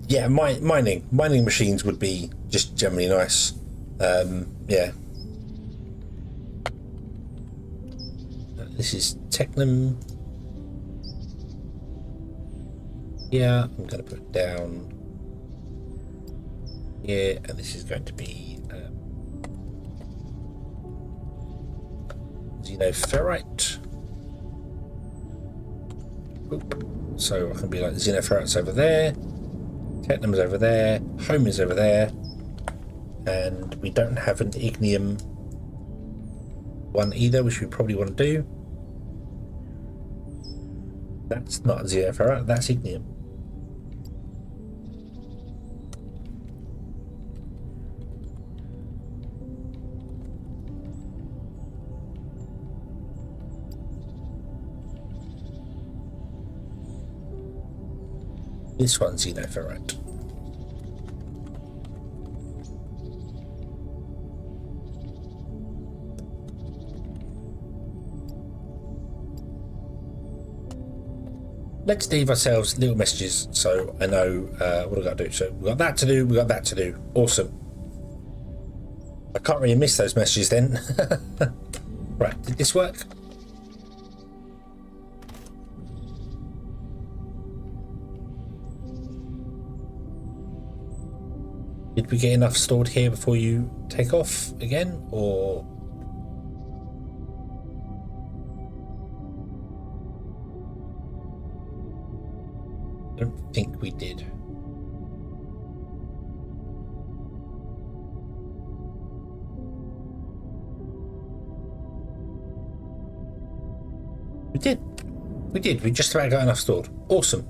Yeah, mining machines would be just generally nice. Yeah. This is Technum. Yeah, I'm going to put it down here, and this is going to be xenoferrite. So I can be like xenoferrite's over there, Technum's over there, home is over there, and we don't have an ignium one either, which we probably want to do. That's not xenoferrite, that's ignium. This one's xenoferrite. Let's leave ourselves little messages so I know what I've got to do. So we've got that to do, we've got that to do. Awesome. I can't really miss those messages then. Right, did this work? Did we get enough stored here before you take off again, or? I don't think we did. We did. We did. We just about got enough stored. Awesome.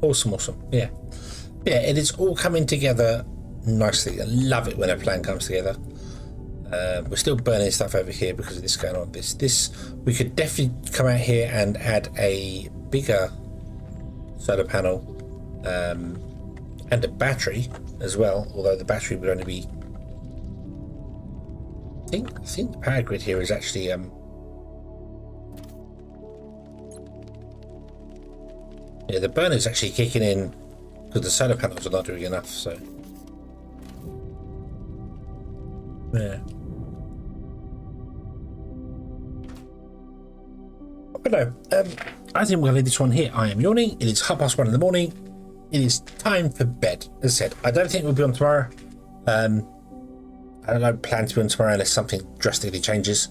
Awesome, awesome. Yeah. Yeah, it is all coming together nicely. I love it when a plan comes together. We're still burning stuff over here because of this going on. This we could definitely come out here and add a bigger solar panel and a battery as well, although the battery would only be I think the power grid here is actually yeah, the burner's actually kicking in because the solar panels are not doing enough, so yeah. But no, I think we're going to leave this one here. I am yawning. It is 1:30 in the morning. It is time for bed. As I said, I don't think we'll be on tomorrow. I don't plan to be on tomorrow unless something drastically changes.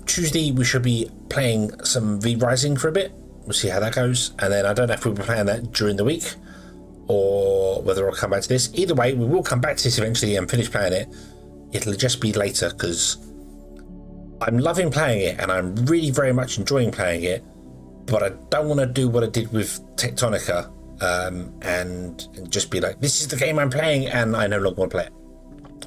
Tuesday we should be playing some V Rising for a bit. We'll see how that goes, and then I don't know if we'll be playing that during the week or whether I'll come back to this. Either way, we will come back to this eventually and finish playing it. It'll just be later because I'm loving playing it and I'm really very much enjoying playing it, but I don't want to do what I did with Tectonica and just be like, this is the game I'm playing and I no longer want to play it.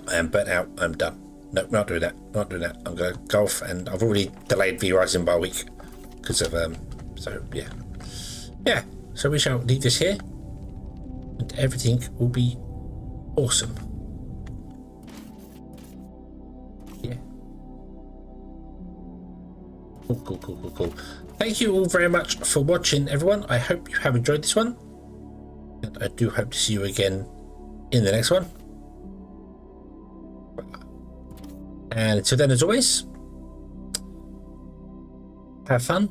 I am burnt out. I'm done. No, not doing that. Not doing that. I'm going to golf, and I've already delayed V Rising by a week because of so yeah. So we shall leave this here, and everything will be awesome. Yeah. Cool. Thank you all very much for watching, everyone. I hope you have enjoyed this one, and I do hope to see you again in the next one. And until then, as always, have fun,